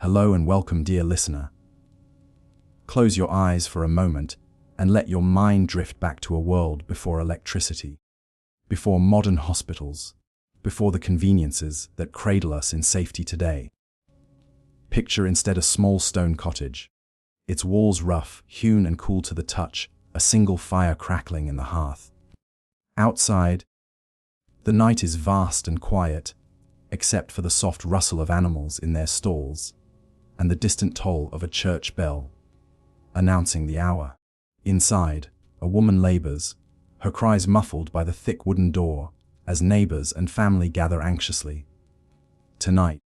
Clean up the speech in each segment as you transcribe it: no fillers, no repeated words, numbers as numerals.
Hello and welcome, dear listener. Close your eyes for a moment and let your mind drift back to a world before electricity, before modern hospitals, before the conveniences that cradle us in safety today. Picture instead a small stone cottage, its walls rough, hewn and cool to the touch, a single fire crackling in the hearth. Outside, the night is vast and quiet, except for the soft rustle of animals in their stalls and the distant toll of a church bell, announcing the hour. Inside, a woman labors, her cries muffled by the thick wooden door as neighbors and family gather anxiously. Tonight,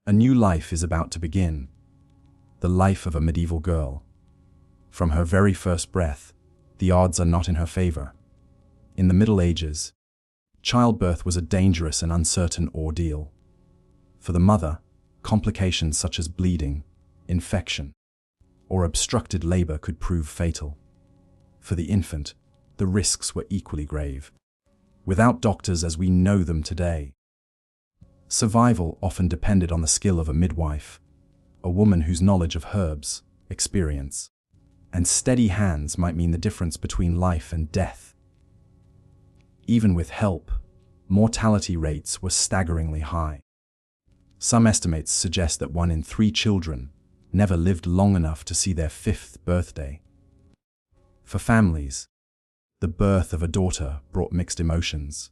a new life is about to begin, the life of a medieval girl. From her very first breath, the odds are not in her favor. In the Middle Ages, childbirth was a dangerous and uncertain ordeal. For the mother, complications such as bleeding, infection, or obstructed labor could prove fatal. For the infant, the risks were equally grave. Without doctors as we know them today, survival often depended on the skill of a midwife, a woman whose knowledge of herbs, experience, and steady hands might mean the difference between life and death. Even with help, mortality rates were staggeringly high. Some estimates suggest that 1 in 3 children never lived long enough to see their 5th birthday. For families, the birth of a daughter brought mixed emotions.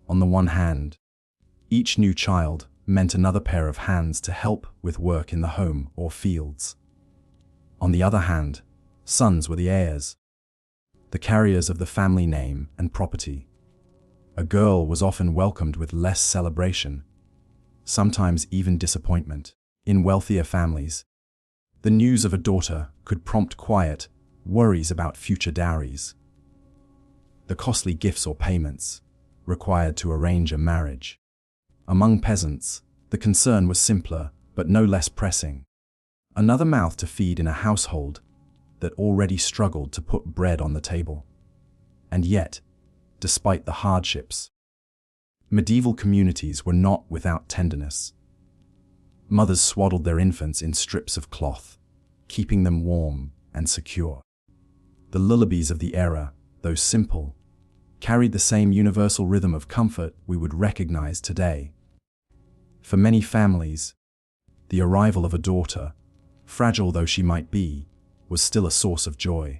On the one hand, each new child meant another pair of hands to help with work in the home or fields. On the other hand, sons were the heirs, the carriers of the family name and property. A girl was often welcomed with less celebration, sometimes even disappointment. In wealthier families, the news of a daughter could prompt quiet worries about future dowries, the costly gifts or payments required to arrange a marriage. Among peasants, the concern was simpler but no less pressing. Another mouth to feed in a household that already struggled to put bread on the table. And yet, despite the hardships, medieval communities were not without tenderness. Mothers swaddled their infants in strips of cloth, keeping them warm and secure. The lullabies of the era, though simple, carried the same universal rhythm of comfort we would recognize today. For many families, the arrival of a daughter, fragile though she might be, was still a source of joy.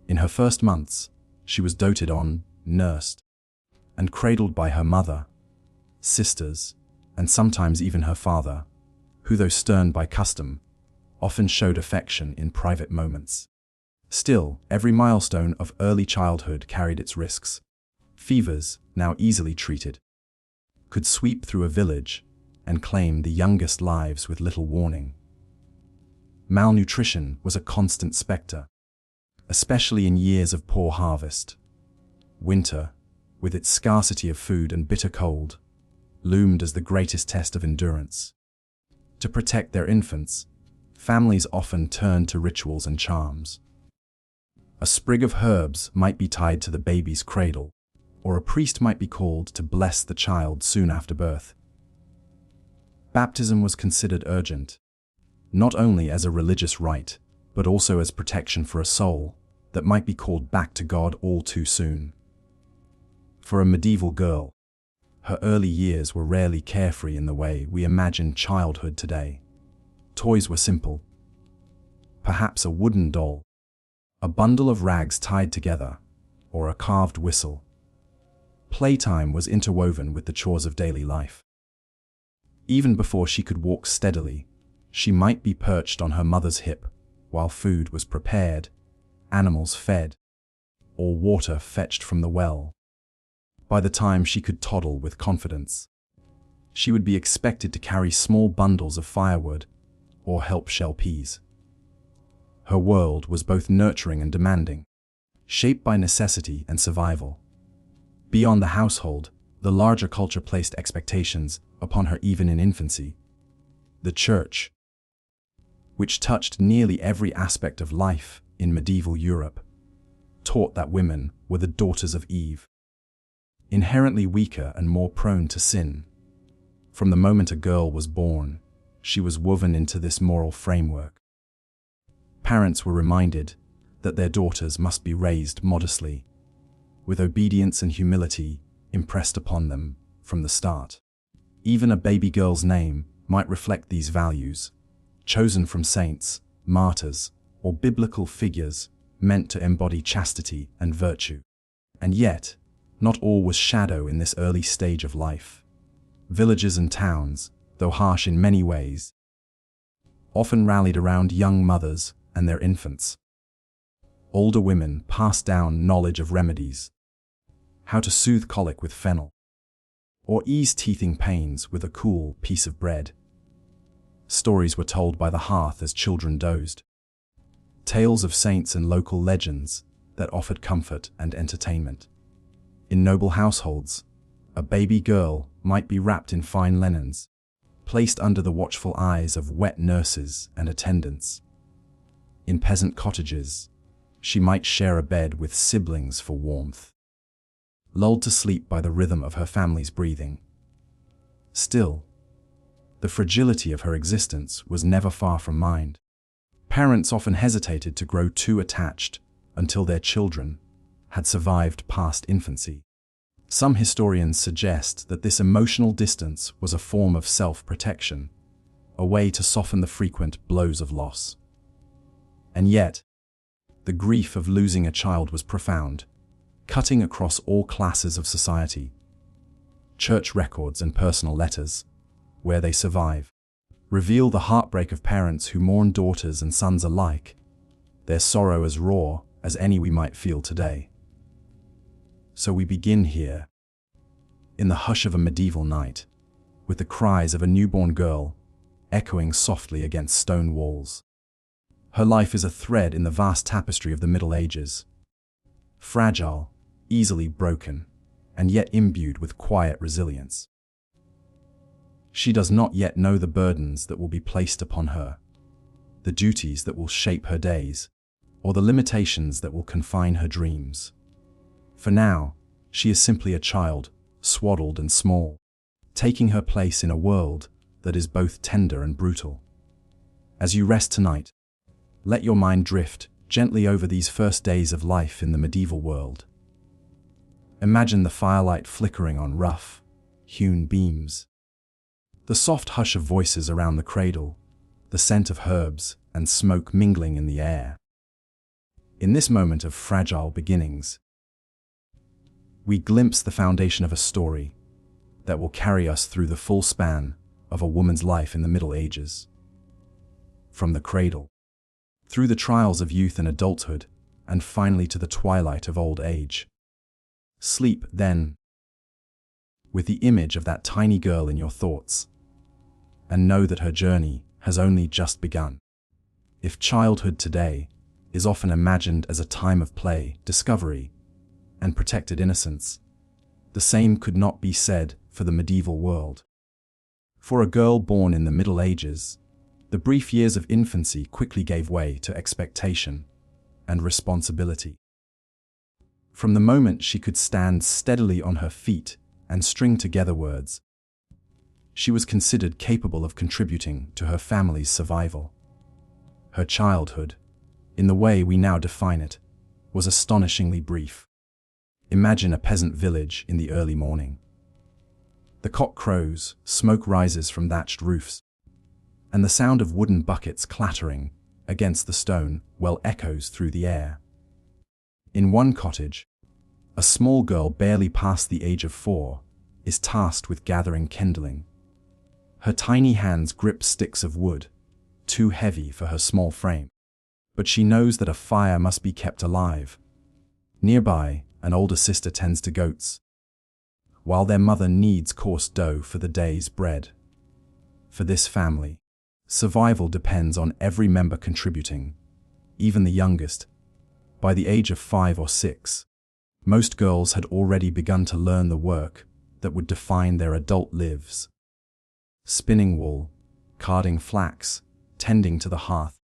In her first months, she was doted on, nursed, and cradled by her mother, sisters, and sometimes even her father, who, though stern by custom, often showed affection in private moments. Still, every milestone of early childhood carried its risks. Fevers, now easily treated, could sweep through a village and claim the youngest lives with little warning. Malnutrition was a constant specter, especially in years of poor harvest. Winter, with its scarcity of food and bitter cold, loomed as the greatest test of endurance. To protect their infants, families often turned to rituals and charms. A sprig of herbs might be tied to the baby's cradle, or a priest might be called to bless the child soon after birth. Baptism was considered urgent, not only as a religious rite, but also as protection for a soul that might be called back to God all too soon. For a medieval girl, her early years were rarely carefree in the way we imagine childhood today. Toys were simple. Perhaps a wooden doll, a bundle of rags tied together, or a carved whistle. Playtime was interwoven with the chores of daily life. Even before she could walk steadily, she might be perched on her mother's hip while food was prepared, animals fed, or water fetched from the well. By the time she could toddle with confidence, she would be expected to carry small bundles of firewood or help shell peas. Her world was both nurturing and demanding, shaped by necessity and survival. Beyond the household, the larger culture placed expectations upon her even in infancy. The church, which touched nearly every aspect of life in medieval Europe, taught that women were the daughters of Eve, inherently weaker and more prone to sin. From the moment a girl was born, she was woven into this moral framework. Parents were reminded that their daughters must be raised modestly, with obedience and humility impressed upon them from the start. Even a baby girl's name might reflect these values, chosen from saints, martyrs, or biblical figures meant to embody chastity and virtue. And yet, not all was shadow in this early stage of life. Villages and towns, though harsh in many ways, often rallied around young mothers and their infants. Older women passed down knowledge of remedies, how to soothe colic with fennel, or ease teething pains with a cool piece of bread. Stories were told by the hearth as children dozed, tales of saints and local legends that offered comfort and entertainment. In noble households, a baby girl might be wrapped in fine linens, placed under the watchful eyes of wet nurses and attendants. In peasant cottages, she might share a bed with siblings for warmth, lulled to sleep by the rhythm of her family's breathing. Still, the fragility of her existence was never far from mind. Parents often hesitated to grow too attached until their children had survived past infancy. Some historians suggest that this emotional distance was a form of self-protection, a way to soften the frequent blows of loss. And yet, the grief of losing a child was profound, cutting across all classes of society. Church records and personal letters, where they survive, reveal the heartbreak of parents who mourn daughters and sons alike, their sorrow as raw as any we might feel today. So we begin here, in the hush of a medieval night, with the cries of a newborn girl echoing softly against stone walls. Her life is a thread in the vast tapestry of the Middle Ages, fragile, easily broken, and yet imbued with quiet resilience. She does not yet know the burdens that will be placed upon her, the duties that will shape her days, or the limitations that will confine her dreams. For now, she is simply a child, swaddled and small, taking her place in a world that is both tender and brutal. As you rest tonight, let your mind drift gently over these first days of life in the medieval world. Imagine the firelight flickering on rough, hewn beams, the soft hush of voices around the cradle, the scent of herbs and smoke mingling in the air. In this moment of fragile beginnings, we glimpse the foundation of a story that will carry us through the full span of a woman's life in the Middle Ages. From the cradle, through the trials of youth and adulthood, and finally to the twilight of old age. Sleep, then, with the image of that tiny girl in your thoughts, and know that her journey has only just begun. If childhood today is often imagined as a time of play, discovery, and protected innocence, the same could not be said for the medieval world. For a girl born in the Middle Ages, the brief years of infancy quickly gave way to expectation and responsibility. From the moment she could stand steadily on her feet and string together words, she was considered capable of contributing to her family's survival. Her childhood, in the way we now define it, was astonishingly brief. Imagine a peasant village in the early morning. The cock crows, smoke rises from thatched roofs, and the sound of wooden buckets clattering against the stone well echoes through the air. In one cottage, a small girl barely past the age of 4 is tasked with gathering kindling. Her tiny hands grip sticks of wood, too heavy for her small frame, but she knows that a fire must be kept alive. Nearby, an older sister tends to goats, while their mother kneads coarse dough for the day's bread. For this family, survival depends on every member contributing, even the youngest. By the age of 5 or 6, most girls had already begun to learn the work that would define their adult lives. Spinning wool, carding flax, tending to the hearth,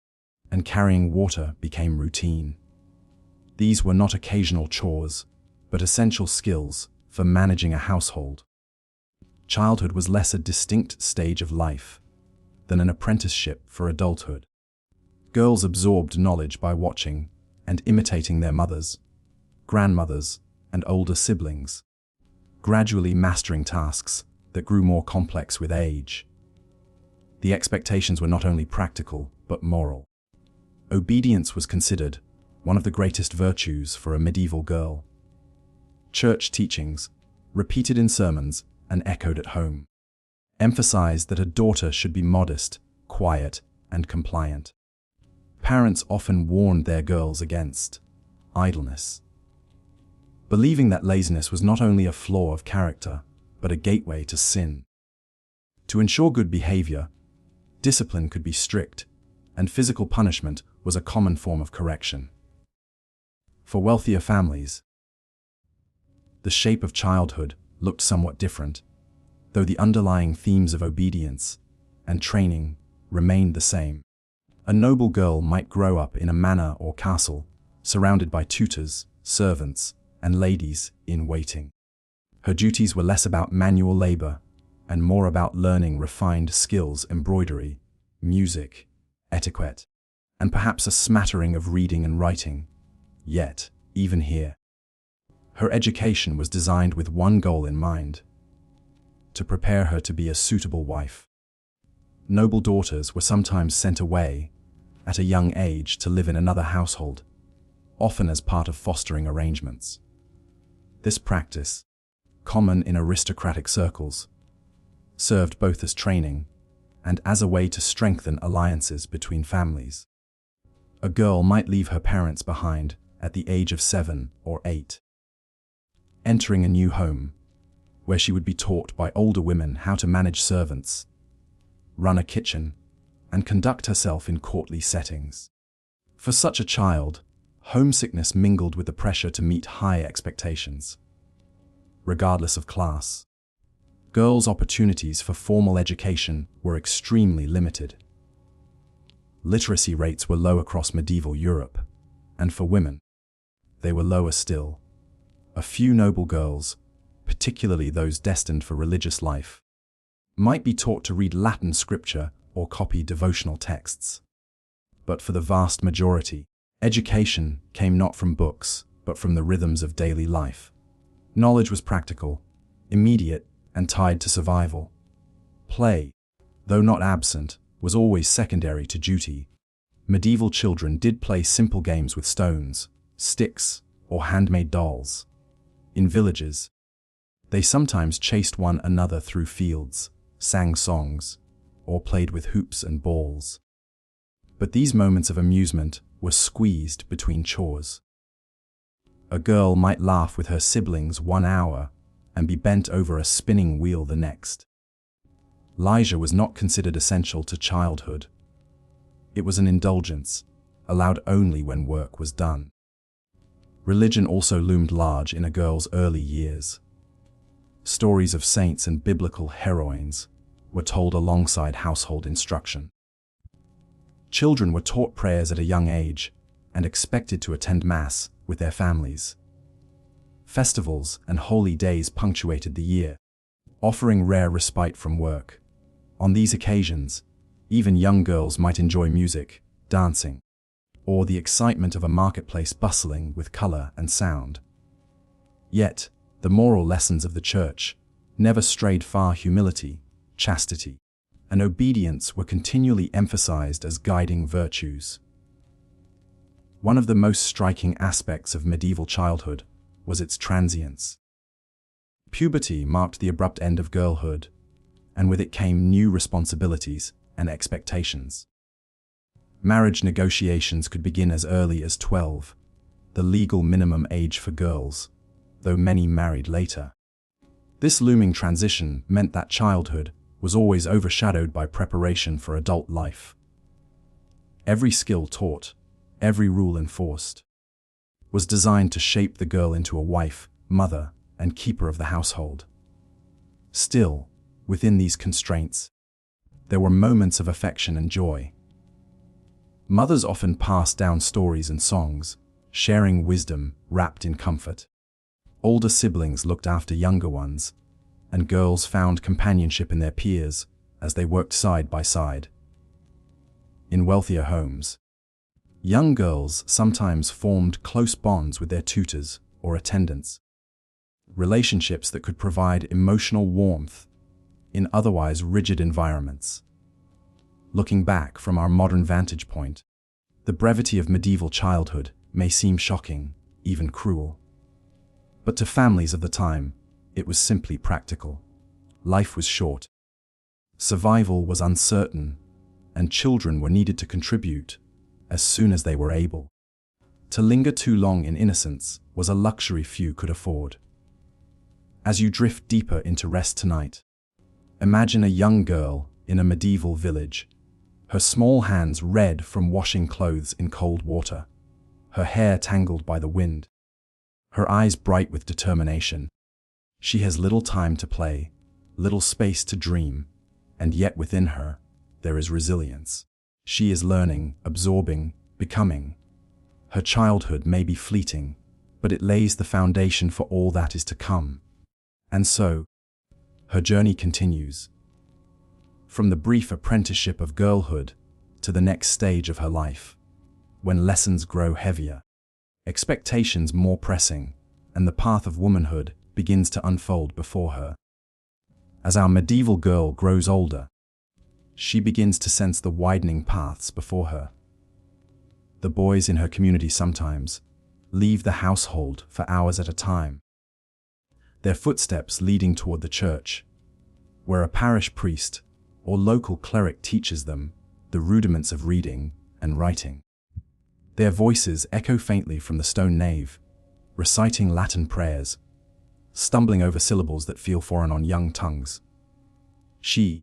and carrying water became routine. These were not occasional chores, but essential skills for managing a household. Childhood was less a distinct stage of life, than an apprenticeship for adulthood. Girls absorbed knowledge by watching and imitating their mothers, grandmothers, and older siblings, gradually mastering tasks that grew more complex with age. The expectations were not only practical, but moral. Obedience was considered one of the greatest virtues for a medieval girl. Church teachings, repeated in sermons and echoed at home, emphasized that a daughter should be modest, quiet, and compliant. Parents often warned their girls against idleness, believing that laziness was not only a flaw of character, but a gateway to sin. To ensure good behavior, discipline could be strict, and physical punishment was a common form of correction. For wealthier families, the shape of childhood looked somewhat different, though the underlying themes of obedience and training remained the same. A noble girl might grow up in a manor or castle, surrounded by tutors, servants, and ladies in waiting. Her duties were less about manual labor and more about learning refined skills: embroidery, music, etiquette, and perhaps a smattering of reading and writing. Yet, even here, her education was designed with one goal in mind: to prepare her to be a suitable wife. Noble daughters were sometimes sent away at a young age to live in another household, often as part of fostering arrangements. This practice, common in aristocratic circles, served both as training and as a way to strengthen alliances between families. A girl might leave her parents behind at the age of 7 or 8, entering a new home, where she would be taught by older women how to manage servants, run a kitchen, and conduct herself in courtly settings. For such a child, homesickness mingled with the pressure to meet high expectations. Regardless of class, girls' opportunities for formal education were extremely limited. Literacy rates were low across medieval Europe, and for women, they were lower still. A few noble girls, particularly those destined for religious life, might be taught to read Latin scripture or copy devotional texts. But for the vast majority, education came not from books, but from the rhythms of daily life. Knowledge was practical, immediate, and tied to survival. Play, though not absent, was always secondary to duty. Medieval children did play simple games with stones, sticks, or handmade dolls. In villages, they sometimes chased one another through fields, sang songs, or played with hoops and balls. But these moments of amusement were squeezed between chores. A girl might laugh with her siblings 1 hour and be bent over a spinning wheel the next. Leisure was not considered essential to childhood. It was an indulgence, allowed only when work was done. Religion also loomed large in a girl's early years. Stories of saints and biblical heroines were told alongside household instruction. Children were taught prayers at a young age and expected to attend Mass with their families. Festivals and holy days punctuated the year, offering rare respite from work. On these occasions, even young girls might enjoy music, dancing, or the excitement of a marketplace bustling with color and sound. Yet, the moral lessons of the Church never strayed far. Humility, chastity, and obedience were continually emphasized as guiding virtues. One of the most striking aspects of medieval childhood was its transience. Puberty marked the abrupt end of girlhood, and with it came new responsibilities and expectations. Marriage negotiations could begin as early as 12, the legal minimum age for girls, though many married later. This looming transition meant that childhood was always overshadowed by preparation for adult life. Every skill taught, every rule enforced, was designed to shape the girl into a wife, mother, and keeper of the household. Still, within these constraints, there were moments of affection and joy. Mothers often passed down stories and songs, sharing wisdom wrapped in comfort. Older siblings looked after younger ones, and girls found companionship in their peers as they worked side by side, In wealthier homes, young girls sometimes formed close bonds with their tutors or attendants, relationships that could provide emotional warmth in otherwise rigid environments. Looking back from our modern vantage point, the brevity of medieval childhood may seem shocking, even cruel. But to families of the time, it was simply practical. Life was short. Survival was uncertain, and children were needed to contribute as soon as they were able. To linger too long in innocence was a luxury few could afford. As you drift deeper into rest tonight, imagine a young girl in a medieval village, her small hands red from washing clothes in cold water, her hair tangled by the wind, her eyes bright with determination. She has little time to play, little space to dream, and yet within her, there is resilience. She is learning, absorbing, becoming. Her childhood may be fleeting, but it lays the foundation for all that is to come. And so, her journey continues. From the brief apprenticeship of girlhood to the next stage of her life, when lessons grow heavier, expectations more pressing, and the path of womanhood begins to unfold before her. As our medieval girl grows older, she begins to sense the widening paths before her. The boys in her community sometimes leave the household for hours at a time, their footsteps leading toward the church, where a parish priest or local cleric teaches them the rudiments of reading and writing. Their voices echo faintly from the stone nave, reciting Latin prayers, stumbling over syllables that feel foreign on young tongues. She,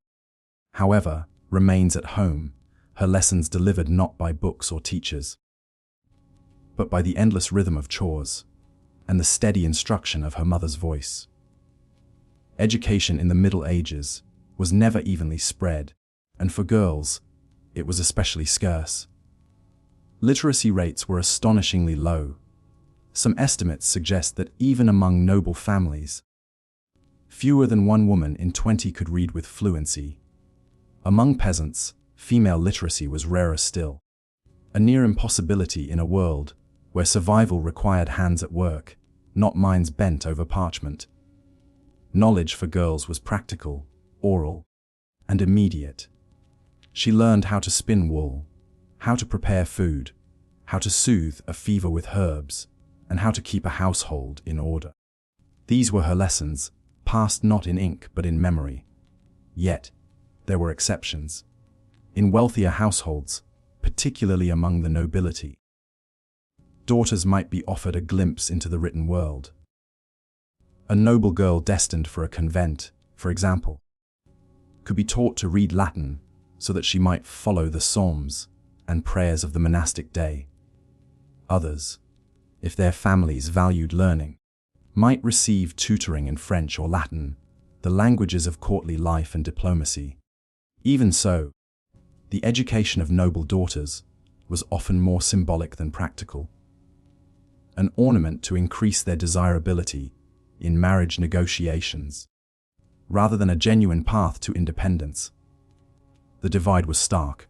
however, remains at home, her lessons delivered not by books or teachers, but by the endless rhythm of chores and the steady instruction of her mother's voice. Education in the Middle Ages was never evenly spread, and for girls, it was especially scarce. Literacy rates were astonishingly low. Some estimates suggest that even among noble families, fewer than one woman in 20 could read with fluency. Among peasants, female literacy was rarer still, a near impossibility in a world where survival required hands at work, not minds bent over parchment. Knowledge for girls was practical, oral, and immediate. She learned how to spin wool, how to prepare food, how to soothe a fever with herbs, and how to keep a household in order. These were her lessons, passed not in ink but in memory. Yet, there were exceptions. In wealthier households, particularly among the nobility, daughters might be offered a glimpse into the written world. A noble girl destined for a convent, for example, could be taught to read Latin so that she might follow the psalms and prayers of the monastic day. Others, if their families valued learning, might receive tutoring in French or Latin, the languages of courtly life and diplomacy. Even so, the education of noble daughters was often more symbolic than practical, an ornament to increase their desirability in marriage negotiations, rather than a genuine path to independence. The divide was stark.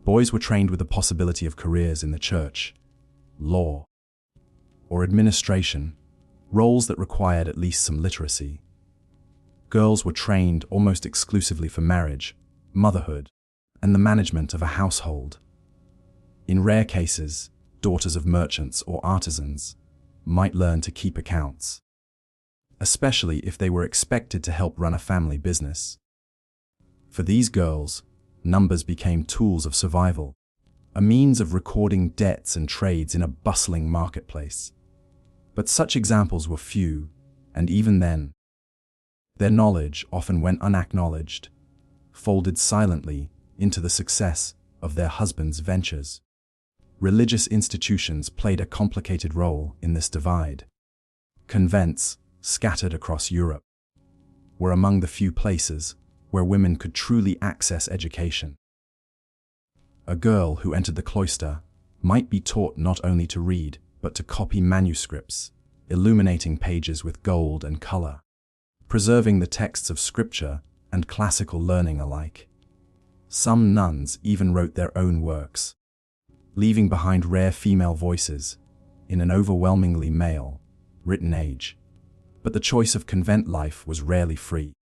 Boys were trained with the possibility of careers in the church, law, or administration, roles that required at least some literacy. Girls were trained almost exclusively for marriage, motherhood, and the management of a household. In rare cases, daughters of merchants or artisans might learn to keep accounts, especially if they were expected to help run a family business. For these girls, numbers became tools of survival, a means of recording debts and trades in a bustling marketplace. But such examples were few, and even then, their knowledge often went unacknowledged, folded silently into the success of their husbands' ventures. Religious institutions played a complicated role in this divide. Convents, scattered across Europe, were among the few places where women could truly access education. A girl who entered the cloister might be taught not only to read, but to copy manuscripts, illuminating pages with gold and color, preserving the texts of scripture and classical learning alike. Some nuns even wrote their own works, leaving behind rare female voices in an overwhelmingly male, written age. But the choice of convent life was rarely free.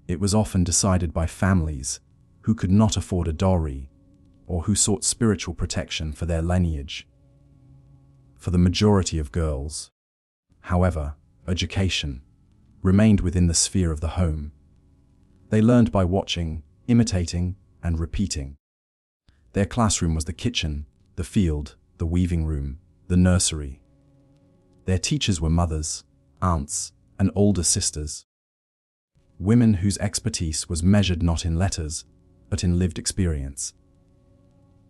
It was often decided by families who could not afford a dowry or who sought spiritual protection for their lineage. For the majority of girls, however, education remained within the sphere of the home. They learned by watching, imitating, and repeating. Their classroom was the kitchen, the field, the weaving room, the nursery. Their teachers were mothers, aunts, and older sisters. Women whose expertise was measured not in letters, but in lived experience.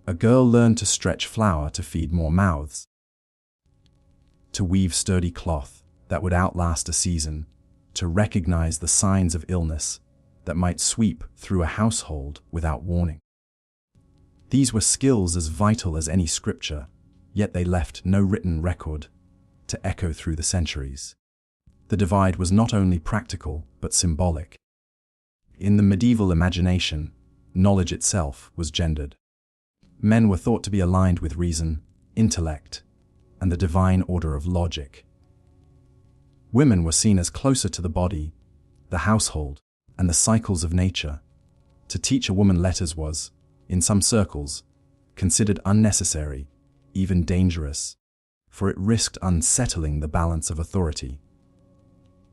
A girl learned to stretch flour to feed more mouths, to weave sturdy cloth that would outlast a season, to recognize the signs of illness that might sweep through a household without warning. These were skills as vital as any scripture, yet they left no written record to echo through the centuries. The divide was not only practical, but symbolic. In the medieval imagination, knowledge itself was gendered. Men were thought to be aligned with reason, intellect, and the divine order of logic. Women were seen as closer to the body, the household, and the cycles of nature. To teach a woman letters was, in some circles, considered unnecessary, even dangerous, for it risked unsettling the balance of authority.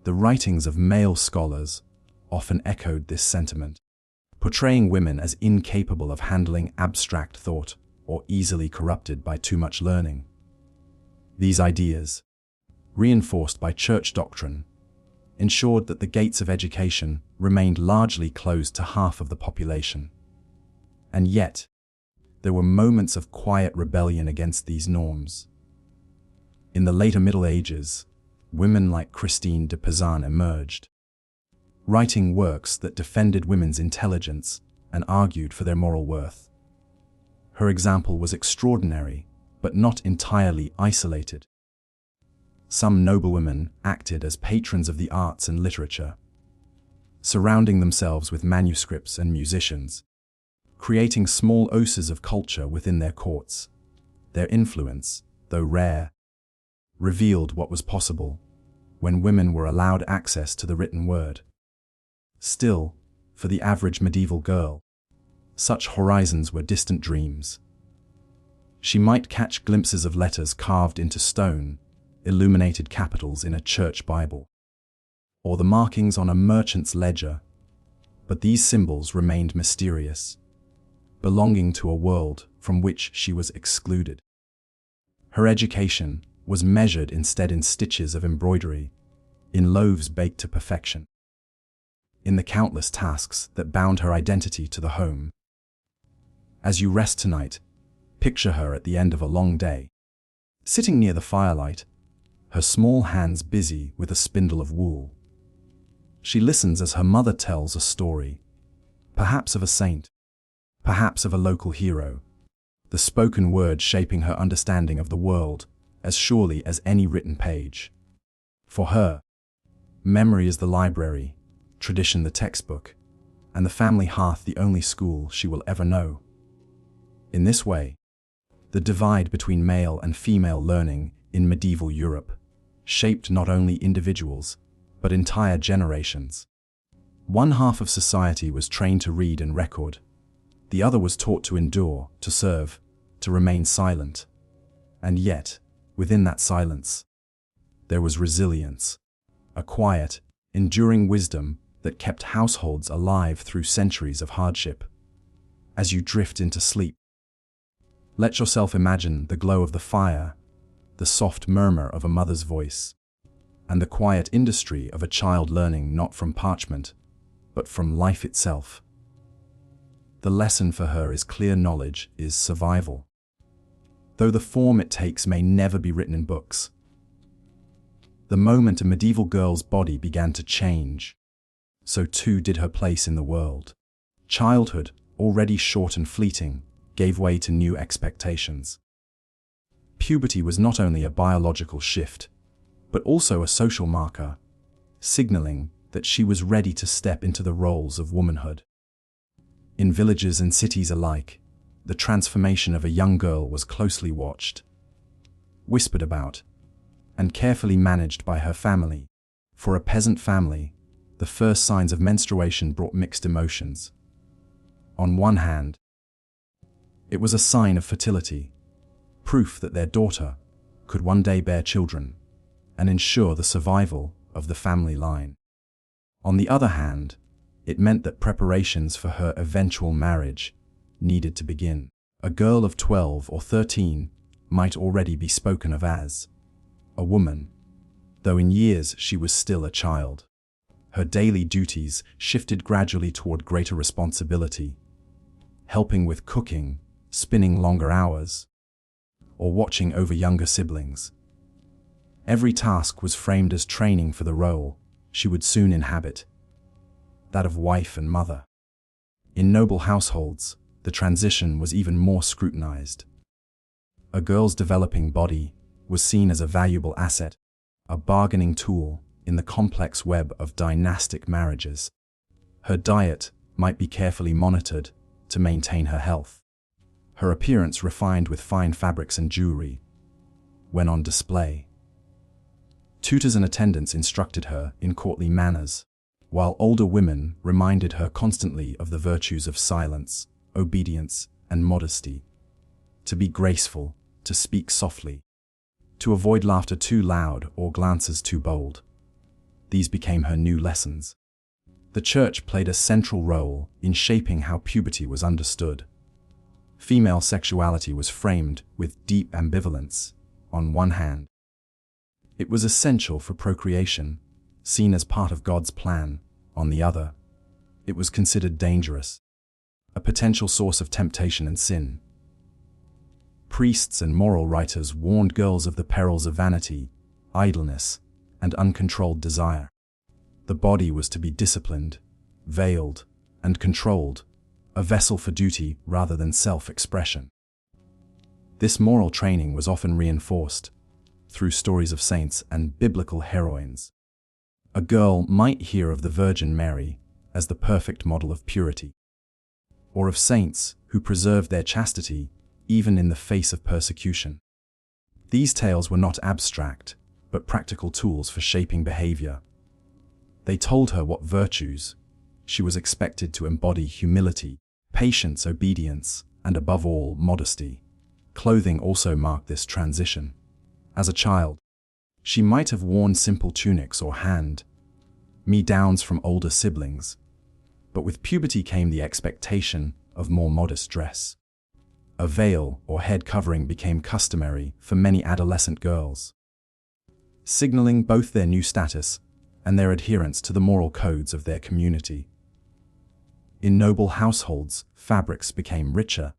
The writings of male scholars often echoed this sentiment, portraying women as incapable of handling abstract thought or easily corrupted by too much learning. These ideas, reinforced by church doctrine, ensured that the gates of education remained largely closed to half of the population. And yet, there were moments of quiet rebellion against these norms. In the later Middle Ages, women like Christine de Pizan emerged, writing works that defended women's intelligence and argued for their moral worth. Her example was extraordinary, but not entirely isolated. Some noblewomen acted as patrons of the arts and literature, surrounding themselves with manuscripts and musicians, creating small oases of culture within their courts. Their influence, though rare, revealed what was possible when women were allowed access to the written word. Still, for the average medieval girl, such horizons were distant dreams. She might catch glimpses of letters carved into stone, illuminated capitals in a church Bible, or the markings on a merchant's ledger, but these symbols remained mysterious, belonging to a world from which she was excluded. Her education was measured instead in stitches of embroidery, in loaves baked to perfection, in the countless tasks that bound her identity to the home. As you rest tonight, picture her at the end of a long day, sitting near the firelight, her small hands busy with a spindle of wool. She listens as her mother tells a story, perhaps of a saint, perhaps of a local hero, the spoken word shaping her understanding of the world as surely as any written page. For her, memory is the library, tradition the textbook, and the family hearth the only school she will ever know. In this way, the divide between male and female learning in medieval Europe shaped not only individuals, but entire generations. One half of society was trained to read and record. The other was taught to endure, to serve, to remain silent. And yet, within that silence, there was resilience, a quiet, enduring wisdom that kept households alive through centuries of hardship. As you drift into sleep, let yourself imagine the glow of the fire, the soft murmur of a mother's voice, and the quiet industry of a child learning not from parchment, but from life itself. The lesson for her is clear: knowledge is survival, though the form it takes may never be written in books. The moment a medieval girl's body began to change, so too did her place in the world. Childhood, already short and fleeting, gave way to new expectations. Puberty was not only a biological shift, but also a social marker, signaling that she was ready to step into the roles of womanhood. In villages and cities alike, the transformation of a young girl was closely watched, whispered about, and carefully managed by her family. For a peasant family, the first signs of menstruation brought mixed emotions. On one hand, it was a sign of fertility, proof that their daughter could one day bear children and ensure the survival of the family line. On the other hand, it meant that preparations for her eventual marriage needed to begin. A girl of 12 or 13 might already be spoken of as a woman, though in years she was still a child. Her daily duties shifted gradually toward greater responsibility, helping with cooking, spinning longer hours, or watching over younger siblings. Every task was framed as training for the role she would soon inhabit, that of wife and mother. In noble households, the transition was even more scrutinized. A girl's developing body was seen as a valuable asset, a bargaining tool in the complex web of dynastic marriages. Her diet might be carefully monitored to maintain her health. Her appearance refined with fine fabrics and jewelry when on display. Tutors and attendants instructed her in courtly manners, while older women reminded her constantly of the virtues of silence, obedience, and modesty. To be graceful, to speak softly, to avoid laughter too loud or glances too bold. These became her new lessons. The church played a central role in shaping how puberty was understood. Female sexuality was framed with deep ambivalence. On one hand, it was essential for procreation, seen as part of God's plan. On the other, it was considered dangerous, a potential source of temptation and sin. Priests and moral writers warned girls of the perils of vanity, idleness, and uncontrolled desire. The body was to be disciplined, veiled, and controlled, a vessel for duty rather than self-expression. This moral training was often reinforced through stories of saints and biblical heroines. A girl might hear of the Virgin Mary as the perfect model of purity, or of saints who preserved their chastity even in the face of persecution. These tales were not abstract, but practical tools for shaping behavior. They told her what virtues she was expected to embody: humility, patience, obedience, and above all, modesty. Clothing also marked this transition. As a child, she might have worn simple tunics or hand-me-downs from older siblings, but with puberty came the expectation of more modest dress. A veil or head covering became customary for many adolescent girls, signaling both their new status and their adherence to the moral codes of their community. In noble households, fabrics became richer,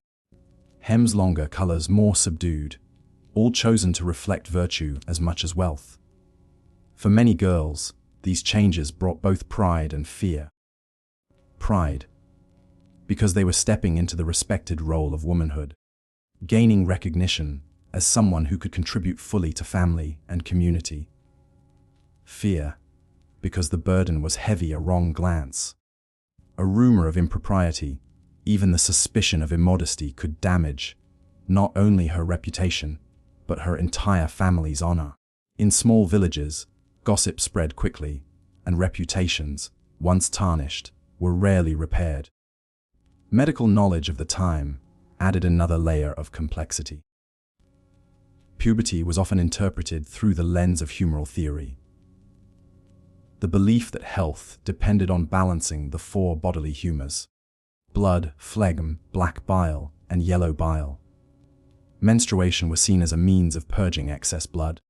hems longer, colors more subdued, all chosen to reflect virtue as much as wealth. For many girls, these changes brought both pride and fear. Pride, because they were stepping into the respected role of womanhood, gaining recognition as someone who could contribute fully to family and community. Fear, because the burden was heavy: a wrong glance, a rumor of impropriety, even the suspicion of immodesty could damage not only her reputation, but her entire family's honor. In small villages, gossip spread quickly, and reputations, once tarnished, were rarely repaired. Medical knowledge of the time added another layer of complexity. Puberty was often interpreted through the lens of humoral theory. The belief that health depended on balancing the four bodily humors: blood, phlegm, black bile, and yellow bile. Menstruation was seen as a means of purging excess blood,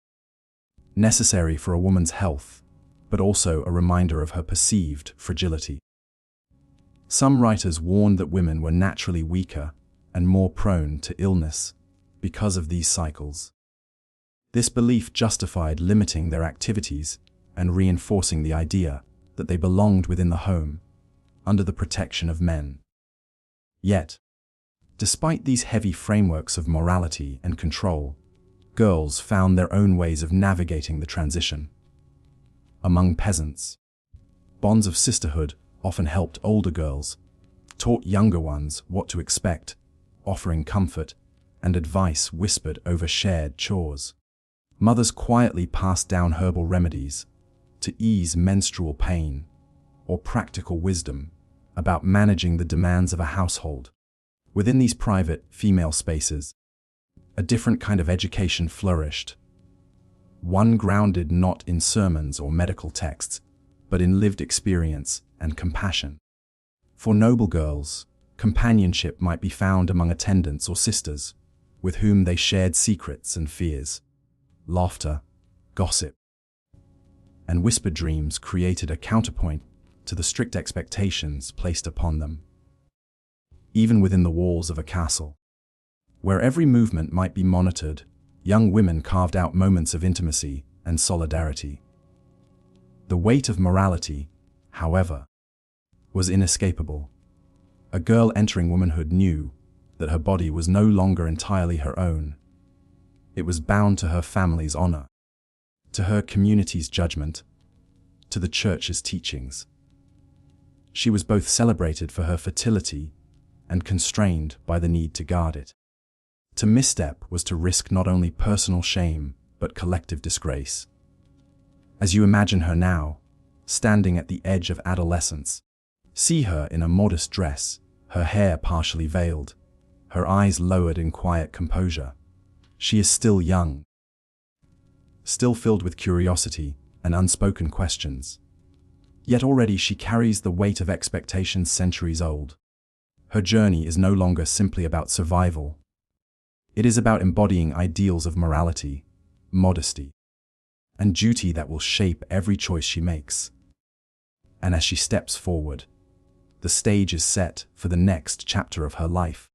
necessary for a woman's health, but also a reminder of her perceived fragility. Some writers warned that women were naturally weaker and more prone to illness because of these cycles. This belief justified limiting their activities and reinforcing the idea that they belonged within the home, under the protection of men. Yet, despite these heavy frameworks of morality and control, girls found their own ways of navigating the transition. Among peasants, bonds of sisterhood often helped older girls taught younger ones what to expect, offering comfort and advice whispered over shared chores. Mothers quietly passed down herbal remedies to ease menstrual pain or practical wisdom about managing the demands of a household. Within these private, female spaces, a different kind of education flourished. One grounded not in sermons or medical texts, but in lived experience and compassion. For noble girls, companionship might be found among attendants or sisters, with whom they shared secrets and fears. Laughter, gossip, and whispered dreams created a counterpoint to the strict expectations placed upon them. Even within the walls of a castle, where every movement might be monitored, young women carved out moments of intimacy and solidarity. The weight of morality, however, was inescapable. A girl entering womanhood knew that her body was no longer entirely her own. It was bound to her family's honor, to her community's judgment, to the church's teachings. She was both celebrated for her fertility and constrained by the need to guard it. To misstep was to risk not only personal shame, but collective disgrace. As you imagine her now, standing at the edge of adolescence, see her in a modest dress, her hair partially veiled, her eyes lowered in quiet composure. She is still young, still filled with curiosity and unspoken questions. Yet already she carries the weight of expectations centuries old. Her journey is no longer simply about survival. It is about embodying ideals of morality, modesty, and duty that will shape every choice she makes. And as she steps forward, the stage is set for the next chapter of her life.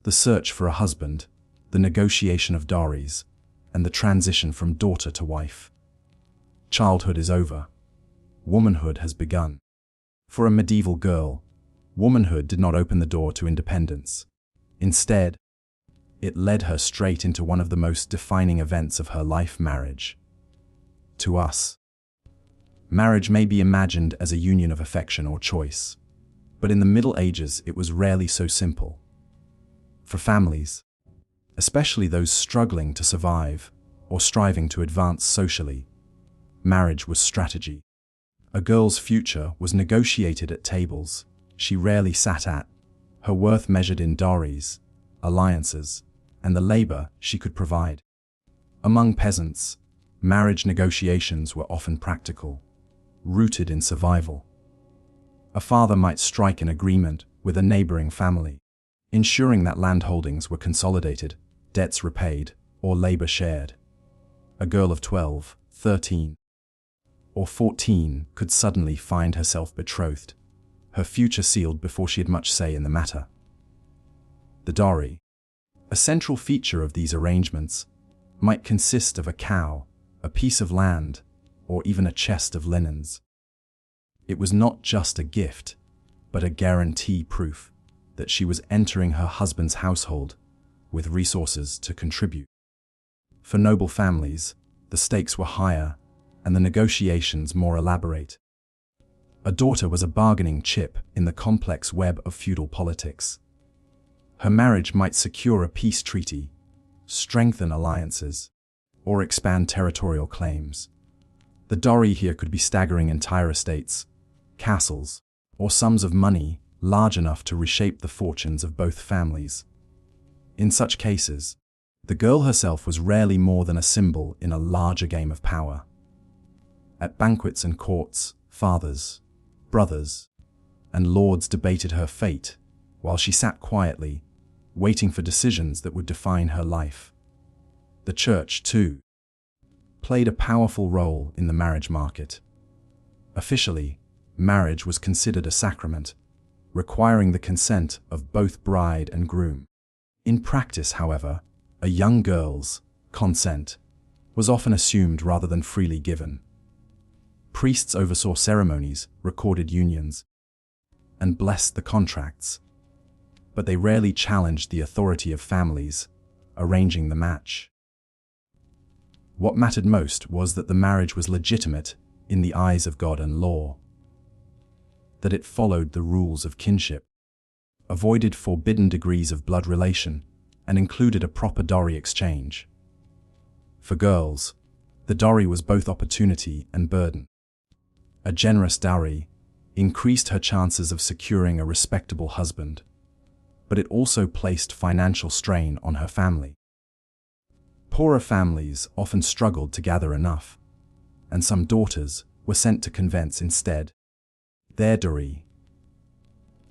The search for a husband, the negotiation of dowries, and the transition from daughter to wife. Childhood is over. Womanhood has begun. For a medieval girl, womanhood did not open the door to independence. Instead, it led her straight into one of the most defining events of her life: marriage. To us, marriage may be imagined as a union of affection or choice, but in the Middle Ages it was rarely so simple. For families, especially those struggling to survive or striving to advance socially, marriage was strategy. A girl's future was negotiated at tables she rarely sat at, her worth measured in dowries, alliances, and the labor she could provide. Among peasants, marriage negotiations were often practical, rooted in survival. A father might strike an agreement with a neighboring family, ensuring that landholdings were consolidated, debts repaid, or labor shared. A girl of 12, 13, or 14 could suddenly find herself betrothed, her future sealed before she had much say in the matter. The dowry, a central feature of these arrangements, might consist of a cow, a piece of land, or even a chest of linens. It was not just a gift, but a guarantee proof that she was entering her husband's household with resources to contribute. For noble families, the stakes were higher and the negotiations more elaborate. A daughter was a bargaining chip in the complex web of feudal politics. Her marriage might secure a peace treaty, strengthen alliances, or expand territorial claims. The dowry here could be staggering: entire estates, castles, or sums of money large enough to reshape the fortunes of both families. In such cases, the girl herself was rarely more than a symbol in a larger game of power. At banquets and courts, fathers, brothers, and lords debated her fate, while she sat quietly, waiting for decisions that would define her life. The church, too, played a powerful role in the marriage market. Officially, marriage was considered a sacrament, requiring the consent of both bride and groom. In practice, however, a young girl's consent was often assumed rather than freely given. Priests oversaw ceremonies, recorded unions, and blessed the contracts, but they rarely challenged the authority of families arranging the match. What mattered most was that the marriage was legitimate in the eyes of God and law, that it followed the rules of kinship. avoided forbidden degrees of blood relation, and included a proper dowry exchange. For girls, the dowry was both opportunity and burden. A generous dowry increased her chances of securing a respectable husband, but it also placed financial strain on her family. Poorer families often struggled to gather enough, and some daughters were sent to convents instead. Their dowry,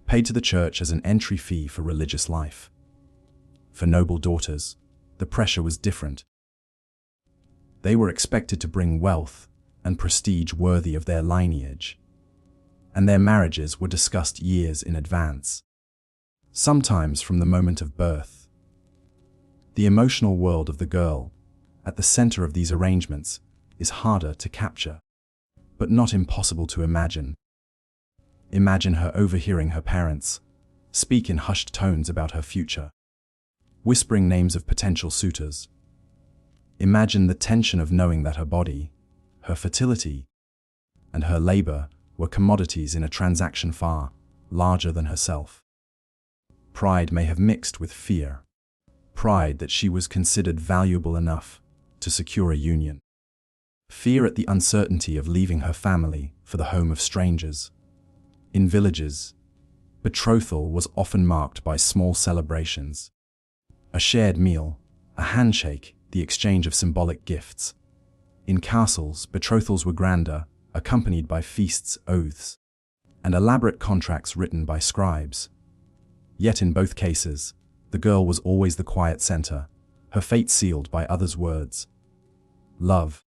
paid to the church as an entry fee for religious life. For noble daughters, the pressure was different. They were expected to bring wealth and prestige worthy of their lineage, and their marriages were discussed years in advance, sometimes from the moment of birth. The emotional world of the girl, at the center of these arrangements, is harder to capture, but not impossible to imagine. Imagine her overhearing her parents speak in hushed tones about her future, whispering names of potential suitors. Imagine the tension of knowing that her body, her fertility, and her labor were commodities in a transaction far larger than herself. Pride may have mixed with fear. Pride that she was considered valuable enough to secure a union. Fear at the uncertainty of leaving her family for the home of strangers. In villages, betrothal was often marked by small celebrations. A shared meal, a handshake, the exchange of symbolic gifts. In castles, betrothals were grander, accompanied by feasts, oaths, and elaborate contracts written by scribes. Yet in both cases, the girl was always the quiet center, her fate sealed by others' words. Love,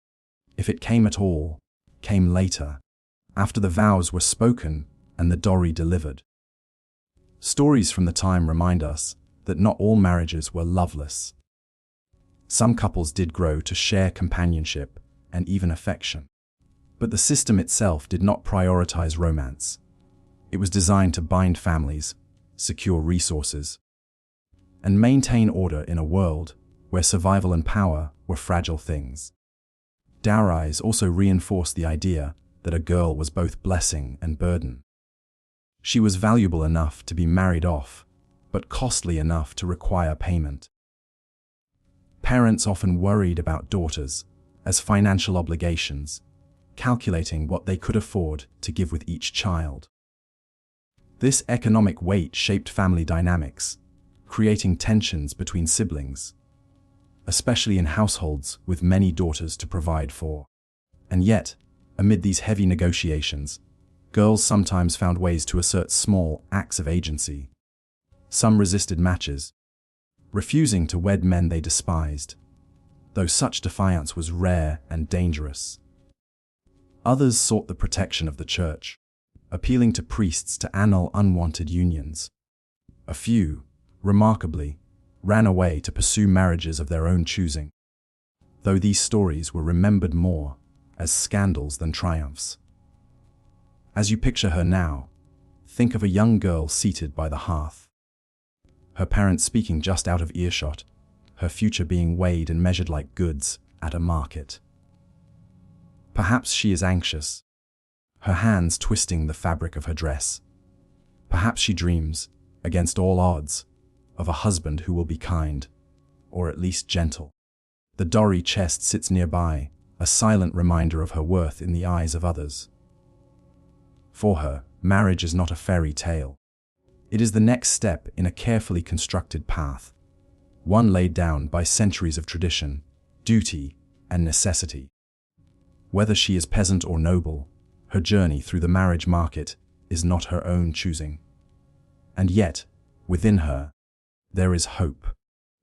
if it came at all, came later, after the vows were spoken and the dowry delivered. Stories from the time remind us that not all marriages were loveless. Some couples did grow to share companionship and even affection. But the system itself did not prioritize romance. It was designed to bind families, secure resources, and maintain order in a world where survival and power were fragile things. Dowries also reinforced the idea that a girl was both blessing and burden. She was valuable enough to be married off, but costly enough to require payment. Parents often worried about daughters as financial obligations, calculating what they could afford to give with each child. This economic weight shaped family dynamics, creating tensions between siblings, especially in households with many daughters to provide for. And yet, amid these heavy negotiations, girls sometimes found ways to assert small acts of agency. Some resisted matches, refusing to wed men they despised, though such defiance was rare and dangerous. Others sought the protection of the church, appealing to priests to annul unwanted unions. A few, remarkably, ran away to pursue marriages of their own choosing, though these stories were remembered more as scandals than triumphs. As you picture her now, think of a young girl seated by the hearth, her parents speaking just out of earshot, her future being weighed and measured like goods at a market. Perhaps she is anxious, her hands twisting the fabric of her dress. Perhaps she dreams, against all odds, of a husband who will be kind, or at least gentle. The dowry chest sits nearby, a silent reminder of her worth in the eyes of others. For her, marriage is not a fairy tale. It is the next step in a carefully constructed path, one laid down by centuries of tradition, duty, and necessity. Whether she is peasant or noble, her journey through the marriage market is not her own choosing. And yet, within her, there is hope.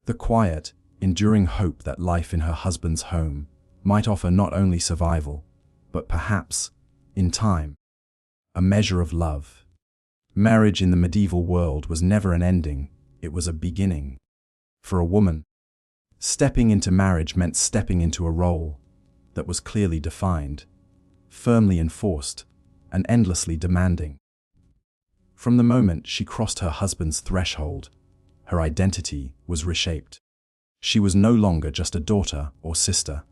The quiet, enduring hope that life in her husband's home might offer not only survival, but perhaps, in time, a measure of love. Marriage in the medieval world was never an ending, it was a beginning. For a woman, stepping into marriage meant stepping into a role that was clearly defined, firmly enforced, and endlessly demanding. From the moment she crossed her husband's threshold, her identity was reshaped. She was no longer just a daughter or sister.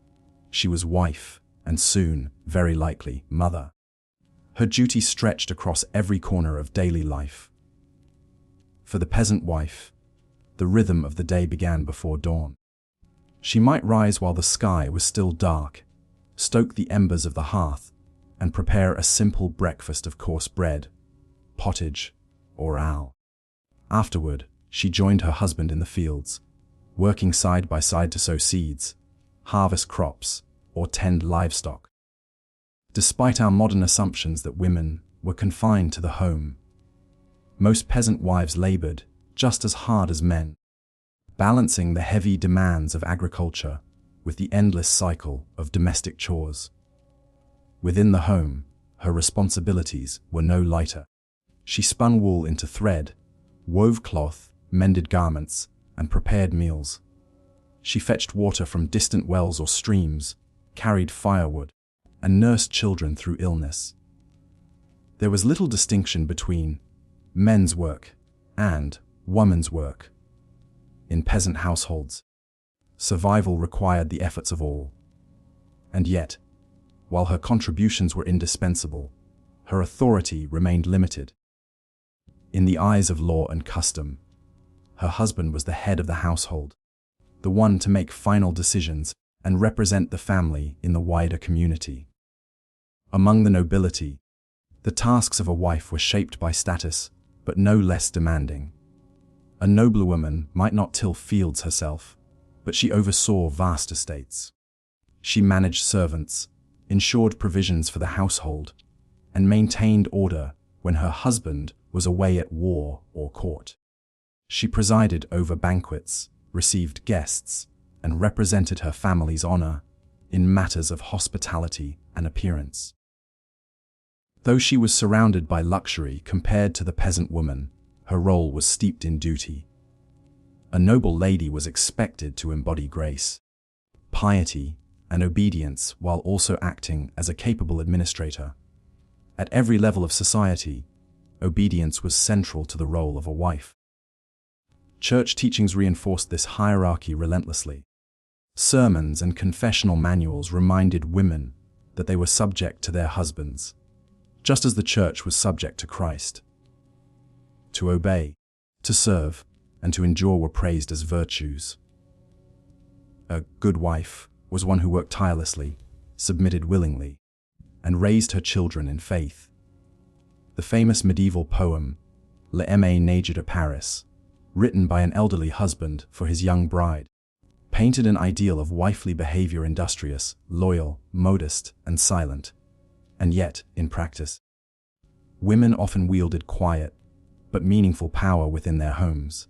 She was wife, and soon, very likely, mother. Her duty stretched across every corner of daily life. For the peasant wife, the rhythm of the day began before dawn. She might rise while the sky was still dark, stoke the embers of the hearth, and prepare a simple breakfast of coarse bread, pottage, or ale. Afterward, she joined her husband in the fields, working side by side to sow seeds, harvest crops, or tend livestock. Despite our modern assumptions that women were confined to the home, most peasant wives labored just as hard as men, balancing the heavy demands of agriculture with the endless cycle of domestic chores. Within the home, her responsibilities were no lighter. She spun wool into thread, wove cloth, mended garments, and prepared meals. She fetched water from distant wells or streams, carried firewood, and nursed children through illness. There was little distinction between men's work and woman's work. In peasant households, survival required the efforts of all. And yet, while her contributions were indispensable, her authority remained limited. In the eyes of law and custom, her husband was the head of the household, the one to make final decisions and represent the family in the wider community. Among the nobility, the tasks of a wife were shaped by status, but no less demanding. A noblewoman might not till fields herself, but she oversaw vast estates. She managed servants, ensured provisions for the household, and maintained order when her husband was away at war or court. She presided over banquets, received guests, and represented her family's honor in matters of hospitality and appearance. Though she was surrounded by luxury compared to the peasant woman, her role was steeped in duty. A noble lady was expected to embody grace, piety, and obedience while also acting as a capable administrator. At every level of society, obedience was central to the role of a wife. Church teachings reinforced this hierarchy relentlessly. Sermons and confessional manuals reminded women that they were subject to their husbands, just as the church was subject to Christ. To obey, to serve, and to endure were praised as virtues. A good wife was one who worked tirelessly, submitted willingly, and raised her children in faith. The famous medieval poem, L'Aimée Nager de Paris, written by an elderly husband for his young bride, painted an ideal of wifely behavior: industrious, loyal, modest, and silent. And yet, in practice, women often wielded quiet but meaningful power within their homes.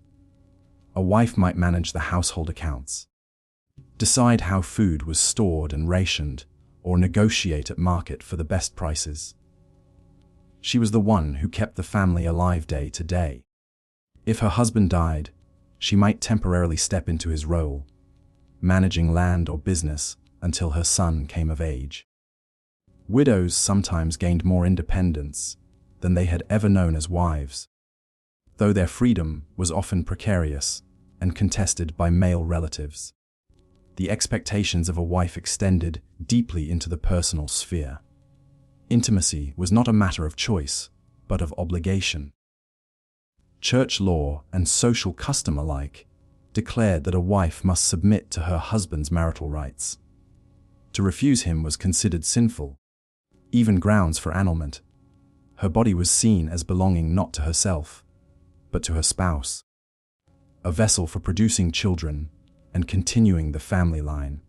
A wife might manage the household accounts, decide how food was stored and rationed, or negotiate at market for the best prices. She was the one who kept the family alive day to day. If her husband died, she might temporarily step into his role, managing land or business until her son came of age. Widows sometimes gained more independence than they had ever known as wives, though their freedom was often precarious and contested by male relatives. The expectations of a wife extended deeply into the personal sphere. Intimacy was not a matter of choice, but of obligation. Church law and social custom alike declared that a wife must submit to her husband's marital rights. To refuse him was considered sinful, even grounds for annulment. Her body was seen as belonging not to herself, but to her spouse, a vessel for producing children and continuing the family line.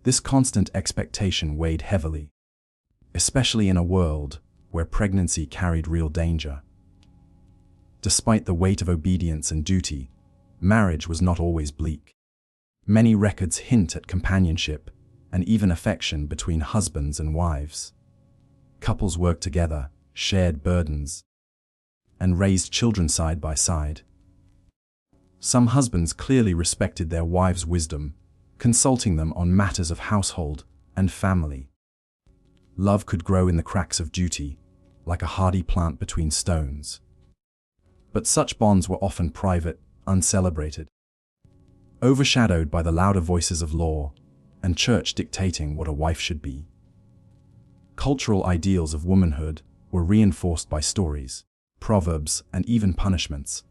This constant expectation weighed heavily, especially in a world where pregnancy carried real danger. Despite the weight of obedience and duty, marriage was not always bleak. Many records hint at companionship and even affection between husbands and wives. Couples worked together, shared burdens, and raised children side by side. Some husbands clearly respected their wives' wisdom, consulting them on matters of household and family. Love could grow in the cracks of duty, like a hardy plant between stones. But such bonds were often private, uncelebrated, overshadowed by the louder voices of law and church dictating what a wife should be. Cultural ideals of womanhood were reinforced by stories, proverbs, and even punishments.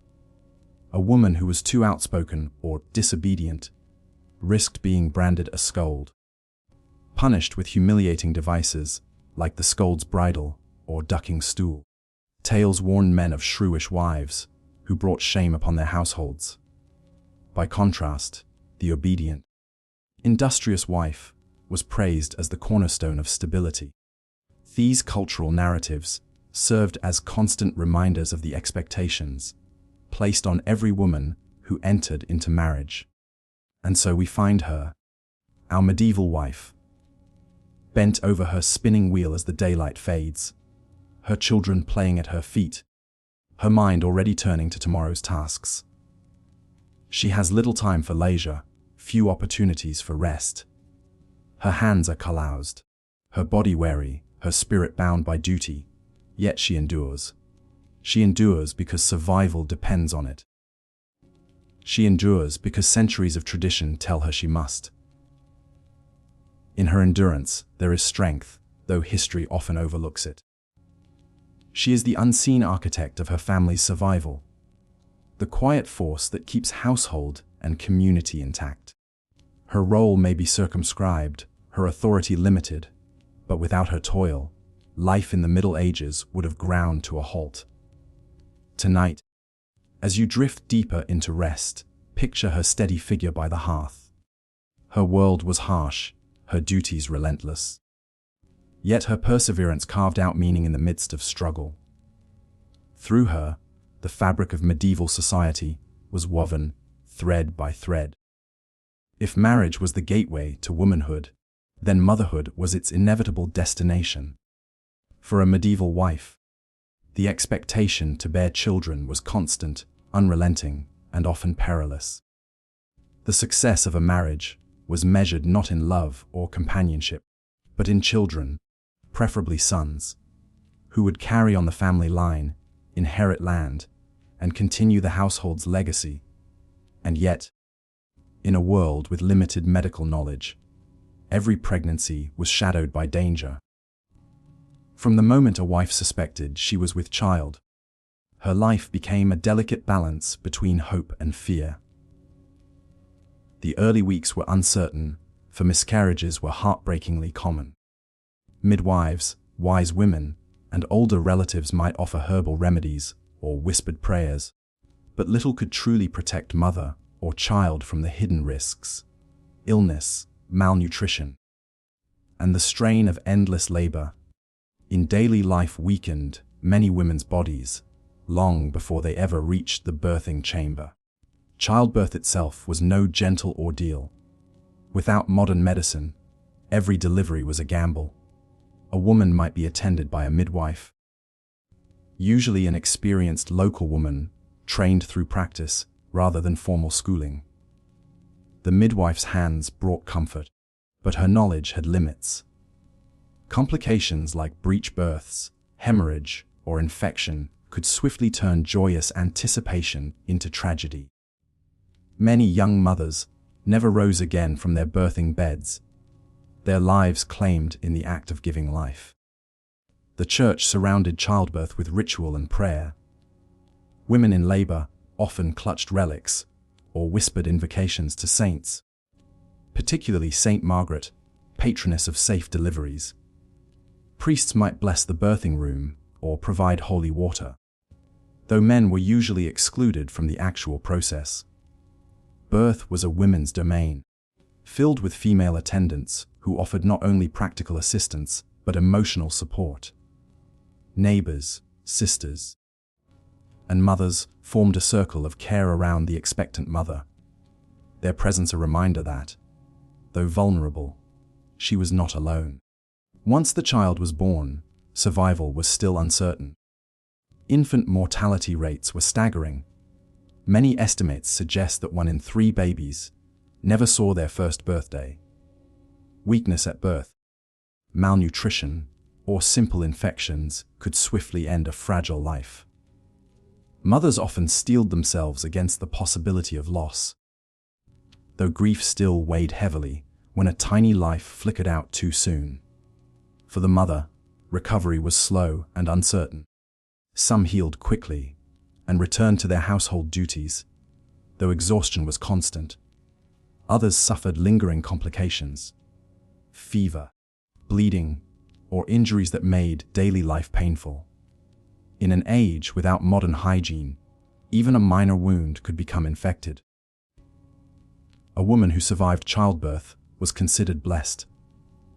A woman who was too outspoken or disobedient risked being branded a scold, punished with humiliating devices like the scold's bridle or ducking stool. Tales warned men of shrewish wives who brought shame upon their households. By contrast, the obedient, industrious wife was praised as the cornerstone of stability. These cultural narratives served as constant reminders of the expectations placed on every woman who entered into marriage. And so we find her, our medieval wife, bent over her spinning wheel as the daylight fades, her children playing at her feet, her mind already turning to tomorrow's tasks. She has little time for leisure, few opportunities for rest. Her hands are calloused, her body weary, her spirit bound by duty, yet she endures. She endures because survival depends on it. She endures because centuries of tradition tell her she must. In her endurance, there is strength, though history often overlooks it. She is the unseen architect of her family's survival, the quiet force that keeps household and community intact. Her role may be circumscribed, her authority limited, but without her toil, life in the Middle Ages would have ground to a halt. Tonight, as you drift deeper into rest, picture her steady figure by the hearth. Her world was harsh, her duties relentless. Yet her perseverance carved out meaning in the midst of struggle. Through her, the fabric of medieval society was woven thread by thread. If marriage was the gateway to womanhood, then motherhood was its inevitable destination. For a medieval wife, the expectation to bear children was constant, unrelenting, and often perilous. The success of a marriage was measured not in love or companionship, but in children, preferably sons, who would carry on the family line, inherit land, and continue the household's legacy. And yet, in a world with limited medical knowledge, every pregnancy was shadowed by danger. From the moment a wife suspected she was with child, her life became a delicate balance between hope and fear. The early weeks were uncertain, for miscarriages were heartbreakingly common. Midwives, wise women, and older relatives might offer herbal remedies or whispered prayers, but little could truly protect mother or child from the hidden risks: illness, malnutrition, and the strain of endless labor. In daily life weakened many women's bodies, long before they ever reached the birthing chamber. Childbirth itself was no gentle ordeal. Without modern medicine, every delivery was a gamble. A woman might be attended by a midwife, usually an experienced local woman, trained through practice rather than formal schooling. The midwife's hands brought comfort, but her knowledge had limits. Complications like breech births, hemorrhage, or infection could swiftly turn joyous anticipation into tragedy. Many young mothers never rose again from their birthing beds, their lives claimed in the act of giving life. The church surrounded childbirth with ritual and prayer. Women in labor often clutched relics or whispered invocations to saints, particularly Saint Margaret, patroness of safe deliveries. Priests might bless the birthing room or provide holy water, though men were usually excluded from the actual process. Birth was a women's domain, filled with female attendants who offered not only practical assistance but emotional support. Neighbors, sisters, and mothers formed a circle of care around the expectant mother, their presence a reminder that, though vulnerable, she was not alone. Once the child was born, survival was still uncertain. Infant mortality rates were staggering. Many estimates suggest that 1 in 3 babies never saw their first birthday. Weakness at birth, malnutrition, or simple infections could swiftly end a fragile life. Mothers often steeled themselves against the possibility of loss, though grief still weighed heavily when a tiny life flickered out too soon. For the mother, recovery was slow and uncertain. Some healed quickly and returned to their household duties, though exhaustion was constant. Others suffered lingering complications, fever, bleeding, or injuries that made daily life painful. In an age without modern hygiene, even a minor wound could become infected. A woman who survived childbirth was considered blessed,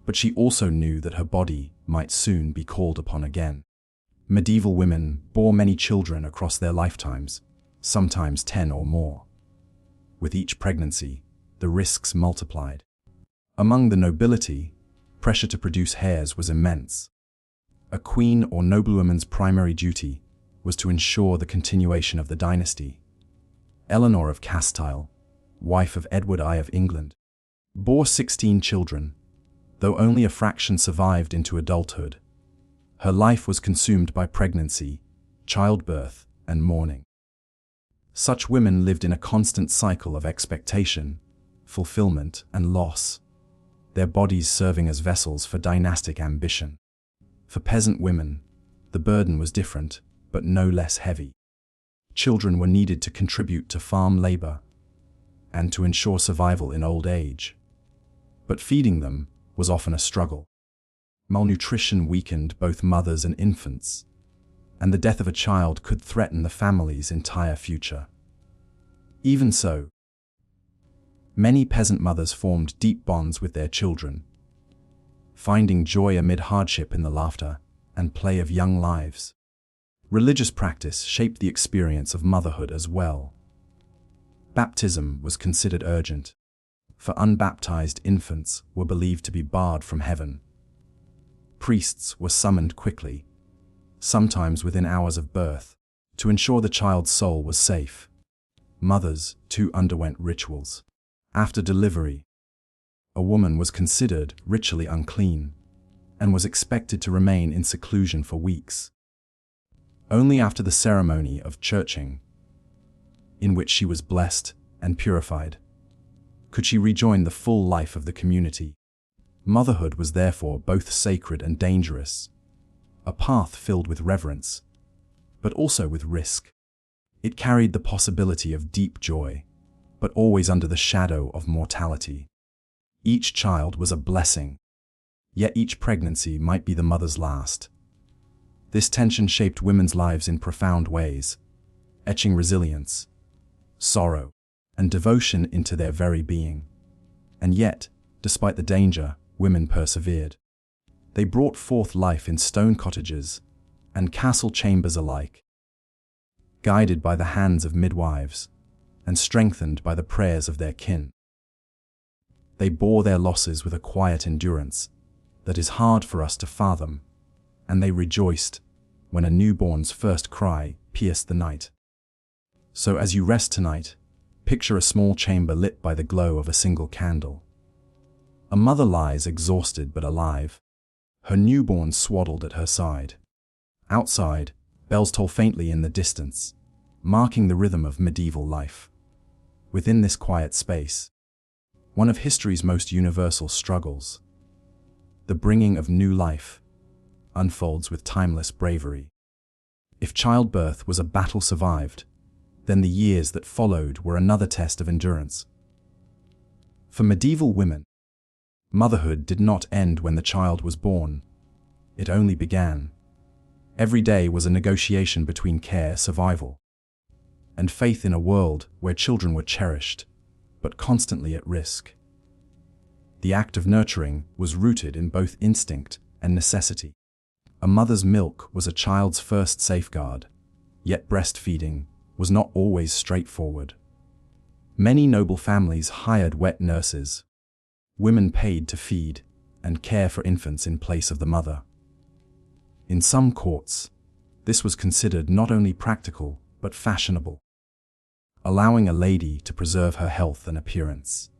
but she also knew that her body might soon be called upon again. Medieval women bore many children across their lifetimes, sometimes 10 or more. With each pregnancy, the risks multiplied. Among the nobility, pressure to produce heirs was immense. A queen or noblewoman's primary duty was to ensure the continuation of the dynasty. Eleanor of Castile, wife of Edward I of England, bore 16 children, though only a fraction survived into adulthood. Her life was consumed by pregnancy, childbirth, and mourning. Such women lived in a constant cycle of expectation, fulfillment, and loss, their bodies serving as vessels for dynastic ambition. For peasant women, the burden was different, but no less heavy. Children were needed to contribute to farm labor and to ensure survival in old age. But feeding them was often a struggle. Malnutrition weakened both mothers and infants, and the death of a child could threaten the family's entire future. Even so, many peasant mothers formed deep bonds with their children, finding joy amid hardship in the laughter and play of young lives. Religious practice shaped the experience of motherhood as well. Baptism was considered urgent, for unbaptized infants were believed to be barred from heaven. Priests were summoned quickly, sometimes within hours of birth, to ensure the child's soul was safe. Mothers, too, underwent rituals. After delivery, a woman was considered ritually unclean and was expected to remain in seclusion for weeks. Only after the ceremony of churching, in which she was blessed and purified, could she rejoin the full life of the community. Motherhood was therefore both sacred and dangerous, a path filled with reverence, but also with risk. It carried the possibility of deep joy, but always under the shadow of mortality. Each child was a blessing, yet each pregnancy might be the mother's last. This tension shaped women's lives in profound ways, etching resilience, sorrow, and devotion into their very being. And yet, despite the danger, women persevered. They brought forth life in stone cottages and castle chambers alike, guided by the hands of midwives and strengthened by the prayers of their kin. They bore their losses with a quiet endurance that is hard for us to fathom, and they rejoiced when a newborn's first cry pierced the night. So as you rest tonight, picture a small chamber lit by the glow of a single candle. A mother lies exhausted but alive, her newborn swaddled at her side. Outside, bells toll faintly in the distance, marking the rhythm of medieval life. Within this quiet space, one of history's most universal struggles, the bringing of new life, unfolds with timeless bravery. If childbirth was a battle survived, then the years that followed were another test of endurance. For medieval women, motherhood did not end when the child was born. It only began. Every day was a negotiation between care, survival, and faith in a world where children were cherished, but constantly at risk. The act of nurturing was rooted in both instinct and necessity. A mother's milk was a child's first safeguard, yet breastfeeding was not always straightforward. Many noble families hired wet nurses, women paid to feed and care for infants in place of the mother. In some courts, this was considered not only practical but fashionable, allowing a lady to preserve her health and appearance.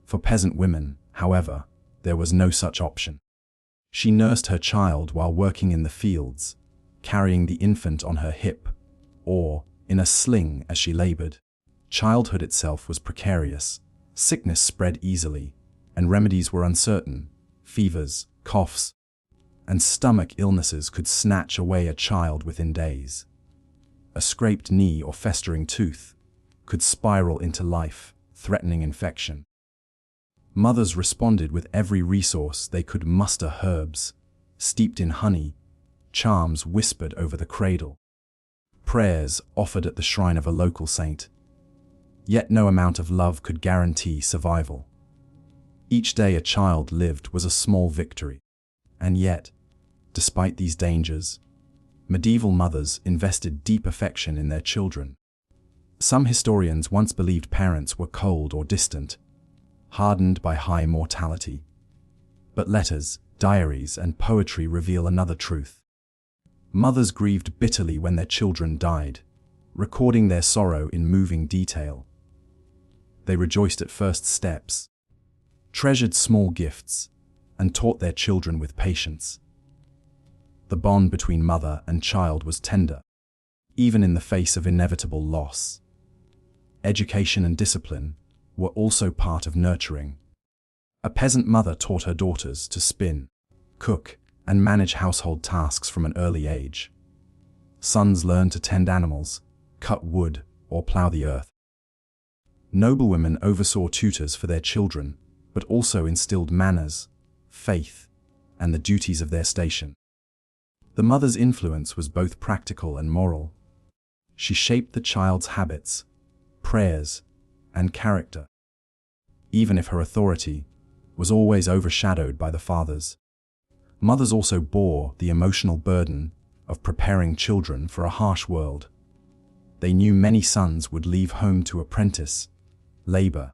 For peasant women, however, there was no such option. She nursed her child while working in the fields, carrying the infant on her hip or in a sling as she labored. Childhood itself was precarious, sickness spread easily, and remedies were uncertain. Fevers, coughs, and stomach illnesses could snatch away a child within days. A scraped knee or festering tooth could spiral into life-threatening infection. Mothers responded with every resource they could muster: herbs steeped in honey, charms whispered over the cradle, prayers offered at the shrine of a local saint. Yet no amount of love could guarantee survival. Each day a child lived was a small victory. And yet, despite these dangers, medieval mothers invested deep affection in their children. Some historians once believed parents were cold or distant, hardened by high mortality. But letters, diaries, and poetry reveal another truth. Mothers grieved bitterly when their children died, recording their sorrow in moving detail. They rejoiced at first steps, treasured small gifts, and taught their children with patience. The bond between mother and child was tender, even in the face of inevitable loss. Education and discipline were also part of nurturing. A peasant mother taught her daughters to spin, cook, and manage household tasks from an early age. Sons learned to tend animals, cut wood, or plow the earth. Noblewomen oversaw tutors for their children, but also instilled manners, faith, and the duties of their station. The mother's influence was both practical and moral. She shaped the child's habits, prayers, and character, even if her authority was always overshadowed by the father's. Mothers also bore the emotional burden of preparing children for a harsh world. They knew many sons would leave home to apprentice, labor,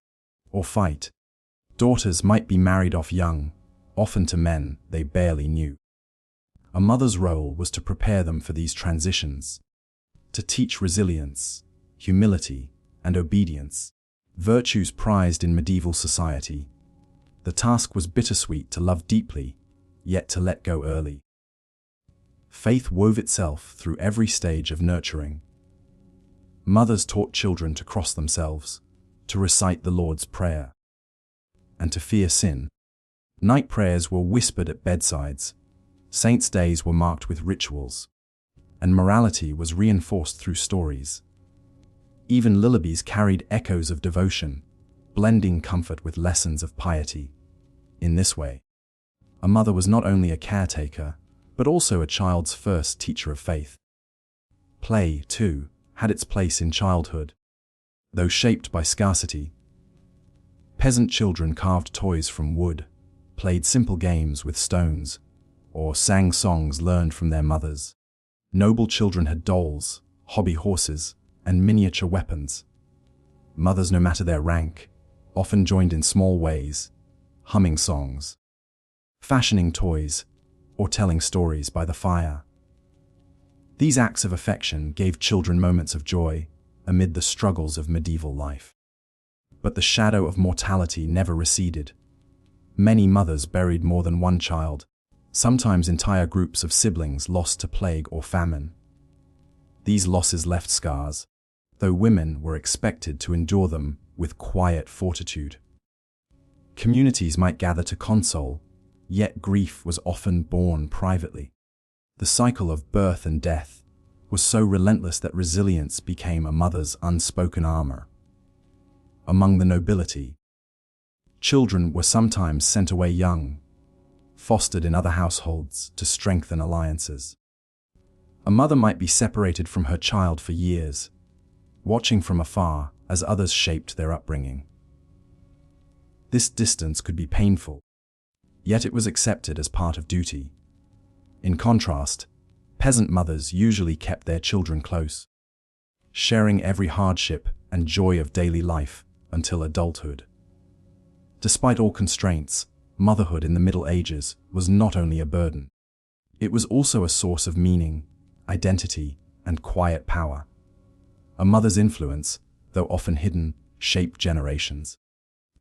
or fight. Daughters might be married off young, often to men they barely knew. A mother's role was to prepare them for these transitions, to teach resilience, humility, and obedience, virtues prized in medieval society. The task was bittersweet: to love deeply, yet to let go early. Faith wove itself through every stage of nurturing. Mothers taught children to cross themselves, to recite the Lord's Prayer, and to fear sin. Night prayers were whispered at bedsides, saints' days were marked with rituals, and morality was reinforced through stories. Even lullabies carried echoes of devotion, blending comfort with lessons of piety. In this way, a mother was not only a caretaker, but also a child's first teacher of faith. Play, too, had its place in childhood. Though shaped by scarcity, peasant children carved toys from wood, played simple games with stones, or sang songs learned from their mothers. Noble children had dolls, hobby horses, and miniature weapons. Mothers, no matter their rank, often joined in small ways, humming songs, fashioning toys, or telling stories by the fire. These acts of affection gave children moments of joy amid the struggles of medieval life. But the shadow of mortality never receded. Many mothers buried more than one child, sometimes entire groups of siblings lost to plague or famine. These losses left scars, though women were expected to endure them with quiet fortitude. Communities might gather to console, yet grief was often borne privately. The cycle of birth and death was so relentless that resilience became a mother's unspoken armor. Among the nobility, children were sometimes sent away young, fostered in other households to strengthen alliances. A mother might be separated from her child for years, watching from afar as others shaped their upbringing. This distance could be painful, yet it was accepted as part of duty. In contrast, peasant mothers usually kept their children close, sharing every hardship and joy of daily life until adulthood. Despite all constraints, motherhood in the Middle Ages was not only a burden. It was also a source of meaning, identity, and quiet power. A mother's influence, though often hidden, shaped generations.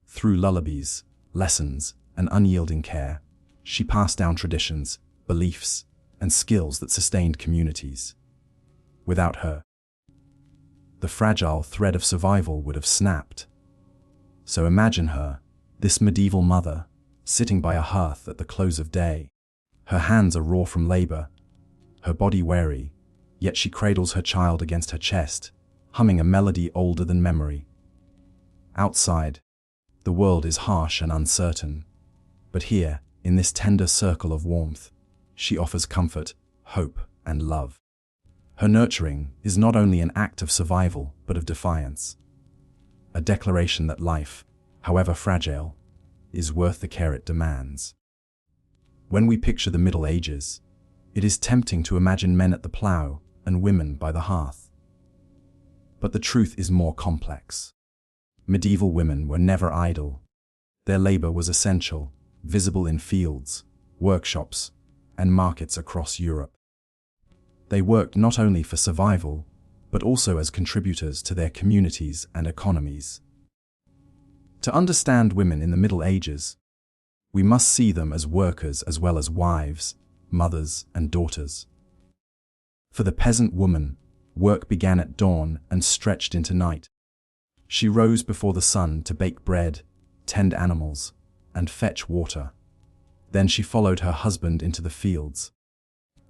Through lullabies, lessons, and unyielding care, she passed down traditions, beliefs, and skills that sustained communities. Without her, the fragile thread of survival would have snapped. So imagine her, this medieval mother, sitting by a hearth at the close of day. Her hands are raw from labor, her body weary, yet she cradles her child against her chest, humming a melody older than memory. Outside, the world is harsh and uncertain, but here, in this tender circle of warmth, she offers comfort, hope, and love. Her nurturing is not only an act of survival, but of defiance. A declaration that life, however fragile, is worth the care it demands. When we picture the Middle Ages, it is tempting to imagine men at the plough and women by the hearth. But the truth is more complex. Medieval women were never idle. Their labor was essential, visible in fields, workshops, and markets across Europe. They worked not only for survival, but also as contributors to their communities and economies. To understand women in the Middle Ages, we must see them as workers as well as wives, mothers, and daughters. For the peasant woman, work began at dawn and stretched into night. She rose before the sun to bake bread, tend animals, and fetch water. Then she followed her husband into the fields,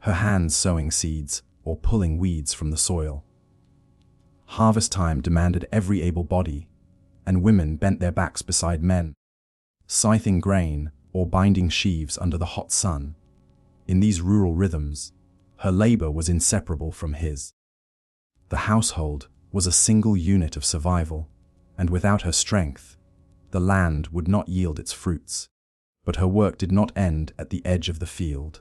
her hands sowing seeds or pulling weeds from the soil. Harvest time demanded every able body, and women bent their backs beside men, scything grain or binding sheaves under the hot sun. In these rural rhythms, her labor was inseparable from his. The household was a single unit of survival, and without her strength, the land would not yield its fruits. But her work did not end at the edge of the field.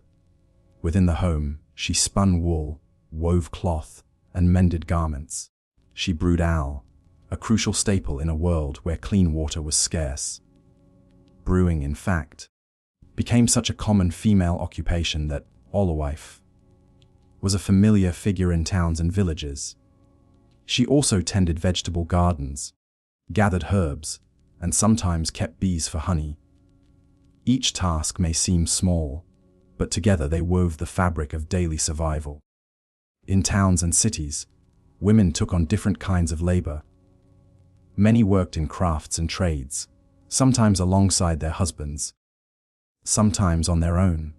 Within the home, she spun wool, wove cloth, and mended garments. She brewed ale, a crucial staple in a world where clean water was scarce. Brewing, in fact, became such a common female occupation that Olowife was a familiar figure in towns and villages. She also tended vegetable gardens, gathered herbs, and sometimes kept bees for honey. Each task may seem small, but together they wove the fabric of daily survival. In towns and cities, women took on different kinds of labor. Many worked in crafts and trades, sometimes alongside their husbands, sometimes on their own.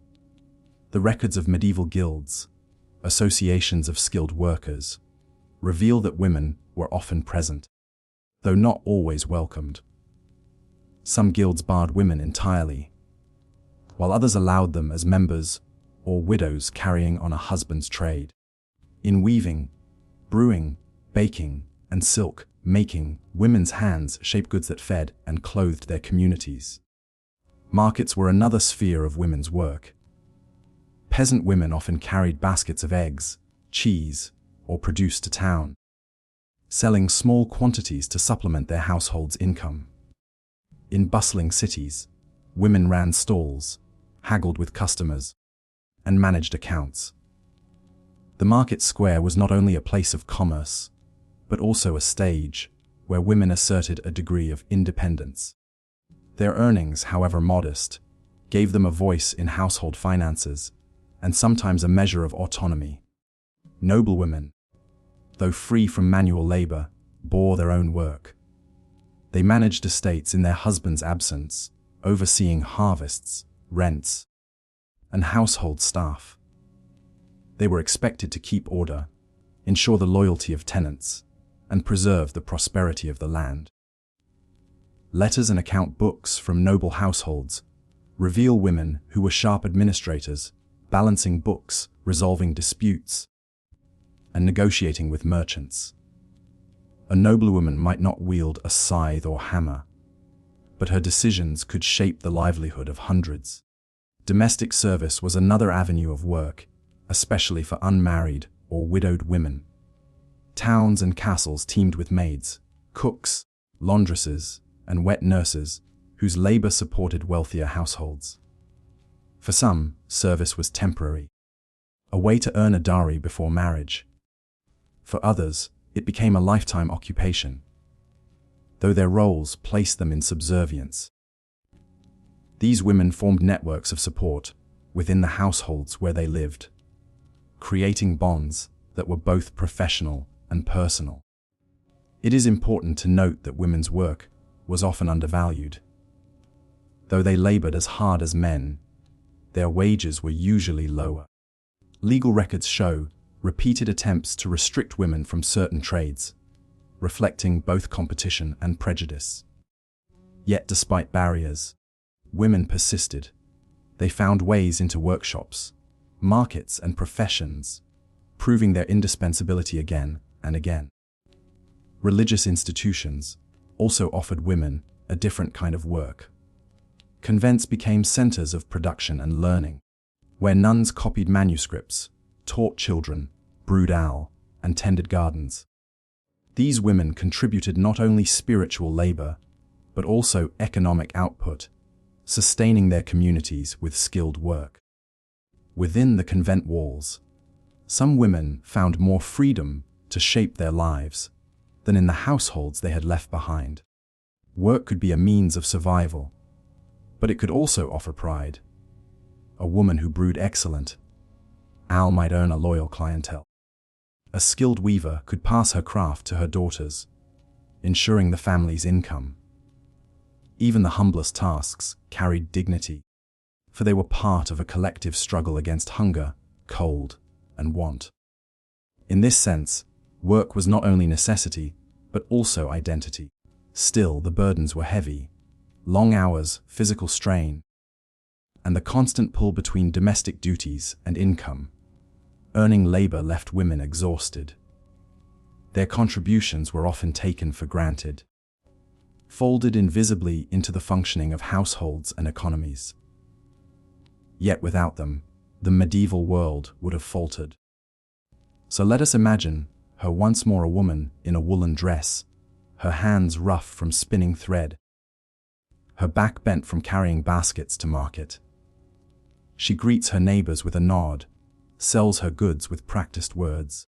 The records of medieval guilds, associations of skilled workers, reveal that women were often present, though not always welcomed. Some guilds barred women entirely, while others allowed them as members or widows carrying on a husband's trade. In weaving, brewing, baking, and silk making, women's hands shaped goods that fed and clothed their communities. Markets were another sphere of women's work. Peasant women often carried baskets of eggs, cheese, or produce to town, selling small quantities to supplement their household's income. In bustling cities, women ran stalls, haggled with customers, and managed accounts. The market square was not only a place of commerce, but also a stage where women asserted a degree of independence. Their earnings, however modest, gave them a voice in household finances and sometimes a measure of autonomy. Noblewomen, though free from manual labor, bore their own work. They managed estates in their husband's absence, overseeing harvests, rents, and household staff. They were expected to keep order, ensure the loyalty of tenants, and preserve the prosperity of the land. Letters and account books from noble households reveal women who were sharp administrators, balancing books, resolving disputes, and negotiating with merchants. A noblewoman might not wield a scythe or hammer, but her decisions could shape the livelihood of hundreds. Domestic service was another avenue of work, especially for unmarried or widowed women. Towns and castles teemed with maids, cooks, laundresses, and wet nurses, whose labor supported wealthier households. For some, service was temporary, a way to earn a dowry before marriage. For others, it became a lifetime occupation, though their roles placed them in subservience. These women formed networks of support within the households where they lived, creating bonds that were both professional and personal. It is important to note that women's work was often undervalued. Though they labored as hard as men, their wages were usually lower. Legal records show repeated attempts to restrict women from certain trades, reflecting both competition and prejudice. Yet despite barriers, women persisted. They found ways into workshops, markets, and professions, proving their indispensability again and again. Religious institutions also offered women a different kind of work. Convents became centers of production and learning, where nuns copied manuscripts, taught children, brewed ale, and tended gardens. These women contributed not only spiritual labor, but also economic output, sustaining their communities with skilled work. Within the convent walls, some women found more freedom to shape their lives than in the households they had left behind. Work could be a means of survival, but it could also offer pride. A woman who brewed excellent ale might earn a loyal clientele. A skilled weaver could pass her craft to her daughters, ensuring the family's income. Even the humblest tasks carried dignity, for they were part of a collective struggle against hunger, cold, and want. In this sense, work was not only necessity, but also identity. Still, the burdens were heavy. Long hours, physical strain, and the constant pull between domestic duties and income. Earning labor left women exhausted. Their contributions were often taken for granted, folded invisibly into the functioning of households and economies. Yet without them, the medieval world would have faltered. So let us imagine her once more a woman in a woolen dress, her hands rough from spinning thread, her back bent from carrying baskets to market. She greets her neighbors with a nod, sells her goods with practiced words,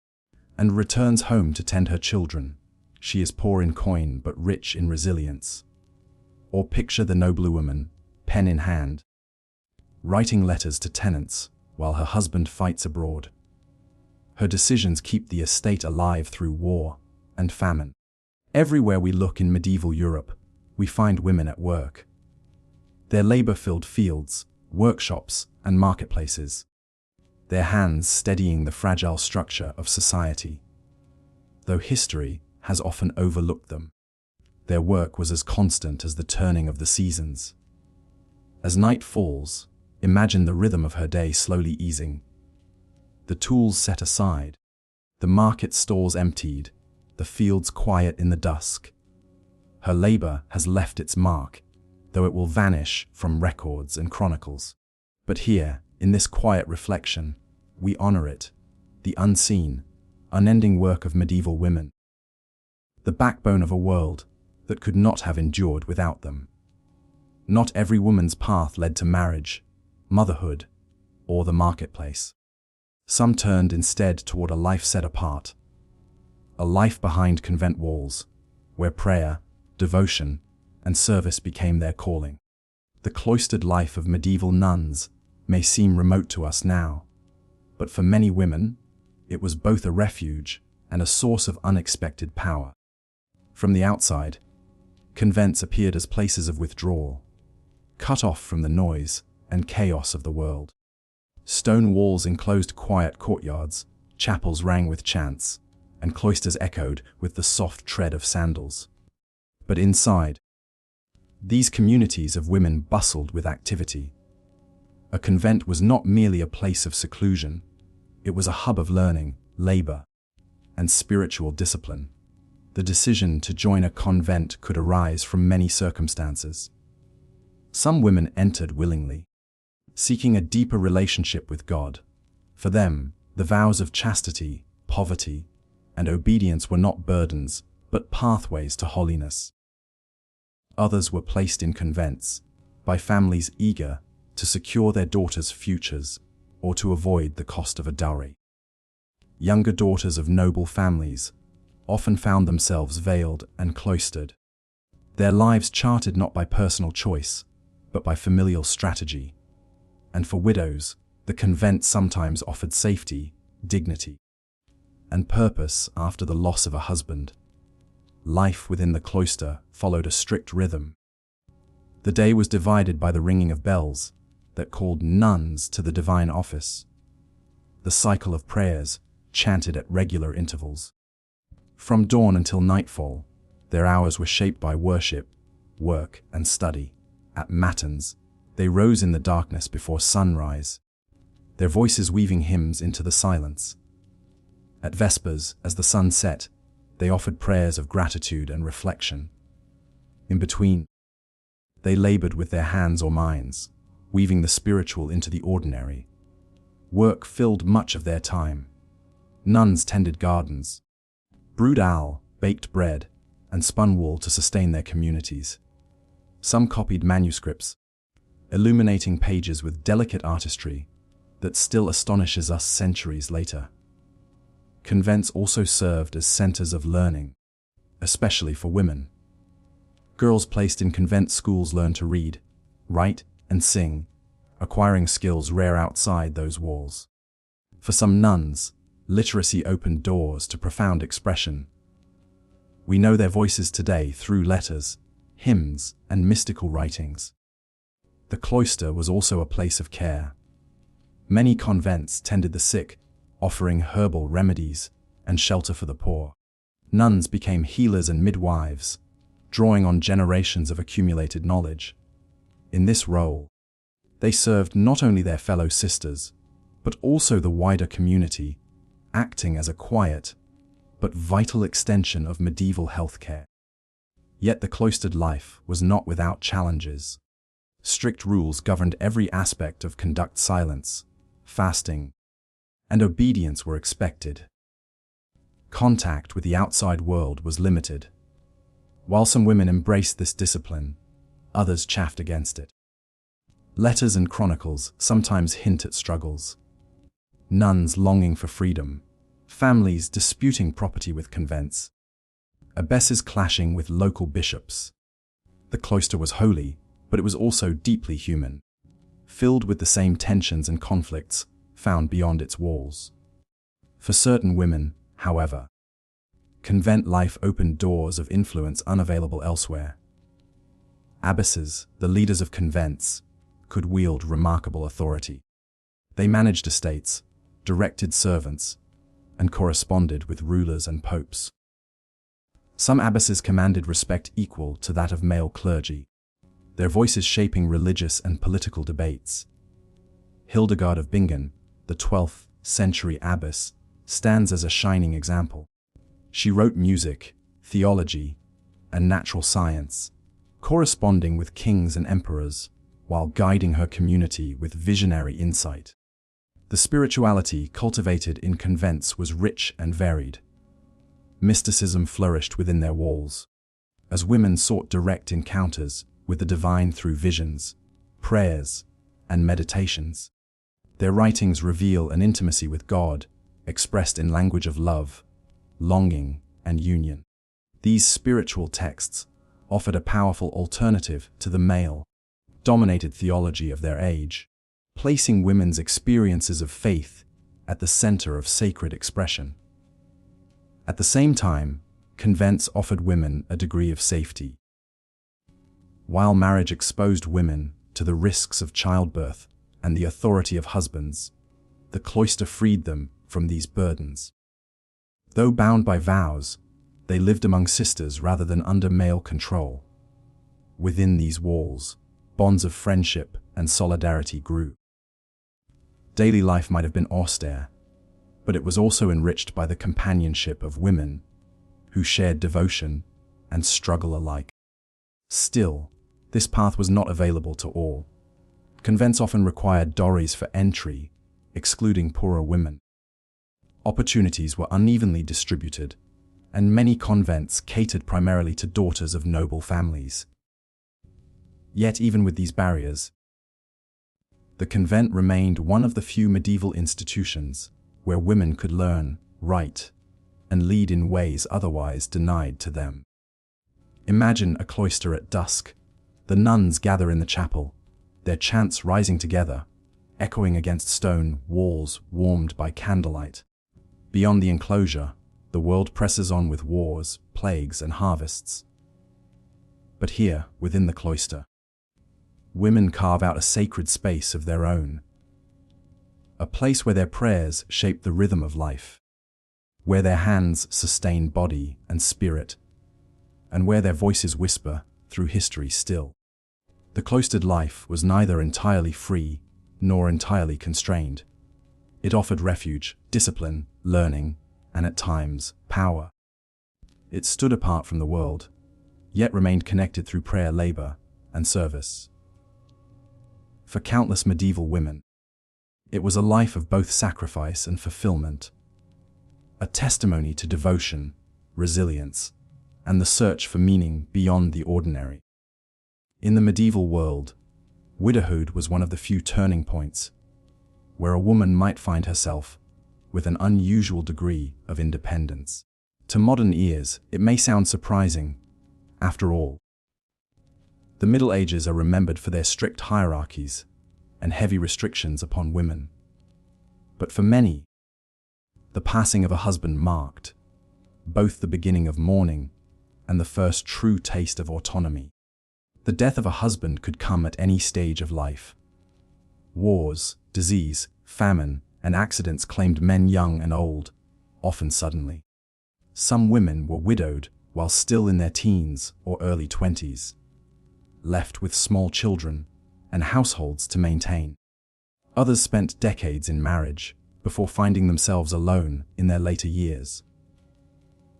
and returns home to tend her children. She is poor in coin but rich in resilience. Or picture the noblewoman, pen in hand, writing letters to tenants while her husband fights abroad. Her decisions keep the estate alive through war and famine. Everywhere we look in medieval Europe, we find women at work. Their labor-filled fields, workshops, and marketplaces, their hands steadying the fragile structure of society. Though history has often overlooked them, their work was as constant as the turning of the seasons. As night falls, imagine the rhythm of her day slowly easing. The tools set aside, the market stalls emptied, the fields quiet in the dusk. Her labor has left its mark, though it will vanish from records and chronicles. But here, in this quiet reflection, we honor it, the unseen, unending work of medieval women, the backbone of a world that could not have endured without them. Not every woman's path led to marriage, motherhood, or the marketplace. Some turned instead toward a life set apart, a life behind convent walls, where prayer, devotion, and service became their calling. The cloistered life of medieval nuns may seem remote to us now, but for many women, it was both a refuge and a source of unexpected power. From the outside, convents appeared as places of withdrawal, cut off from the noise and chaos of the world. Stone walls enclosed quiet courtyards, chapels rang with chants, and cloisters echoed with the soft tread of sandals. But inside, these communities of women bustled with activity. A convent was not merely a place of seclusion, it was a hub of learning, labor, and spiritual discipline. The decision to join a convent could arise from many circumstances. Some women entered willingly, seeking a deeper relationship with God. For them, the vows of chastity, poverty, and obedience were not burdens, but pathways to holiness. Others were placed in convents by families eager to secure their daughters' futures or to avoid the cost of a dowry. Younger daughters of noble families often found themselves veiled and cloistered, their lives charted not by personal choice, but by familial strategy. And for widows, the convent sometimes offered safety, dignity, and purpose after the loss of a husband. Life within the cloister followed a strict rhythm. The day was divided by the ringing of bells that called nuns to the divine office, the cycle of prayers chanted at regular intervals, From dawn until nightfall, their hours were shaped by worship, work, and study. At matins, they rose in the darkness before sunrise, their voices weaving hymns into the silence. At vespers, as the sun set, they offered prayers of gratitude and reflection. In between, they labored with their hands or minds, weaving the spiritual into the ordinary. Work filled much of their time. Nuns tended gardens, brewed ale, baked bread, and spun wool to sustain their communities. Some copied manuscripts, illuminating pages with delicate artistry that still astonishes us centuries later. Convents also served as centers of learning, especially for women. Girls placed in convent schools learned to read, write, and sing, acquiring skills rare outside those walls. For some nuns, literacy opened doors to profound expression. We know their voices today through letters, hymns, and mystical writings. The cloister was also a place of care. Many convents tended the sick, offering herbal remedies and shelter for the poor. Nuns became healers and midwives, drawing on generations of accumulated knowledge. In this role, they served not only their fellow sisters, but also the wider community, acting as a quiet but vital extension of medieval healthcare. Yet the cloistered life was not without challenges. Strict rules governed every aspect of conduct. Silence, fasting, and obedience were expected. Contact with the outside world was limited. While some women embraced this discipline, others chafed against it. Letters and chronicles sometimes hint at struggles. Nuns longing for freedom, families disputing property with convents, abbesses clashing with local bishops. The cloister was holy, but it was also deeply human, filled with the same tensions and conflicts found beyond its walls. For certain women, however, convent life opened doors of influence unavailable elsewhere. Abbesses, the leaders of convents, could wield remarkable authority. They managed estates, directed servants, and corresponded with rulers and popes. Some abbesses commanded respect equal to that of male clergy, their voices shaping religious and political debates. Hildegard of Bingen, the 12th century abbess, stands as a shining example. She wrote music, theology, and natural science, corresponding with kings and emperors, while guiding her community with visionary insight. The spirituality cultivated in convents was rich and varied. Mysticism flourished within their walls, as women sought direct encounters with the divine through visions, prayers, and meditations. Their writings reveal an intimacy with God, expressed in language of love, longing, and union. These spiritual texts offered a powerful alternative to the male-dominated theology of their age, placing women's experiences of faith at the center of sacred expression. At the same time, convents offered women a degree of safety. While marriage exposed women to the risks of childbirth and the authority of husbands, the cloister freed them from these burdens. Though bound by vows, they lived among sisters rather than under male control. Within these walls, bonds of friendship and solidarity grew. Daily life might have been austere, but it was also enriched by the companionship of women who shared devotion and struggle alike. Still, this path was not available to all. Convents often required dowries for entry, excluding poorer women. Opportunities were unevenly distributed, and many convents catered primarily to daughters of noble families. Yet even with these barriers, the convent remained one of the few medieval institutions where women could learn, write, and lead in ways otherwise denied to them. Imagine a cloister at dusk. The nuns gather in the chapel, their chants rising together, echoing against stone walls warmed by candlelight. Beyond the enclosure, the world presses on with wars, plagues, and harvests. But here, within the cloister, women carve out a sacred space of their own, a place where their prayers shape the rhythm of life. where their hands sustain body and spirit, and where their voices whisper through history still. The cloistered life was neither entirely free nor entirely constrained. It offered refuge, discipline, learning, and at times, power. It stood apart from the world, yet remained connected through prayer, labor, and service. For countless medieval women, it was a life of both sacrifice and fulfillment, a testimony to devotion, resilience, and the search for meaning beyond the ordinary. In the medieval world, widowhood was one of the few turning points where a woman might find herself with an unusual degree of independence. To modern ears, it may sound surprising. After all, the Middle Ages are remembered for their strict hierarchies and heavy restrictions upon women. But for many, the passing of a husband marked both the beginning of mourning and the first true taste of autonomy. The death of a husband could come at any stage of life. Wars, disease, famine, and accidents claimed men young and old, often suddenly. Some women were widowed while still in their teens or early 20s, left with small children and households to maintain. Others spent decades in marriage before finding themselves alone in their later years.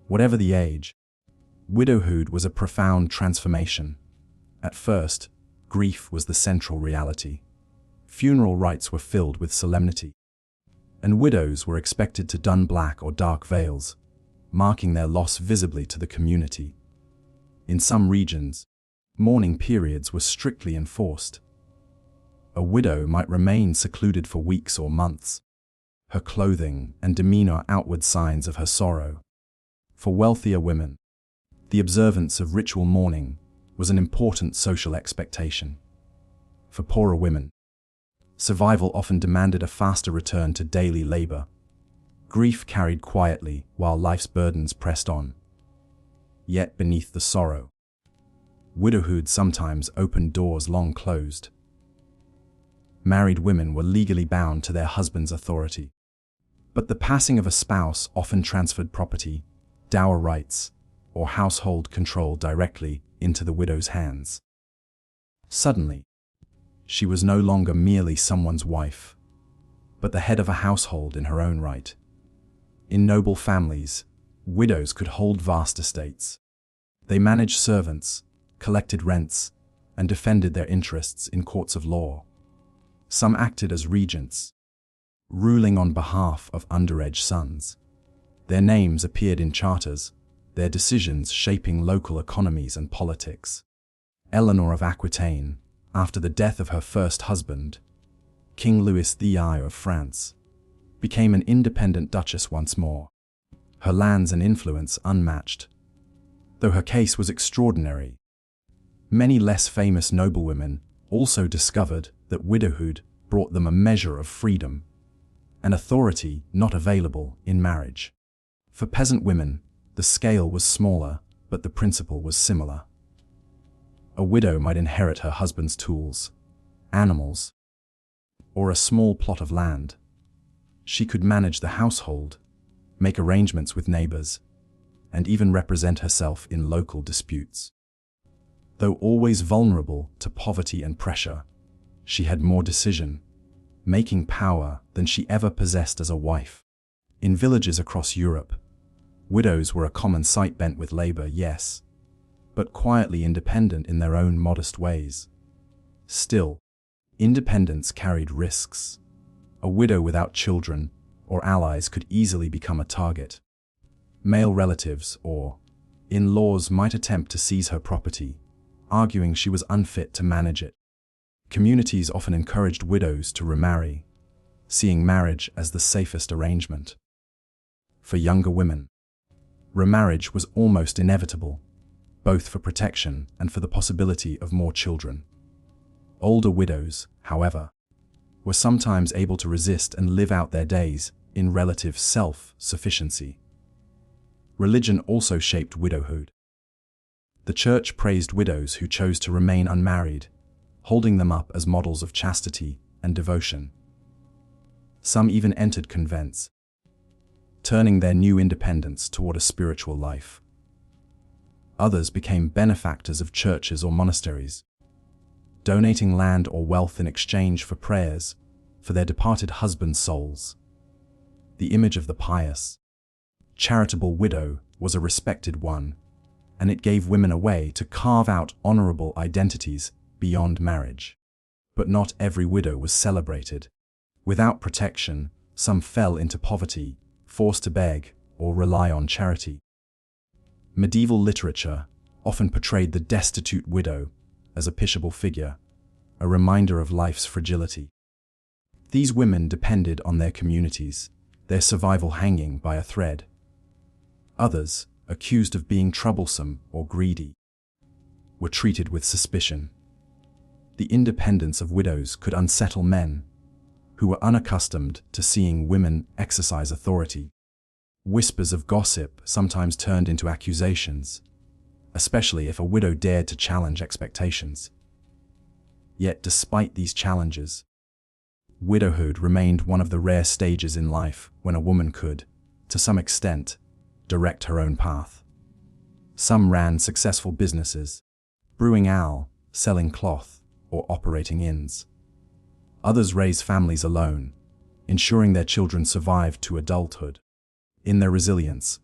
Whatever the age, widowhood was a profound transformation. At first, grief was the central reality. Funeral rites were filled with solemnity, and widows were expected to don black or dark veils, marking their loss visibly to the community. In some regions, mourning periods were strictly enforced. A widow might remain secluded for weeks or months, her clothing and demeanor outward signs of her sorrow. For wealthier women, the observance of ritual mourning was an important social expectation. For poorer women, survival often demanded a faster return to daily labor. Grief carried quietly while life's burdens pressed on. Yet beneath the sorrow, widowhood sometimes opened doors long closed. Married women were legally bound to their husband's authority, but the passing of a spouse often transferred property, dower rights, or household control directly into the widow's hands. Suddenly, she was no longer merely someone's wife, but the head of a household in her own right. In noble families, widows could hold vast estates. They managed servants, collected rents, and defended their interests in courts of law. Some acted as regents, ruling on behalf of underage sons. Their names appeared in charters, their decisions shaping local economies and politics. Eleanor of Aquitaine, after the death of her first husband, King Louis I of France, became an independent duchess once more, her lands and influence unmatched. Though her case was extraordinary, many less famous noblewomen also discovered that widowhood brought them a measure of freedom, an authority not available in marriage. For peasant women, the scale was smaller, but the principle was similar. A widow might inherit her husband's tools, animals, or a small plot of land. She could manage the household, make arrangements with neighbors, and even represent herself in local disputes. Though always vulnerable to poverty and pressure, she had more decision-making power than she ever possessed as a wife. In villages across Europe, widows were a common sight, bent with labor, yes, but quietly independent in their own modest ways. Still, independence carried risks. A widow without children or allies could easily become a target. Male relatives or in-laws might attempt to seize her property, arguing she was unfit to manage it. Communities often encouraged widows to remarry, seeing marriage as the safest arrangement. For younger women, remarriage was almost inevitable, both for protection and for the possibility of more children. Older widows, however, were sometimes able to resist and live out their days in relative self-sufficiency. Religion also shaped widowhood. The Church praised widows who chose to remain unmarried, holding them up as models of chastity and devotion. Some even entered convents, turning their new independence toward a spiritual life. Others became benefactors of churches or monasteries, donating land or wealth in exchange for prayers for their departed husbands' souls. The image of the pious, charitable widow was a respected one, and it gave women a way to carve out honorable identities beyond marriage. But not every widow was celebrated. Without protection, some fell into poverty, forced to beg or rely on charity. Medieval literature often portrayed the destitute widow as a pitiable figure, a reminder of life's fragility. These women depended on their communities, their survival hanging by a thread. Others, accused of being troublesome or greedy, were treated with suspicion. The independence of widows could unsettle men who were unaccustomed to seeing women exercise authority. Whispers of gossip sometimes turned into accusations, especially if a widow dared to challenge expectations. Yet despite these challenges, widowhood remained one of the rare stages in life when a woman could, to some extent, direct her own path. Some ran successful businesses, brewing ale, selling cloth, or operating inns. Others raised families alone, ensuring their children survived to adulthood. In their resilience,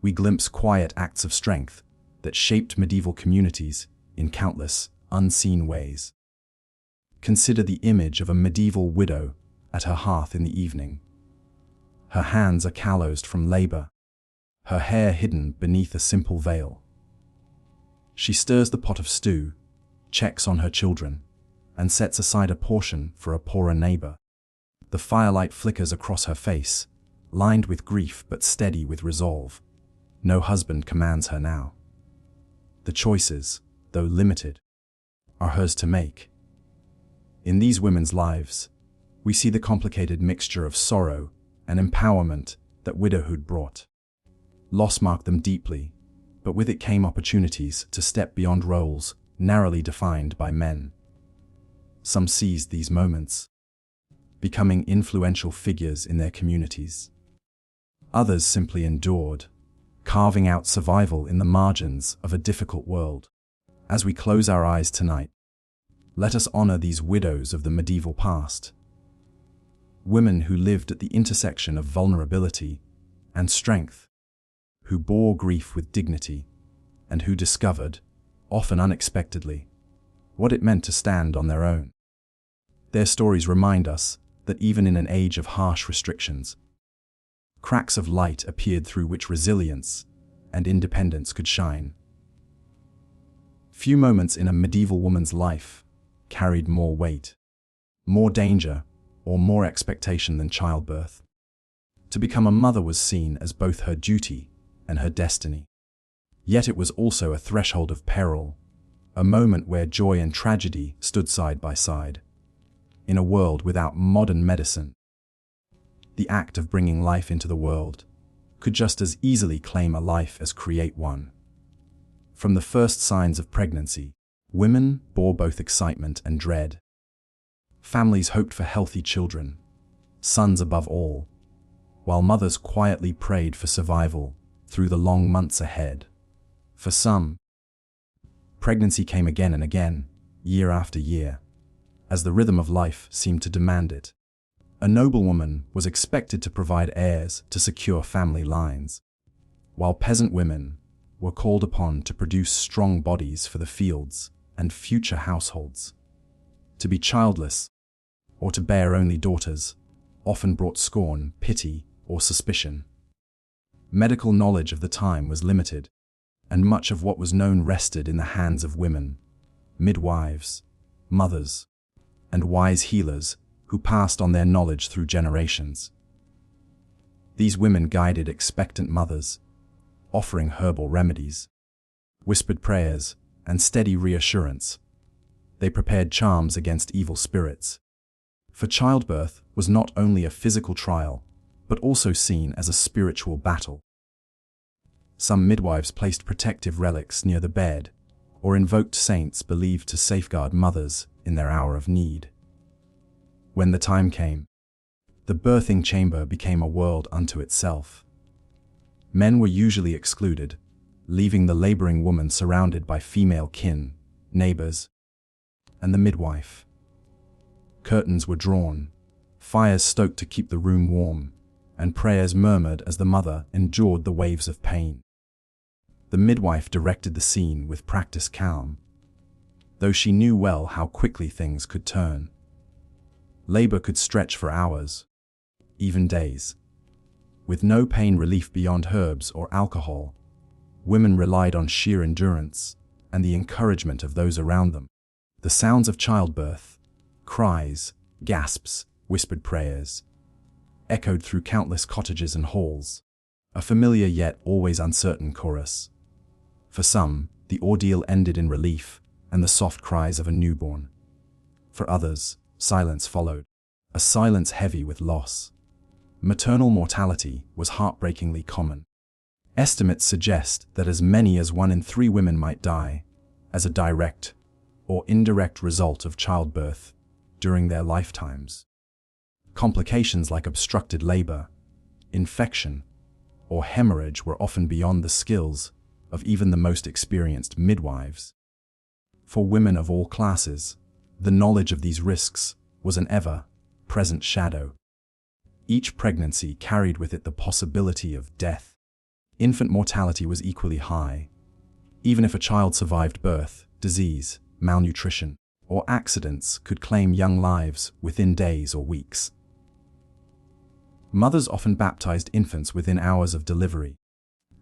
we glimpse quiet acts of strength that shaped medieval communities in countless, unseen ways. Consider the image of a medieval widow at her hearth in the evening. Her hands are calloused from labor, her hair hidden beneath a simple veil. She stirs the pot of stew, checks on her children, and sets aside a portion for a poorer neighbor. The firelight flickers across her face, lined with grief but steady with resolve. No husband commands her now. The choices, though limited, are hers to make. In these women's lives, we see the complicated mixture of sorrow and empowerment that widowhood brought. Loss marked them deeply, but with it came opportunities to step beyond roles narrowly defined by men. Some seized these moments, becoming influential figures in their communities. Others simply endured, carving out survival in the margins of a difficult world. As we close our eyes tonight, let us honor these widows of the medieval past. Women who lived at the intersection of vulnerability and strength, who bore grief with dignity, and who discovered, often unexpectedly, what it meant to stand on their own. Their stories remind us that even in an age of harsh restrictions, cracks of light appeared through which resilience and independence could shine. Few moments in a medieval woman's life carried more weight, more danger, or more expectation than childbirth. To become a mother was seen as both her duty and her destiny. Yet it was also a threshold of peril, a moment where joy and tragedy stood side by side. In a world without modern medicine, the act of bringing life into the world could just as easily claim a life as create one. From the first signs of pregnancy, women bore both excitement and dread. Families hoped for healthy children, sons above all, while mothers quietly prayed for survival through the long months ahead. For some, pregnancy came again and again, year after year, as the rhythm of life seemed to demand it. A noblewoman was expected to provide heirs to secure family lines, while peasant women were called upon to produce strong bodies for the fields and future households. To be childless, or to bear only daughters, often brought scorn, pity, or suspicion. Medical knowledge of the time was limited, and much of what was known rested in the hands of women, midwives, mothers, and wise healers who passed on their knowledge through generations. These women guided expectant mothers, offering herbal remedies, whispered prayers, and steady reassurance. They prepared charms against evil spirits. For childbirth was not only a physical trial, but also seen as a spiritual battle. Some midwives placed protective relics near the bed, or invoked saints believed to safeguard mothers in their hour of need. When the time came, the birthing chamber became a world unto itself. Men were usually excluded, leaving the laboring woman surrounded by female kin, neighbors, and the midwife. Curtains were drawn, fires stoked to keep the room warm, and prayers murmured as the mother endured the waves of pain. The midwife directed the scene with practiced calm, though she knew well how quickly things could turn. Labor could stretch for hours, even days. With no pain relief beyond herbs or alcohol, women relied on sheer endurance and the encouragement of those around them. The sounds of childbirth, cries, gasps, whispered prayers, echoed through countless cottages and halls, a familiar yet always uncertain chorus. For some, the ordeal ended in relief and the soft cries of a newborn. For others, silence followed, a silence heavy with loss. Maternal mortality was heartbreakingly common. Estimates suggest that as many as 1 in 3 women might die as a direct or indirect result of childbirth during their lifetimes. Complications like obstructed labor, infection, or hemorrhage were often beyond the skills of even the most experienced midwives. For women of all classes, the knowledge of these risks was an ever-present shadow. Each pregnancy carried with it the possibility of death. Infant mortality was equally high. Even if a child survived birth, disease, malnutrition, or accidents could claim young lives within days or weeks. Mothers often baptized infants within hours of delivery,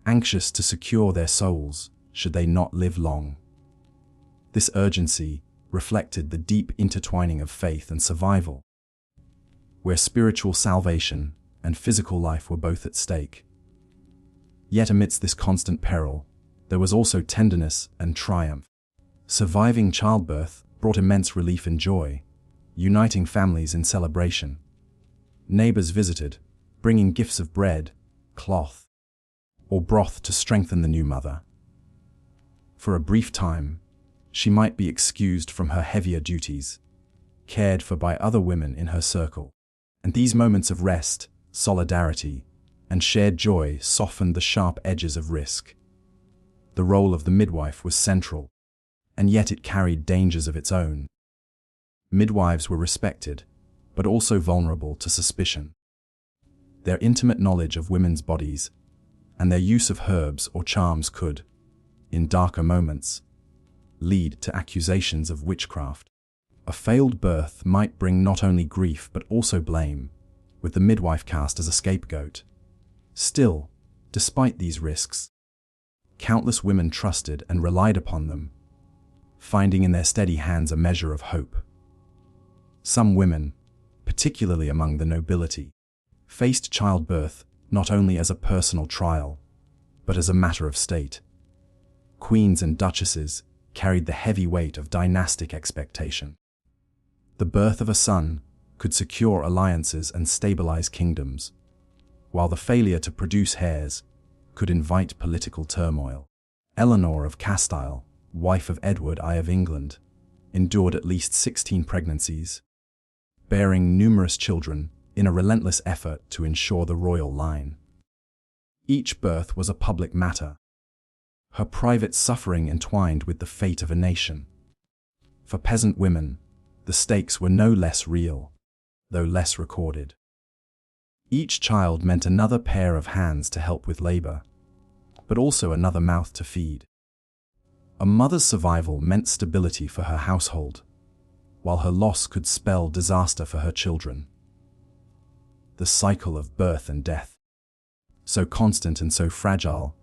anxious to secure their souls should they not live long. This urgency reflected the deep intertwining of faith and survival, where spiritual salvation and physical life were both at stake. Yet amidst this constant peril, there was also tenderness and triumph. Surviving childbirth brought immense relief and joy, uniting families in celebration. Neighbors visited, bringing gifts of bread, cloth, or broth to strengthen the new mother. For a brief time, she might be excused from her heavier duties, cared for by other women in her circle. And these moments of rest, solidarity, and shared joy softened the sharp edges of risk. The role of the midwife was central, and yet it carried dangers of its own. Midwives were respected, but also vulnerable to suspicion. Their intimate knowledge of women's bodies and their use of herbs or charms could, in darker moments, lead to accusations of witchcraft. A failed birth might bring not only grief but also blame, with the midwife cast as a scapegoat. Still, despite these risks, countless women trusted and relied upon them, finding in their steady hands a measure of hope. Some women, particularly among the nobility, faced childbirth not only as a personal trial, but as a matter of state. Queens and duchesses carried the heavy weight of dynastic expectation. The birth of a son could secure alliances and stabilize kingdoms, while the failure to produce heirs could invite political turmoil. Eleanor of Castile, wife of Edward I of England, endured at least 16 pregnancies, bearing numerous children in a relentless effort to ensure the royal line. Each birth was a public matter, her private suffering entwined with the fate of a nation. For peasant women, the stakes were no less real, though less recorded. Each child meant another pair of hands to help with labor, but also another mouth to feed. A mother's survival meant stability for her household, while her loss could spell disaster for her children. The cycle of birth and death, so constant and so fragile,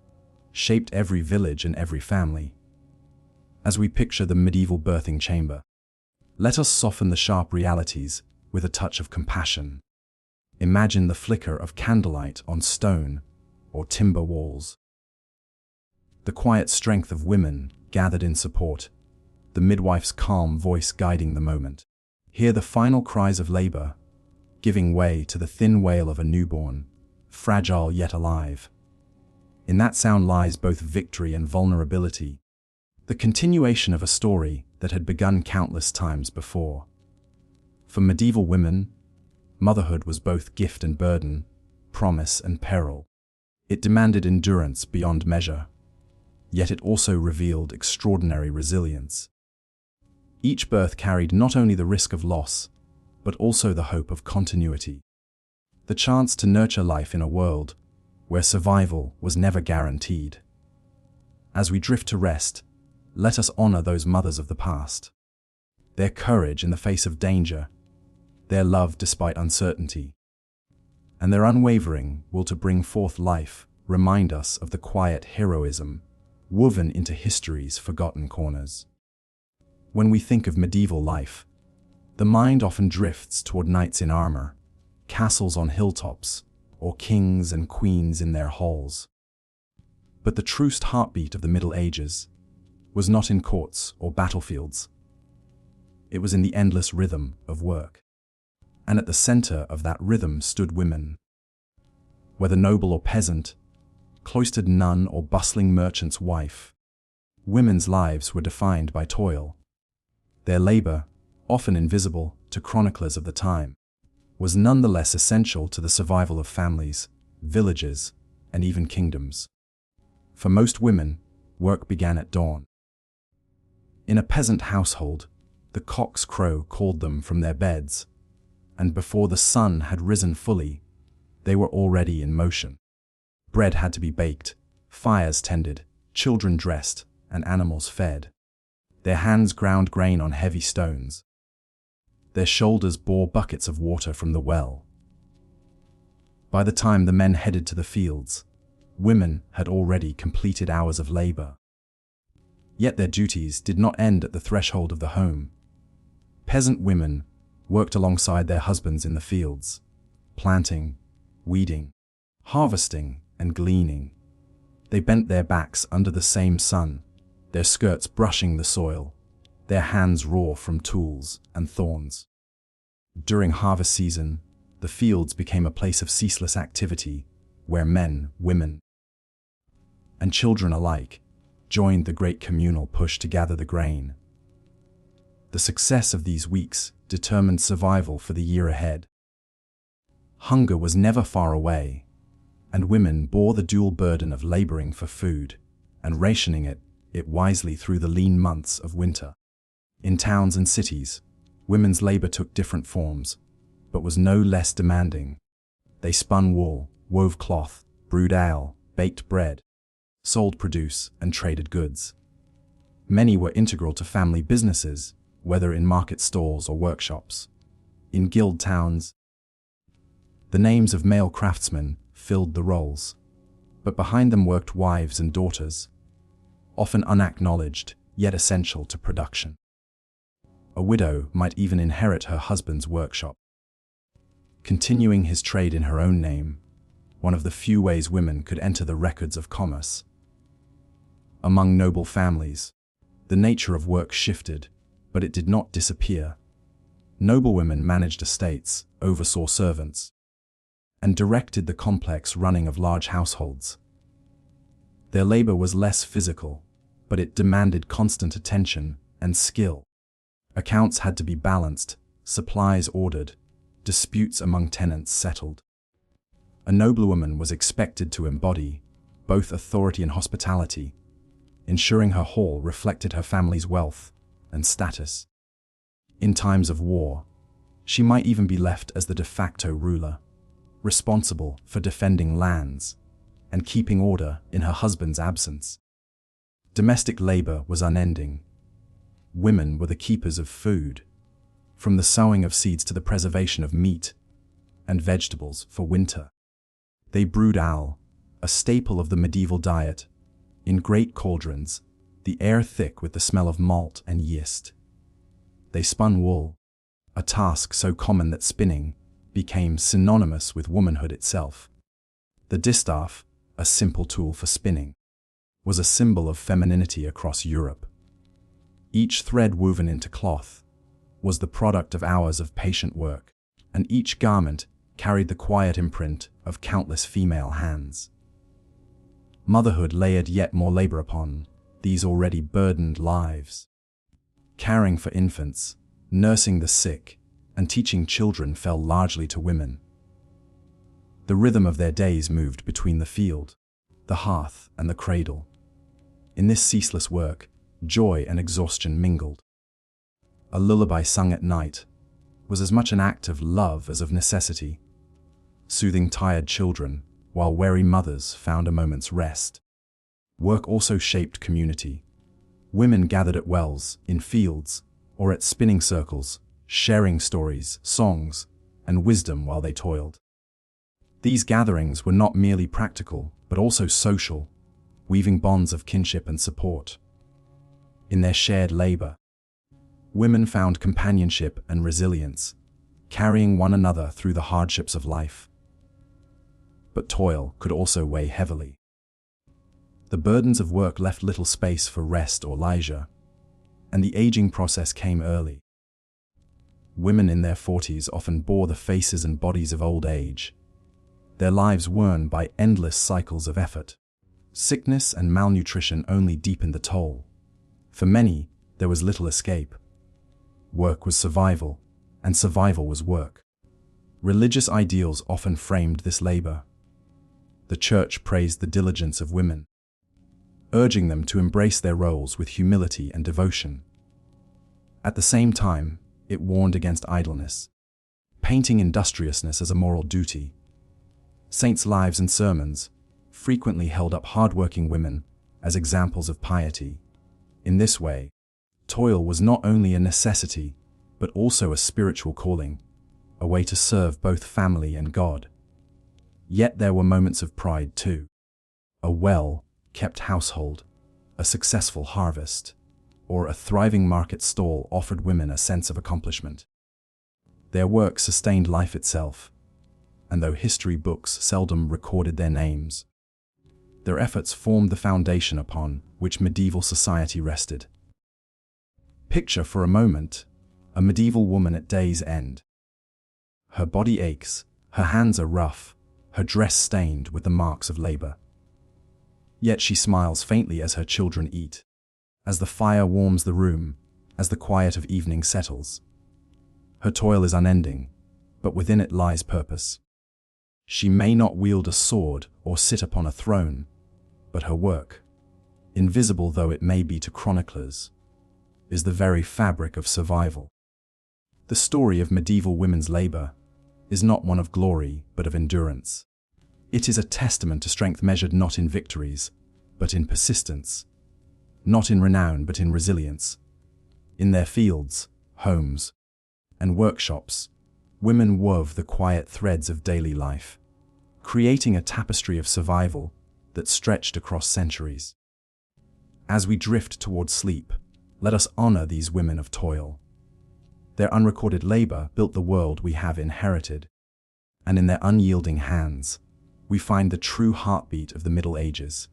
shaped every village and every family. As we picture the medieval birthing chamber, let us soften the sharp realities with a touch of compassion. Imagine the flicker of candlelight on stone or timber walls. The quiet strength of women gathered in support, the midwife's calm voice guiding the moment. Hear the final cries of labor, giving way to the thin wail of a newborn, fragile yet alive. In that sound lies both victory and vulnerability, the continuation of a story that had begun countless times before. For medieval women, motherhood was both gift and burden, promise and peril. It demanded endurance beyond measure, yet it also revealed extraordinary resilience. Each birth carried not only the risk of loss, but also the hope of continuity, the chance to nurture life in a world where survival was never guaranteed. As we drift to rest, let us honor those mothers of the past. Their courage in the face of danger, their love despite uncertainty, and their unwavering will to bring forth life remind us of the quiet heroism woven into history's forgotten corners. When we think of medieval life, the mind often drifts toward knights in armor, castles on hilltops, or kings and queens in their halls. But the truest heartbeat of the Middle Ages was not in courts or battlefields. It was in the endless rhythm of work. And at the center of that rhythm stood women. Whether noble or peasant, cloistered nun or bustling merchant's wife, women's lives were defined by toil. Their labor, often invisible to chroniclers of the time, was nonetheless essential to the survival of families, villages, and even kingdoms. For most women, work began at dawn. In a peasant household, the cock's crow called them from their beds, and before the sun had risen fully, they were already in motion. Bread had to be baked, fires tended, children dressed, and animals fed. Their hands ground grain on heavy stones. Their shoulders bore buckets of water from the well. By the time the men headed to the fields, women had already completed hours of labor. Yet their duties did not end at the threshold of the home. Peasant women worked alongside their husbands in the fields, planting, weeding, harvesting, and gleaning. They bent their backs under the same sun, their skirts brushing the soil, their hands raw from tools and thorns. During harvest season, the fields became a place of ceaseless activity where men, women, and children alike joined the great communal push to gather the grain. The success of these weeks determined survival for the year ahead. Hunger was never far away, and women bore the dual burden of laboring for food and rationing it wisely through the lean months of winter. In towns and cities, women's labor took different forms, but was no less demanding. They spun wool, wove cloth, brewed ale, baked bread, sold produce, and traded goods. Many were integral to family businesses, whether in market stalls or workshops. In guild towns, the names of male craftsmen filled the roles, but behind them worked wives and daughters, often unacknowledged, yet essential to production. A widow might even inherit her husband's workshop, continuing his trade in her own name, one of the few ways women could enter the records of commerce. Among noble families, the nature of work shifted, but it did not disappear. Noblewomen managed estates, oversaw servants, and directed the complex running of large households. Their labor was less physical, but it demanded constant attention and skill. Accounts had to be balanced, supplies ordered, disputes among tenants settled. A noblewoman was expected to embody both authority and hospitality, ensuring her hall reflected her family's wealth and status. In times of war, she might even be left as the de facto ruler, responsible for defending lands and keeping order in her husband's absence. Domestic labor was unending. Women were the keepers of food, from the sowing of seeds to the preservation of meat and vegetables for winter. They brewed ale, a staple of the medieval diet, in great cauldrons, the air thick with the smell of malt and yeast. They spun wool, a task so common that spinning became synonymous with womanhood itself. The distaff, a simple tool for spinning, was a symbol of femininity across Europe. Each thread woven into cloth was the product of hours of patient work, and each garment carried the quiet imprint of countless female hands. Motherhood layered yet more labor upon these already burdened lives. Caring for infants, nursing the sick, and teaching children fell largely to women. The rhythm of their days moved between the field, the hearth, and the cradle. In this ceaseless work, joy and exhaustion mingled. A lullaby sung at night was as much an act of love as of necessity, soothing tired children while weary mothers found a moment's rest. Work also shaped community. Women gathered at wells, in fields, or at spinning circles, sharing stories, songs, and wisdom while they toiled. These gatherings were not merely practical, but also social, weaving bonds of kinship and support. In their shared labor, women found companionship and resilience, carrying one another through the hardships of life. But toil could also weigh heavily. The burdens of work left little space for rest or leisure, and the aging process came early. Women in their 40s often bore the faces and bodies of old age, their lives worn by endless cycles of effort. Sickness and malnutrition only deepened the toll. For many, there was little escape. Work was survival, and survival was work. Religious ideals often framed this labor. The church praised the diligence of women, urging them to embrace their roles with humility and devotion. At the same time, it warned against idleness, painting industriousness as a moral duty. Saints' lives and sermons frequently held up hard-working women as examples of piety. In this way, toil was not only a necessity, but also a spiritual calling, a way to serve both family and God. Yet there were moments of pride too. A well-kept household, a successful harvest, or a thriving market stall offered women a sense of accomplishment. Their work sustained life itself, and though history books seldom recorded their names, their efforts formed the foundation upon which medieval society rested. Picture for a moment a medieval woman at day's end. Her body aches, her hands are rough, her dress stained with the marks of labor. Yet she smiles faintly as her children eat, as the fire warms the room, as the quiet of evening settles. Her toil is unending, but within it lies purpose. She may not wield a sword or sit upon a throne, but her work, invisible though it may be to chroniclers, is the very fabric of survival. The story of medieval women's labor is not one of glory, but of endurance. It is a testament to strength measured not in victories, but in persistence, not in renown, but in resilience. In their fields, homes, and workshops, women wove the quiet threads of daily life, creating a tapestry of survival that stretched across centuries. As we drift towards sleep, let us honor these women of toil. Their unrecorded labor built the world we have inherited, and in their unyielding hands, we find the true heartbeat of the Middle Ages.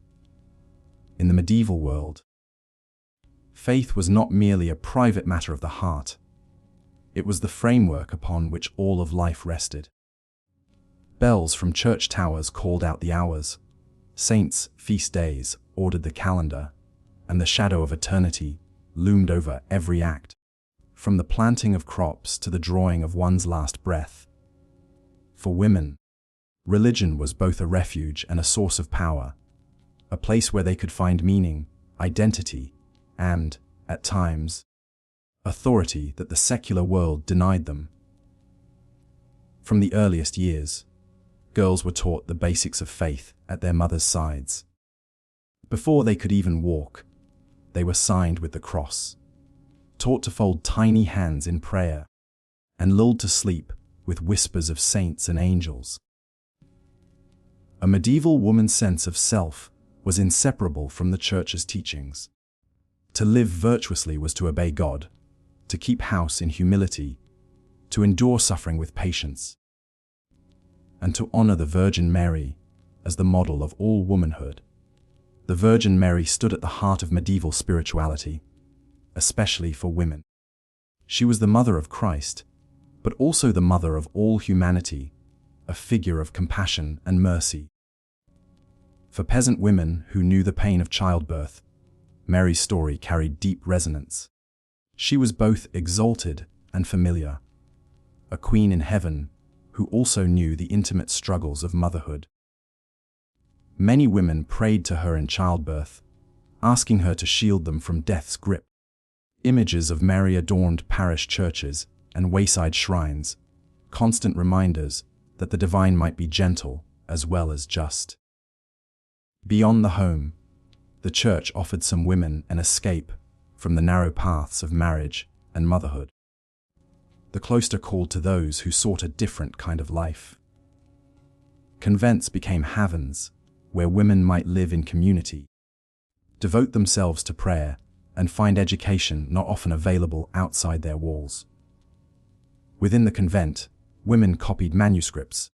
In the medieval world, faith was not merely a private matter of the heart. It was the framework upon which all of life rested. Bells from church towers called out the hours, saints' feast days ordered the calendar, and the shadow of eternity loomed over every act, from the planting of crops to the drawing of one's last breath. For women, religion was both a refuge and a source of power, a place where they could find meaning, identity, and, at times, authority that the secular world denied them. From the earliest years, girls were taught the basics of faith at their mothers' sides. Before they could even walk, they were signed with the cross, taught to fold tiny hands in prayer, and lulled to sleep with whispers of saints and angels. A medieval woman's sense of self was inseparable from the church's teachings. To live virtuously was to obey God, to keep house in humility, to endure suffering with patience, and to honor the Virgin Mary as the model of all womanhood. The Virgin Mary stood at the heart of medieval spirituality, especially for women. She was the mother of Christ, but also the mother of all humanity, a figure of compassion and mercy. For peasant women who knew the pain of childbirth, Mary's story carried deep resonance. She was both exalted and familiar, a queen in heaven who also knew the intimate struggles of motherhood. Many women prayed to her in childbirth, asking her to shield them from death's grip. Images of Mary adorned parish churches and wayside shrines, constant reminders that the divine might be gentle as well as just. Beyond the home, the church offered some women an escape from the narrow paths of marriage and motherhood. The cloister called to those who sought a different kind of life. Convents became havens where women might live in community, devote themselves to prayer, and find education not often available outside their walls. Within the convent, women copied manuscripts,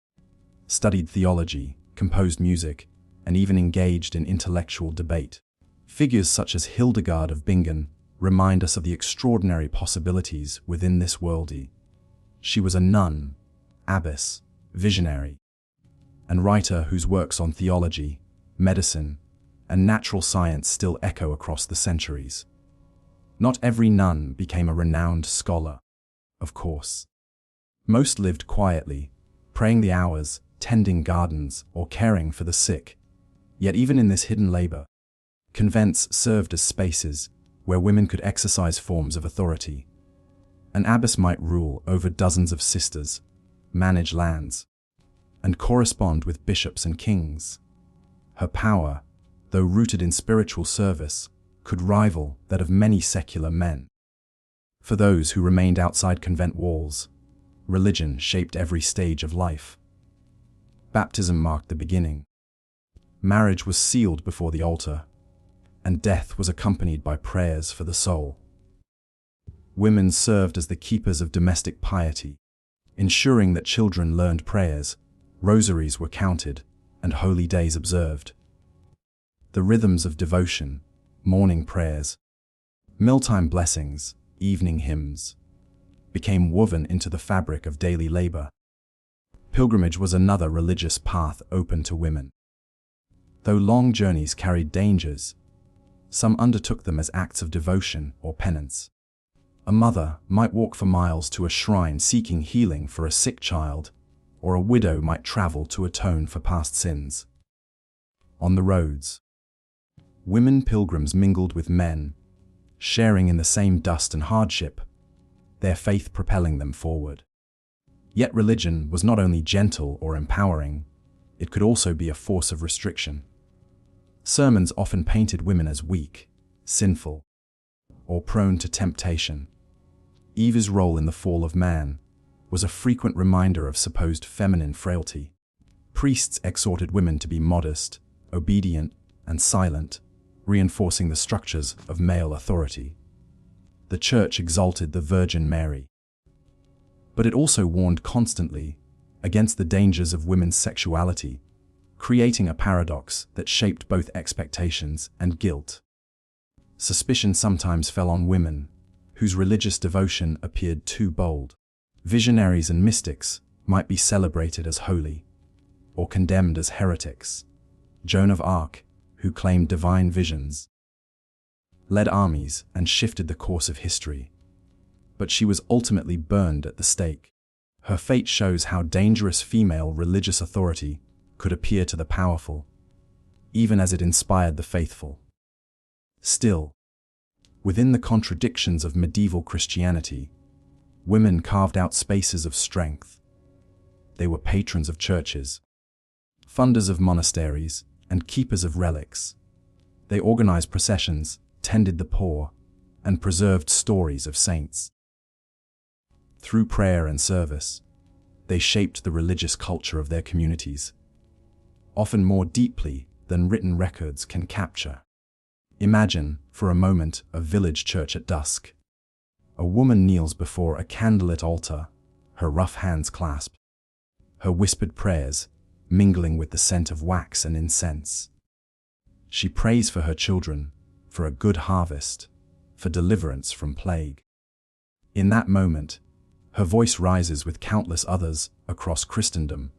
studied theology, composed music, and even engaged in intellectual debate. Figures such as Hildegard of Bingen remind us of the extraordinary possibilities within this worldly. She was a nun, abbess, visionary, and writer whose works on theology, medicine, and natural science still echo across the centuries. Not every nun became a renowned scholar, of course. Most lived quietly, praying the hours, tending gardens, or caring for the sick. Yet even in this hidden labor, convents served as spaces where women could exercise forms of authority. An abbess might rule over dozens of sisters, manage lands, and correspond with bishops and kings. Her power, though rooted in spiritual service, could rival that of many secular men. For those who remained outside convent walls, religion shaped every stage of life. Baptism marked the beginning. Marriage was sealed before the altar, and death was accompanied by prayers for the soul. Women served as the keepers of domestic piety, ensuring that children learned prayers, rosaries were counted, and holy days observed. The rhythms of devotion, morning prayers, mealtime blessings, evening hymns, became woven into the fabric of daily labor. Pilgrimage was another religious path open to women. Though long journeys carried dangers, some undertook them as acts of devotion or penance. A mother might walk for miles to a shrine seeking healing for a sick child, or a widow might travel to atone for past sins. On the roads, women pilgrims mingled with men, sharing in the same dust and hardship, their faith propelling them forward. Yet religion was not only gentle or empowering, it could also be a force of restriction. Sermons often painted women as weak, sinful, or prone to temptation. Eve's role in the fall of man was a frequent reminder of supposed feminine frailty. Priests exhorted women to be modest, obedient, and silent, reinforcing the structures of male authority. The Church exalted the Virgin Mary, but it also warned constantly against the dangers of women's sexuality, creating a paradox that shaped both expectations and guilt. Suspicion sometimes fell on women, whose religious devotion appeared too bold. Visionaries and mystics might be celebrated as holy, or condemned as heretics. Joan of Arc, who claimed divine visions, led armies and shifted the course of history, but she was ultimately burned at the stake. Her fate shows how dangerous female religious authority could appear to the powerful, even as it inspired the faithful. Still, within the contradictions of medieval Christianity, women carved out spaces of strength. They were patrons of churches, funders of monasteries, and keepers of relics. They organized processions, tended the poor, and preserved stories of saints. Through prayer and service, they shaped the religious culture of their communities, often more deeply than written records can capture. Imagine, for a moment, a village church at dusk. A woman kneels before a candlelit altar, her rough hands clasped, her whispered prayers mingling with the scent of wax and incense. She prays for her children, for a good harvest, for deliverance from plague. In that moment, her voice rises with countless others across Christendom,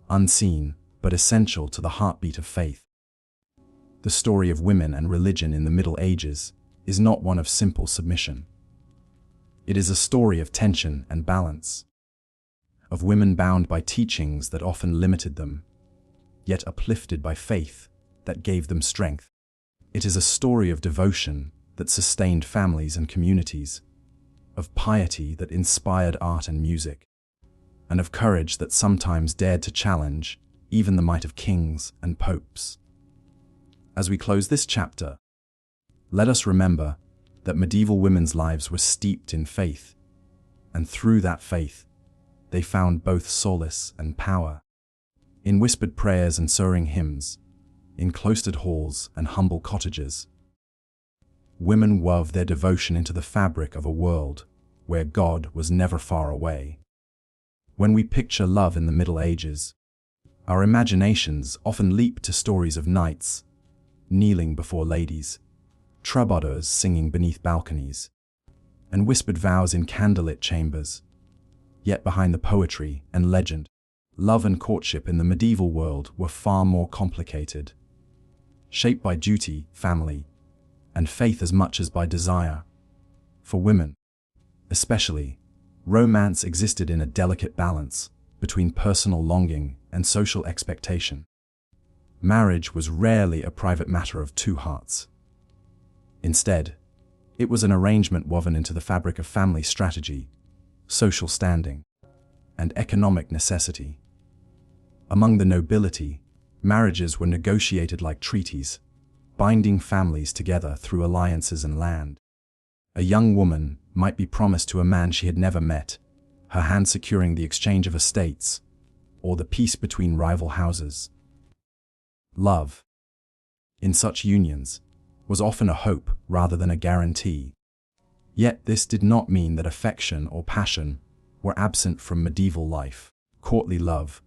unseen but essential to the heartbeat of faith. The story of women and religion in the Middle Ages is not one of simple submission. It is a story of tension and balance, of women bound by teachings that often limited them, yet uplifted by faith that gave them strength. It is a story of devotion that sustained families and communities, of piety that inspired art and music, and of courage that sometimes dared to challenge even the might of kings and popes. As we close this chapter, let us remember that medieval women's lives were steeped in faith, and through that faith, they found both solace and power. In whispered prayers and soaring hymns, in cloistered halls and humble cottages, women wove their devotion into the fabric of a world where God was never far away. When we picture love in the Middle Ages, our imaginations often leap to stories of knights kneeling before ladies, troubadours singing beneath balconies, and whispered vows in candlelit chambers. Yet behind the poetry and legend, love and courtship in the medieval world were far more complicated, shaped by duty, family, and faith as much as by desire. For women, especially, romance existed in a delicate balance between personal longing and social expectation. Marriage was rarely a private matter of two hearts. Instead, it was an arrangement woven into the fabric of family strategy, social standing, and economic necessity. Among the nobility, marriages were negotiated like treaties, binding families together through alliances and land. A young woman might be promised to a man she had never met, her hand securing the exchange of estates, or the peace between rival houses. Love, in such unions, was often a hope rather than a guarantee. Yet this did not mean that affection or passion were absent from medieval life. Courtly love,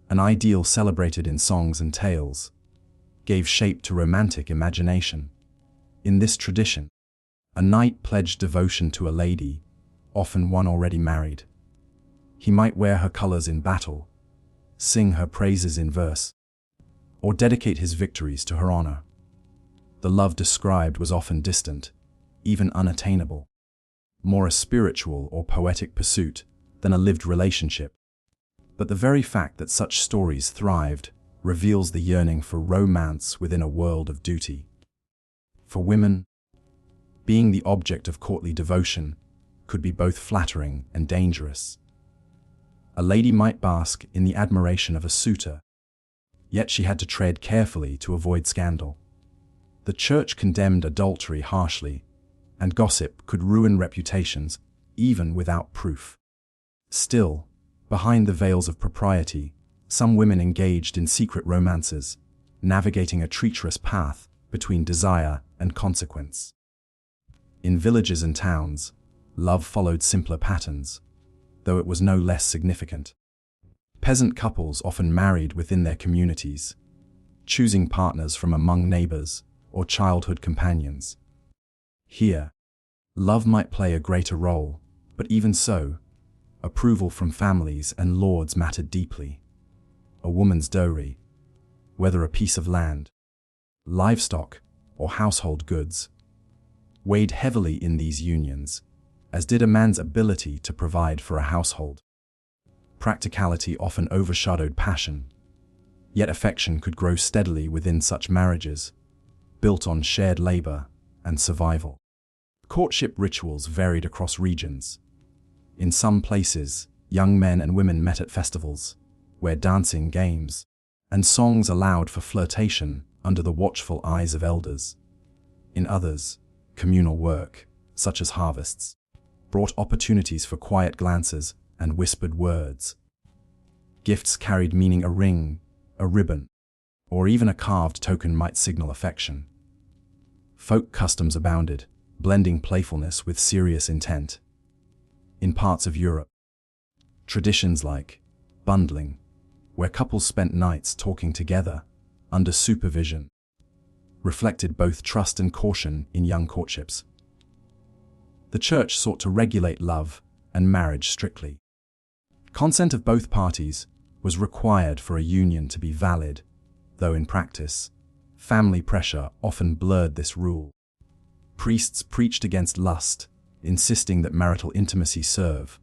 an ideal celebrated in songs and tales, gave shape to romantic imagination. In this tradition, a knight pledged devotion to a lady, often one already married. He might wear her colors in battle, sing her praises in verse, or dedicate his victories to her honor. The love described was often distant, even unattainable, more a spiritual or poetic pursuit than a lived relationship. But the very fact that such stories thrived reveals the yearning for romance within a world of duty. For women, being the object of courtly devotion could be both flattering and dangerous. A lady might bask in the admiration of a suitor, yet she had to tread carefully to avoid scandal. The church condemned adultery harshly, and gossip could ruin reputations even without proof. Still, behind the veils of propriety, some women engaged in secret romances, navigating a treacherous path between desire and consequence. In villages and towns, love followed simpler patterns, though it was no less significant. Peasant couples often married within their communities, choosing partners from among neighbors or childhood companions. Here, love might play a greater role, but even so, approval from families and lords mattered deeply. A woman's dowry, whether a piece of land, livestock, or household goods, weighed heavily in these unions, as did a man's ability to provide for a household. Practicality often overshadowed passion, yet affection could grow steadily within such marriages, built on shared labor and survival. Courtship rituals varied across regions. In some places, young men and women met at festivals, where dancing, games, and songs allowed for flirtation under the watchful eyes of elders. In others, communal work, such as harvests, brought opportunities for quiet glances and whispered words. Gifts carried meaning: a ring, a ribbon, or even a carved token might signal affection. Folk customs abounded, blending playfulness with serious intent. In parts of Europe, traditions like bundling, where couples spent nights talking together under supervision, reflected both trust and caution in young courtships. The church sought to regulate love and marriage strictly. Consent of both parties was required for a union to be valid, though in practice, family pressure often blurred this rule. Priests preached against lust, insisting that marital intimacy serve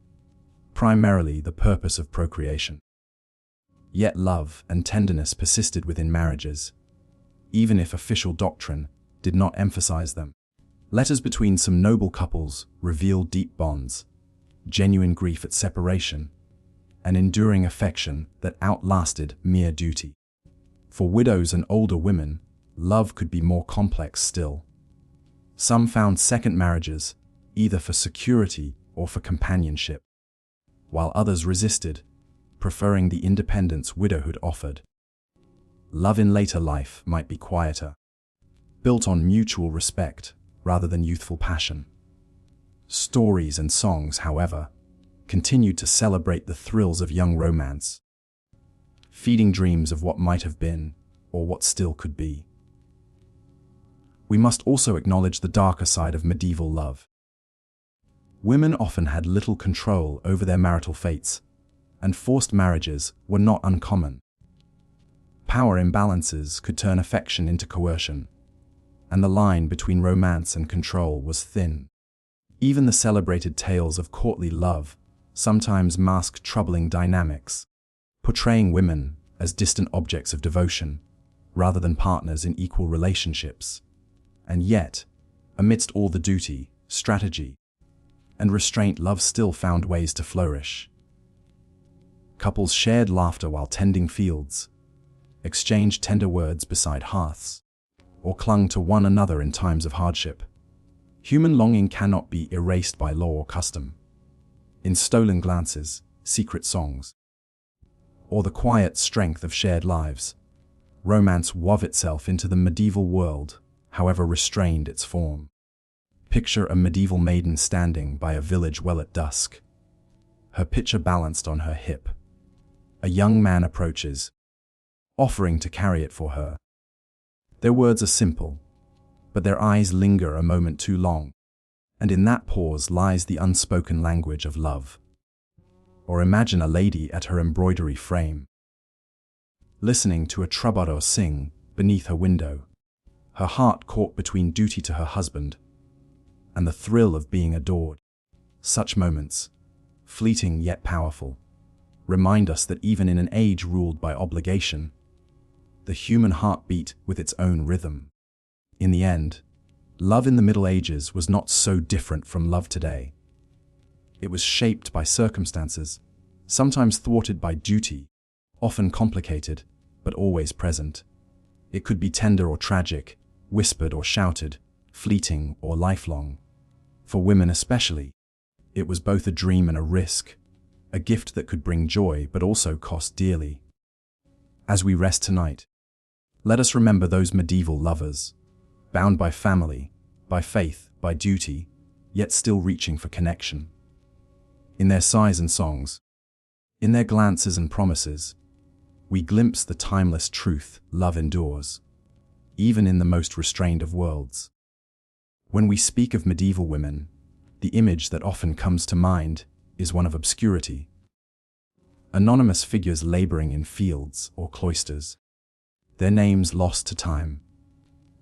primarily the purpose of procreation. Yet love and tenderness persisted within marriages, even if official doctrine did not emphasize them. Letters between some noble couples reveal deep bonds, genuine grief at separation, and enduring affection that outlasted mere duty. For widows and older women, love could be more complex still. Some found second marriages, either for security or for companionship, while others resisted, preferring the independence widowhood offered. Love in later life might be quieter, built on mutual respect rather than youthful passion. Stories and songs, however, continued to celebrate the thrills of young romance, feeding dreams of what might have been or what still could be. We must also acknowledge the darker side of medieval love. Women often had little control over their marital fates, and forced marriages were not uncommon. Power imbalances could turn affection into coercion, and the line between romance and control was thin. Even the celebrated tales of courtly love sometimes masked troubling dynamics, portraying women as distant objects of devotion rather than partners in equal relationships. And yet, amidst all the duty, strategy, and restraint, love still found ways to flourish. Couples shared laughter while tending fields, exchanged tender words beside hearths, or clung to one another in times of hardship. Human longing cannot be erased by law or custom. In stolen glances, secret songs, or the quiet strength of shared lives, romance wove itself into the medieval world, however restrained its form. Picture a medieval maiden standing by a village well at dusk, her pitcher balanced on her hip. A young man approaches, offering to carry it for her. Their words are simple, but their eyes linger a moment too long, and in that pause lies the unspoken language of love. Or imagine a lady at her embroidery frame, listening to a troubadour sing beneath her window, her heart caught between duty to her husband and the thrill of being adored. Such moments, fleeting yet powerful, remind us that even in an age ruled by obligation, the human heart beat with its own rhythm. In the end, love in the Middle Ages was not so different from love today. It was shaped by circumstances, sometimes thwarted by duty, often complicated, but always present. It could be tender or tragic, whispered or shouted, fleeting or lifelong. For women especially, it was both a dream and a risk, a gift that could bring joy but also cost dearly. As we rest tonight, let us remember those medieval lovers, bound by family, by faith, by duty, yet still reaching for connection. In their sighs and songs, in their glances and promises, we glimpse the timeless truth: love endures, even in the most restrained of worlds. When we speak of medieval women, the image that often comes to mind is one of obscurity. Anonymous figures laboring in fields or cloisters, their names lost to time.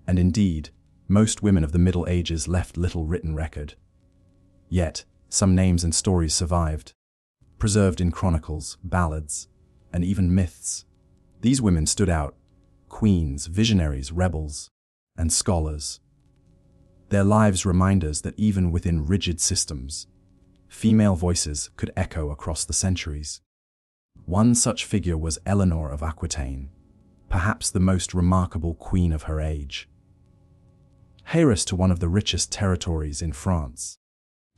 And indeed, most women of the Middle Ages left little written record. Yet, some names and stories survived, preserved in chronicles, ballads, and even myths. These women stood out: queens, visionaries, rebels, and scholars. Their lives remind us that even within rigid systems, female voices could echo across the centuries. One such figure was Eleanor of Aquitaine, perhaps the most remarkable queen of her age. Heiress to one of the richest territories in France,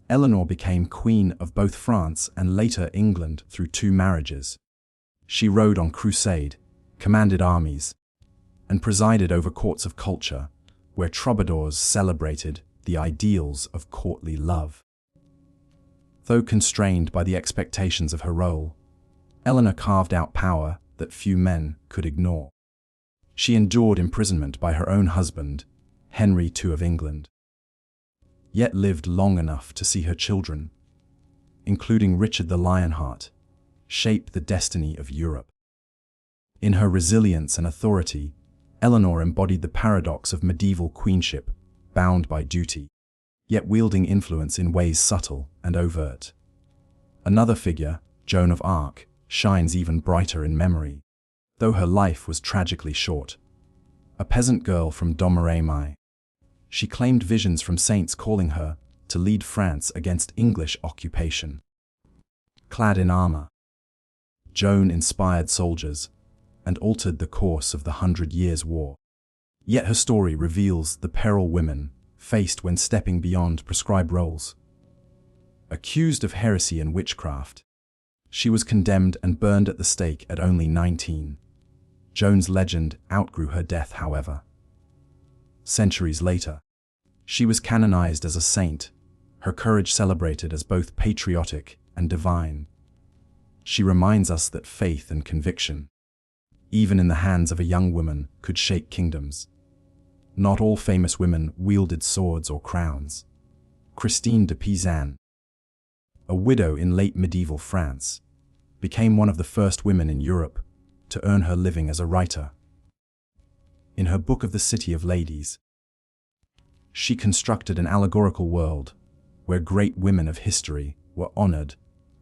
Eleanor became queen of both France and later England through 2 marriages. She rode on crusade, commanded armies, and presided over courts of culture, where troubadours celebrated the ideals of courtly love. Though constrained by the expectations of her role, Eleanor carved out power that few men could ignore. She endured imprisonment by her own husband, Henry II of England, yet lived long enough to see her children, including Richard the Lionheart, shape the destiny of Europe. In her resilience and authority, Eleanor embodied the paradox of medieval queenship, bound by duty, yet wielding influence in ways subtle and overt. Another figure, Joan of Arc, shines even brighter in memory, though her life was tragically short. A peasant girl from Domremy, she claimed visions from saints calling her to lead France against English occupation. Clad in armor, Joan inspired soldiers and altered the course of the 100 Years' War. Yet her story reveals the peril women faced when stepping beyond prescribed roles. Accused of heresy and witchcraft, she was condemned and burned at the stake at only 19. Joan's legend outgrew her death, however. Centuries later, she was canonized as a saint, her courage celebrated as both patriotic and divine. She reminds us that faith and conviction, even in the hands of a young woman, could shake kingdoms. Not all famous women wielded swords or crowns. Christine de Pizan, a widow in late medieval France, became one of the first women in Europe to earn her living as a writer. In her book of the City of Ladies, she constructed an allegorical world where great women of history were honored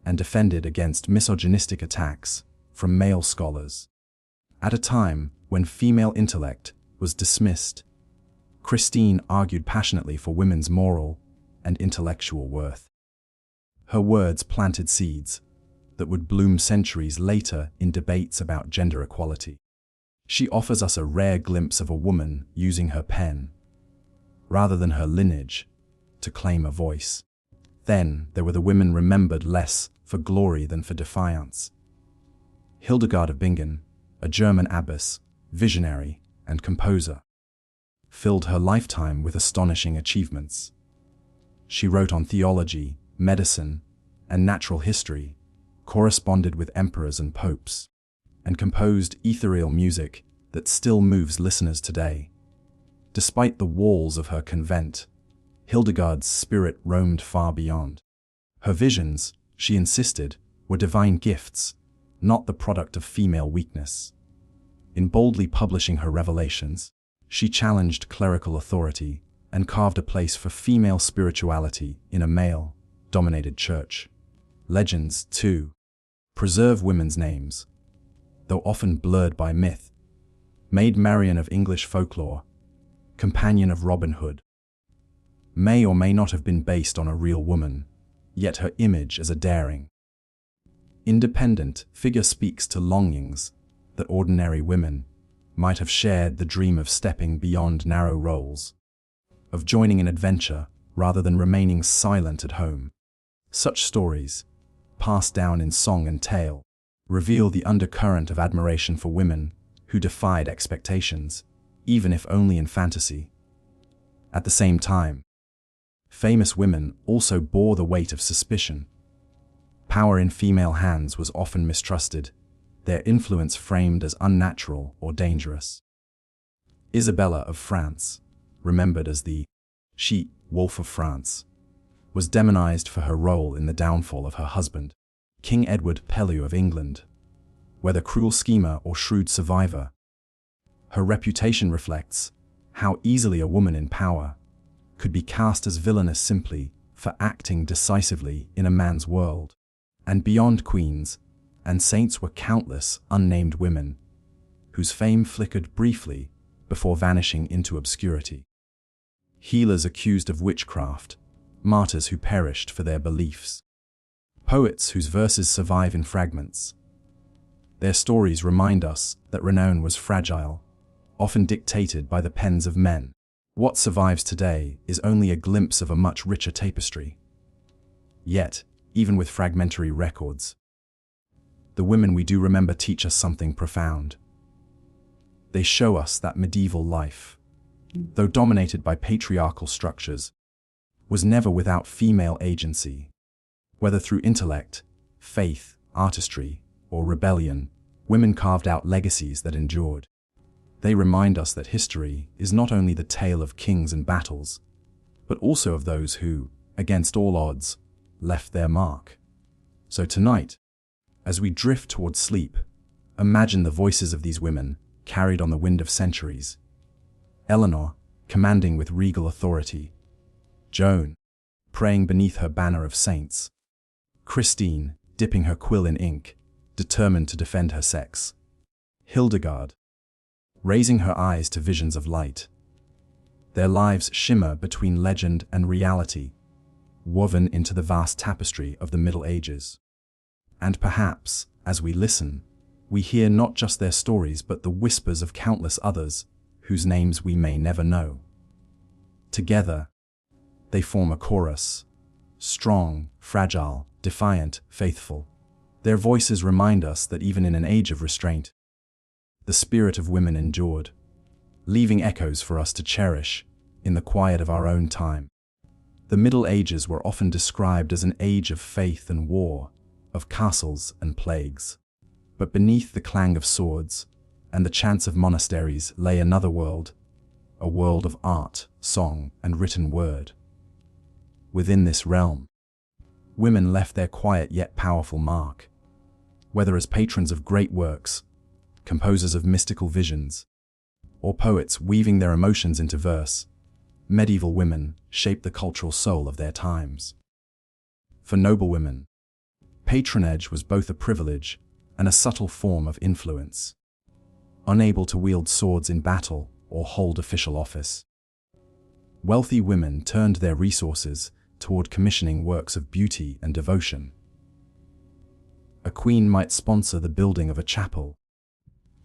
and defended against misogynistic attacks from male scholars. At a time when female intellect was dismissed, Christine argued passionately for women's moral and intellectual worth. Her words planted seeds that would bloom centuries later in debates about gender equality. She offers us a rare glimpse of a woman using her pen, rather than her lineage, to claim a voice. Then there were the women remembered less for glory than for defiance. Hildegard of Bingen, a German abbess, visionary, and composer, filled her lifetime with astonishing achievements. She wrote on theology, medicine, and natural history, corresponded with emperors and popes, and composed ethereal music that still moves listeners today. Despite the walls of her convent, Hildegard's spirit roamed far beyond. Her visions, she insisted, were divine gifts, not the product of female weakness. In boldly publishing her revelations, she challenged clerical authority and carved a place for female spirituality in a male-dominated church. Legends, too, preserve women's names, though often blurred by myth. Maid Marian of English folklore, companion of Robin Hood, may or may not have been based on a real woman, yet her image as a daring, independent figure speaks to longings that ordinary women might have shared: the dream of stepping beyond narrow roles, of joining an adventure rather than remaining silent at home. Such stories, passed down in song and tale, reveal the undercurrent of admiration for women who defied expectations, even if only in fantasy. At the same time, famous women also bore the weight of suspicion. Power in female hands was often mistrusted, their influence framed as unnatural or dangerous. Isabella of France, remembered as the she-wolf of France, was demonized for her role in the downfall of her husband, King Edward Pellew of England. Whether cruel schemer or shrewd survivor, her reputation reflects how easily a woman in power could be cast as villainous simply for acting decisively in a man's world. And beyond queens and saints were countless unnamed women whose fame flickered briefly before vanishing into obscurity. Healers accused of witchcraft, martyrs who perished for their beliefs, poets whose verses survive in fragments. Their stories remind us that renown was fragile, often dictated by the pens of men. What survives today is only a glimpse of a much richer tapestry. Yet, even with fragmentary records, the women we do remember teach us something profound. They show us that medieval life, though dominated by patriarchal structures, was never without female agency. Whether through intellect, faith, artistry, or rebellion, women carved out legacies that endured. They remind us that history is not only the tale of kings and battles, but also of those who, against all odds, left their mark. So tonight, as we drift towards sleep, imagine the voices of these women carried on the wind of centuries. Eleanor, commanding with regal authority. Joan, praying beneath her banner of saints. Christine, dipping her quill in ink, determined to defend her sex. Hildegard, raising her eyes to visions of light. Their lives shimmer between legend and reality, woven into the vast tapestry of the Middle Ages. And perhaps, as we listen, we hear not just their stories but the whispers of countless others whose names we may never know. Together, they form a chorus, strong, fragile, defiant, faithful. Their voices remind us that even in an age of restraint, the spirit of women endured, leaving echoes for us to cherish in the quiet of our own time. The Middle Ages were often described as an age of faith and war, of castles and plagues. But beneath the clang of swords and the chants of monasteries lay another world, a world of art, song, and written word. Within this realm, women left their quiet yet powerful mark, whether as patrons of great works, composers of mystical visions, or poets weaving their emotions into verse. Medieval women shaped the cultural soul of their times. For noble women, patronage was both a privilege and a subtle form of influence. Unable to wield swords in battle or hold official office, wealthy women turned their resources toward commissioning works of beauty and devotion. A queen might sponsor the building of a chapel,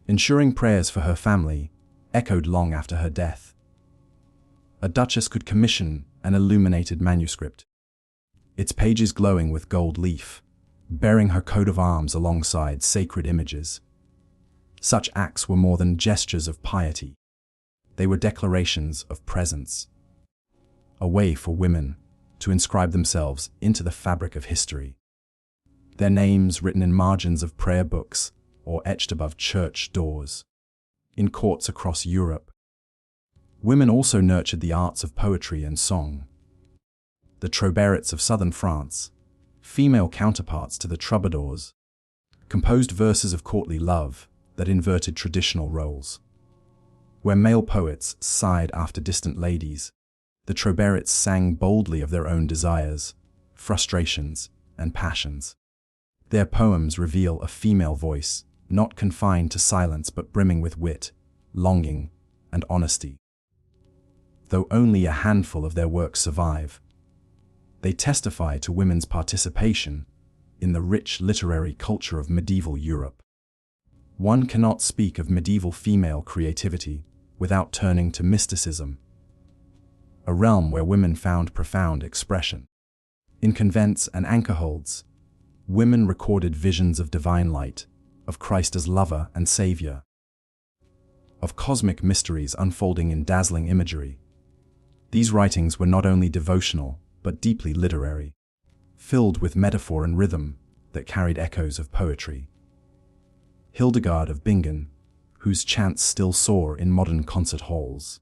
ensuring prayers for her family echoed long after her death. A duchess could commission an illuminated manuscript, its pages glowing with gold leaf, bearing her coat of arms alongside sacred images. Such acts were more than gestures of piety. They were declarations of presence, a way for women to inscribe themselves into the fabric of history. Their names written in margins of prayer books or etched above church doors. In courts across Europe, women also nurtured the arts of poetry and song. The troubadours of southern France, female counterparts to the troubadours, composed verses of courtly love that inverted traditional roles. Where male poets sighed after distant ladies, the troubadours sang boldly of their own desires, frustrations, and passions. Their poems reveal a female voice, not confined to silence but brimming with wit, longing, and honesty. Though only a handful of their works survive, they testify to women's participation in the rich literary culture of medieval Europe. One cannot speak of medieval female creativity without turning to mysticism, a realm where women found profound expression. In convents and anchorholds, women recorded visions of divine light, of Christ as lover and savior, of cosmic mysteries unfolding in dazzling imagery. These writings were not only devotional, but deeply literary, filled with metaphor and rhythm that carried echoes of poetry. Hildegard of Bingen, whose chants still soar in modern concert halls,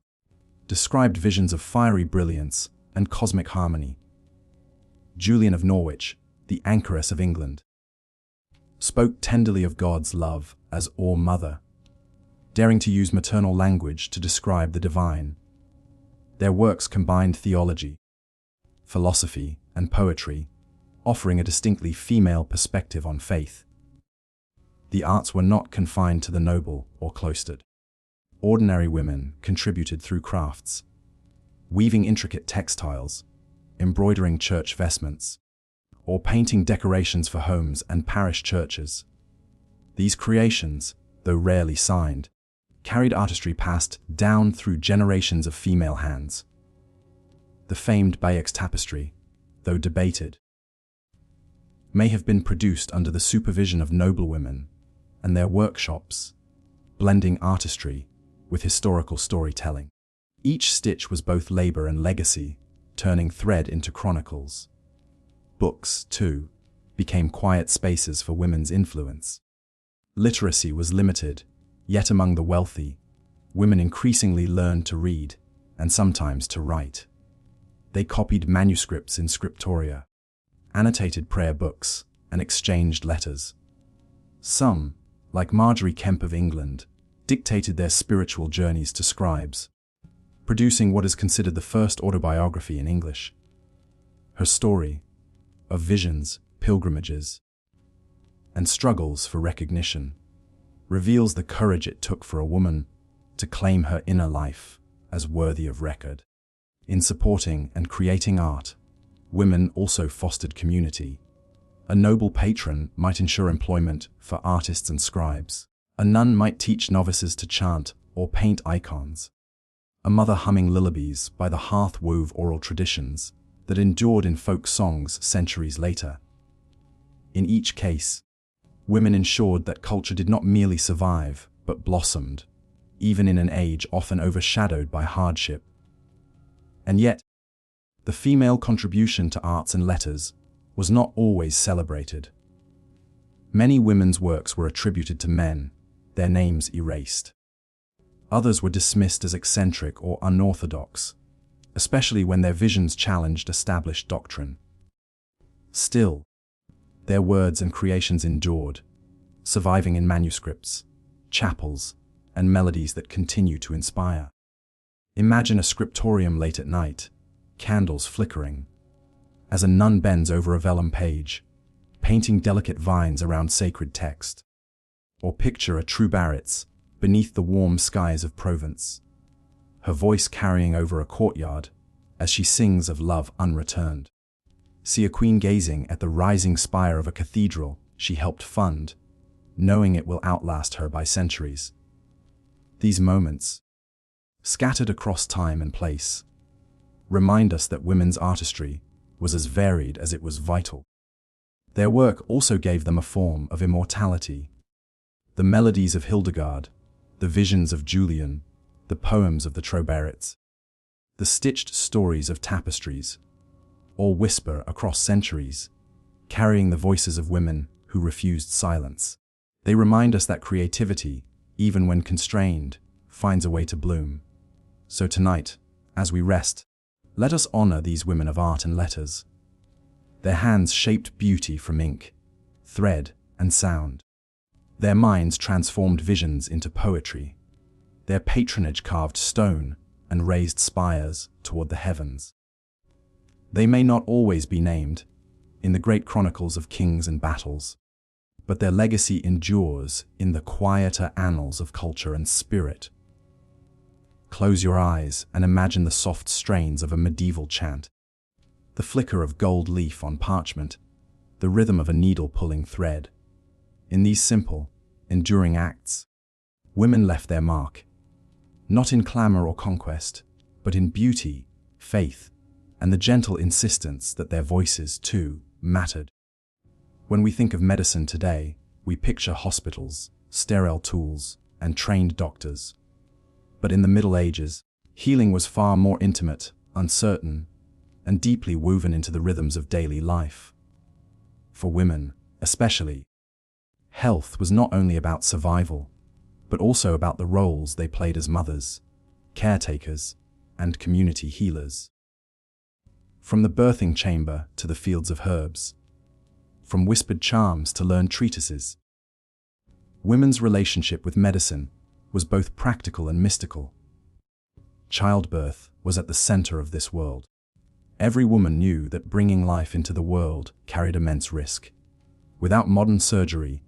described visions of fiery brilliance and cosmic harmony. Julian of Norwich, the anchoress of England, spoke tenderly of God's love as All-Mother, daring to use maternal language to describe the divine. Their works combined theology, philosophy, and poetry, offering a distinctly female perspective on faith. The arts were not confined to the noble or cloistered. Ordinary women contributed through crafts, weaving intricate textiles, embroidering church vestments, or painting decorations for homes and parish churches. These creations, though rarely signed, carried artistry passed down through generations of female hands. The famed Bayeux tapestry, though debated, may have been produced under the supervision of noblewomen and their workshops, blending artistry with historical storytelling. Each stitch was both labor and legacy, turning thread into chronicles. Books, too, became quiet spaces for women's influence. Literacy was limited, yet among the wealthy, women increasingly learned to read and sometimes to write. They copied manuscripts in scriptoria, annotated prayer books, and exchanged letters. Some, like Marjorie Kemp of England, dictated their spiritual journeys to scribes, producing what is considered the first autobiography in English. Her story, of visions, pilgrimages, and struggles for recognition, reveals the courage it took for a woman to claim her inner life as worthy of record. In supporting and creating art, women also fostered community. A noble patron might ensure employment for artists and scribes. A nun might teach novices to chant or paint icons. A mother humming lullabies by the hearth wove oral traditions that endured in folk songs centuries later. In each case, women ensured that culture did not merely survive, but blossomed, even in an age often overshadowed by hardship. And yet, the female contribution to arts and letters was not always celebrated. Many women's works were attributed to men, their names erased. Others were dismissed as eccentric or unorthodox, especially when their visions challenged established doctrine. Still, their words and creations endured, surviving in manuscripts, chapels, and melodies that continue to inspire. Imagine a scriptorium late at night, candles flickering, as a nun bends over a vellum page, painting delicate vines around sacred text. Or picture a troubadouress beneath the warm skies of Provence, her voice carrying over a courtyard as she sings of love unreturned. See a queen gazing at the rising spire of a cathedral she helped fund, knowing it will outlast her by centuries. These moments, scattered across time and place, remind us that women's artistry was as varied as it was vital. Their work also gave them a form of immortality. The melodies of Hildegard, the visions of Julian, the poems of the troubadours, the stitched stories of tapestries, all whisper across centuries, carrying the voices of women who refused silence. They remind us that creativity, even when constrained, finds a way to bloom. So tonight, as we rest, let us honor these women of art and letters. Their hands shaped beauty from ink, thread, and sound. Their minds transformed visions into poetry. Their patronage carved stone and raised spires toward the heavens. They may not always be named in the great chronicles of kings and battles, but their legacy endures in the quieter annals of culture and spirit. Close your eyes and imagine the soft strains of a medieval chant, the flicker of gold leaf on parchment, the rhythm of a needle pulling thread. In these simple, enduring acts, women left their mark, not in clamor or conquest, but in beauty, faith, and the gentle insistence that their voices, too, mattered. When we think of medicine today, we picture hospitals, sterile tools, and trained doctors. But in the Middle Ages, healing was far more intimate, uncertain, and deeply woven into the rhythms of daily life. For women, especially, health was not only about survival, but also about the roles they played as mothers, caretakers, and community healers. From the birthing chamber to the fields of herbs, from whispered charms to learned treatises, women's relationship with medicine was both practical and mystical. Childbirth was at the center of this world. Every woman knew that bringing life into the world carried immense risk. Without modern surgery,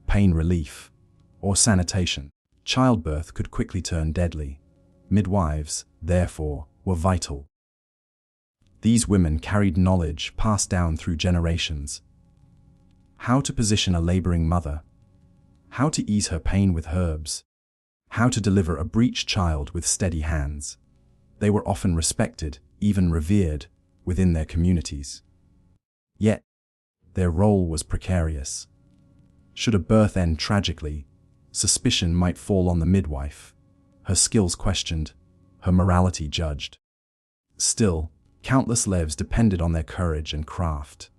pain relief, or sanitation, childbirth could quickly turn deadly. Midwives, therefore, were vital. These women carried knowledge passed down through generations. How to position a laboring mother, how to ease her pain with herbs, how to deliver a breech child with steady hands. They were often respected, even revered, within their communities. Yet, their role was precarious. Should a birth end tragically, suspicion might fall on the midwife, her skills questioned, her morality judged. Still, countless lives depended on their courage and craft.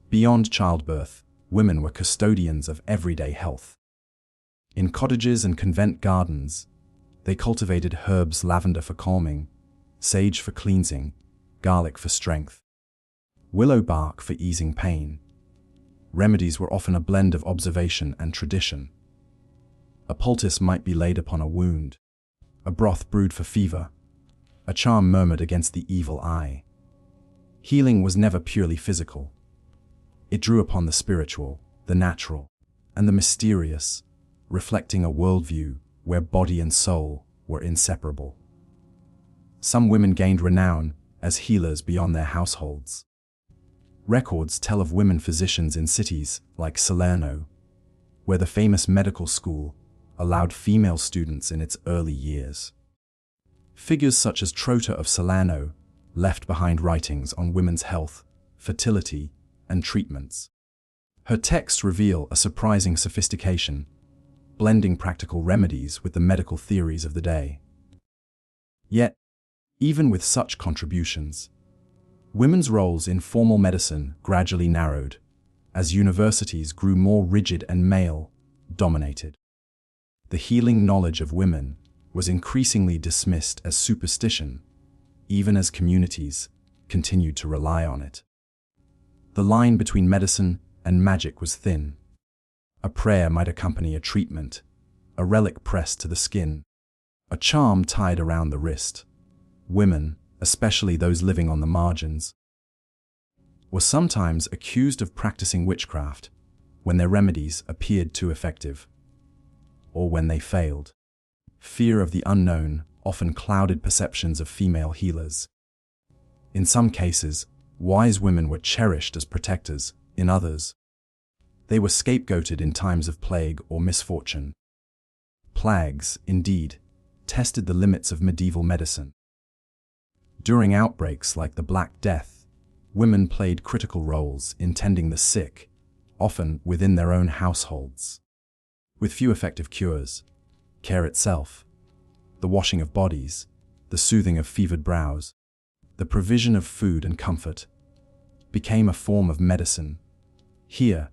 Beyond childbirth, women were custodians of everyday health. In cottages and convent gardens, they cultivated herbs: lavender for calming, sage for cleansing, garlic for strength, willow bark for easing pain. Remedies were often a blend of observation and tradition. A poultice might be laid upon a wound, a broth brewed for fever, a charm murmured against the evil eye. Healing was never purely physical. It drew upon the spiritual, the natural, and the mysterious, reflecting a worldview where body and soul were inseparable. Some women gained renown as healers beyond their households. Records tell of women physicians in cities like Salerno, where the famous medical school allowed female students in its early years. Figures such as Trotta of Salerno left behind writings on women's health, fertility, and treatments. Her texts reveal a surprising sophistication, blending practical remedies with the medical theories of the day. Yet, even with such contributions, women's roles in formal medicine gradually narrowed as universities grew more rigid and male-dominated. The healing knowledge of women was increasingly dismissed as superstition, even as communities continued to rely on it. The line between medicine and magic was thin. A prayer might accompany a treatment, a relic pressed to the skin, a charm tied around the wrist. Women, especially those living on the margins, were sometimes accused of practicing witchcraft when their remedies appeared too effective, or when they failed. Fear of the unknown often clouded perceptions of female healers. In some cases, wise women were cherished as protectors; in others, they were scapegoated in times of plague or misfortune. Plagues, indeed, tested the limits of medieval medicine. During outbreaks like the Black Death, women played critical roles in tending the sick, often within their own households. With few effective cures, care itself, the washing of bodies, the soothing of fevered brows, the provision of food and comfort, became a form of medicine. Here,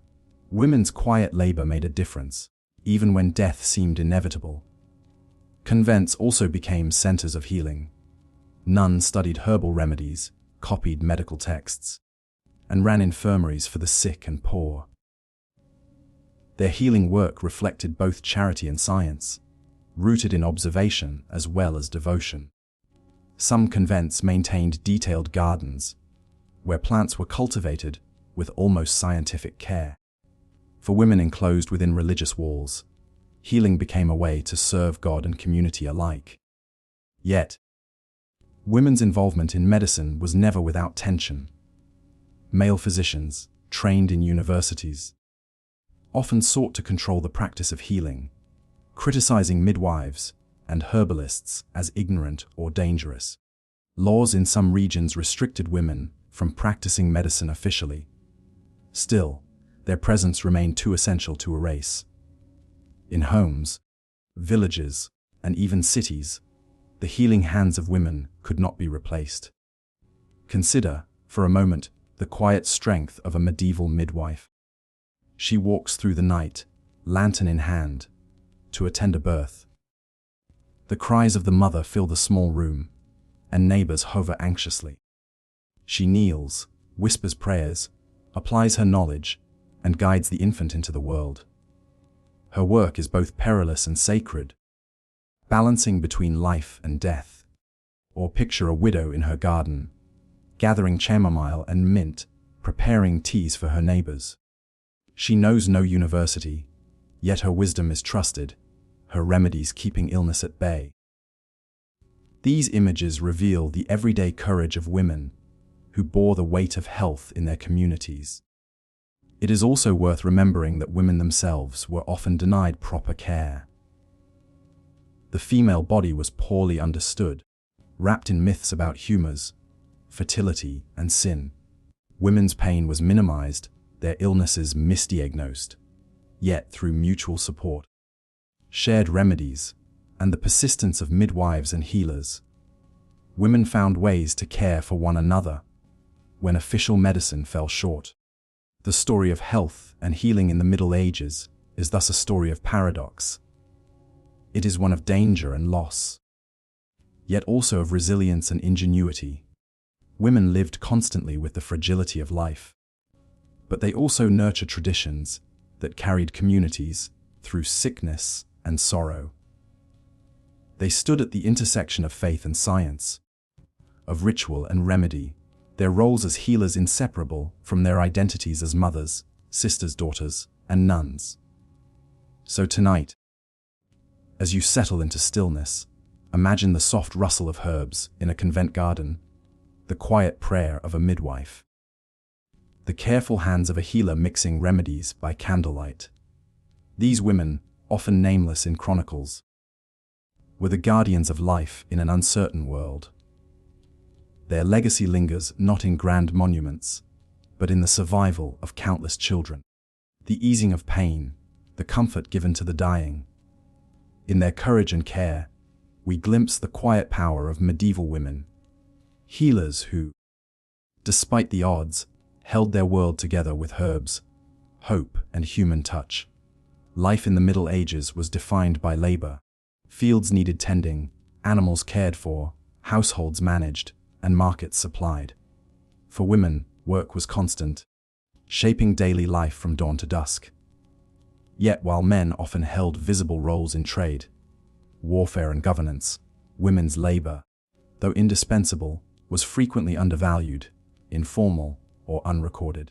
women's quiet labor made a difference, even when death seemed inevitable. Convents also became centers of healing. Nuns studied herbal remedies, copied medical texts, and ran infirmaries for the sick and poor. Their healing work reflected both charity and science, rooted in observation as well as devotion. Some convents maintained detailed gardens, where plants were cultivated with almost scientific care. For women enclosed within religious walls, healing became a way to serve God and community alike. Yet, women's involvement in medicine was never without tension. Male physicians, trained in universities, often sought to control the practice of healing, criticizing midwives and herbalists as ignorant or dangerous. Laws in some regions restricted women from practicing medicine officially. Still, their presence remained too essential to erase. In homes, villages, and even cities, the healing hands of women could not be replaced. Consider, for a moment, the quiet strength of a medieval midwife. She walks through the night, lantern in hand, to attend a birth. The cries of the mother fill the small room, and neighbors hover anxiously. She kneels, whispers prayers, applies her knowledge, and guides the infant into the world. Her work is both perilous and sacred, balancing between life and death. Or picture a widow in her garden, gathering chamomile and mint, preparing teas for her neighbors. She knows no university, yet her wisdom is trusted, her remedies keeping illness at bay. These images reveal the everyday courage of women who bore the weight of health in their communities. It is also worth remembering that women themselves were often denied proper care. The female body was poorly understood, wrapped in myths about humors, fertility, and sin. Women's pain was minimized, their illnesses misdiagnosed. Yet through mutual support, shared remedies, and the persistence of midwives and healers, women found ways to care for one another when official medicine fell short. The story of health and healing in the Middle Ages is thus a story of paradox. It is one of danger and loss, yet also of resilience and ingenuity. Women lived constantly with the fragility of life, but they also nurtured traditions that carried communities through sickness and sorrow. They stood at the intersection of faith and science, of ritual and remedy, their roles as healers inseparable from their identities as mothers, sisters, daughters, and nuns. So tonight, as you settle into stillness, imagine the soft rustle of herbs in a convent garden, the quiet prayer of a midwife, the careful hands of a healer mixing remedies by candlelight. These women, often nameless in chronicles, were the guardians of life in an uncertain world. Their legacy lingers not in grand monuments, but in the survival of countless children, the easing of pain, the comfort given to the dying. In their courage and care, we glimpse the quiet power of medieval women, healers who, despite the odds, held their world together with herbs, hope, and human touch. Life in the Middle Ages was defined by labor. Fields needed tending, animals cared for, households managed, and markets supplied. For women, work was constant, shaping daily life from dawn to dusk. Yet while men often held visible roles in trade, warfare, and governance, women's labor, though indispensable, was frequently undervalued, informal, or unrecorded.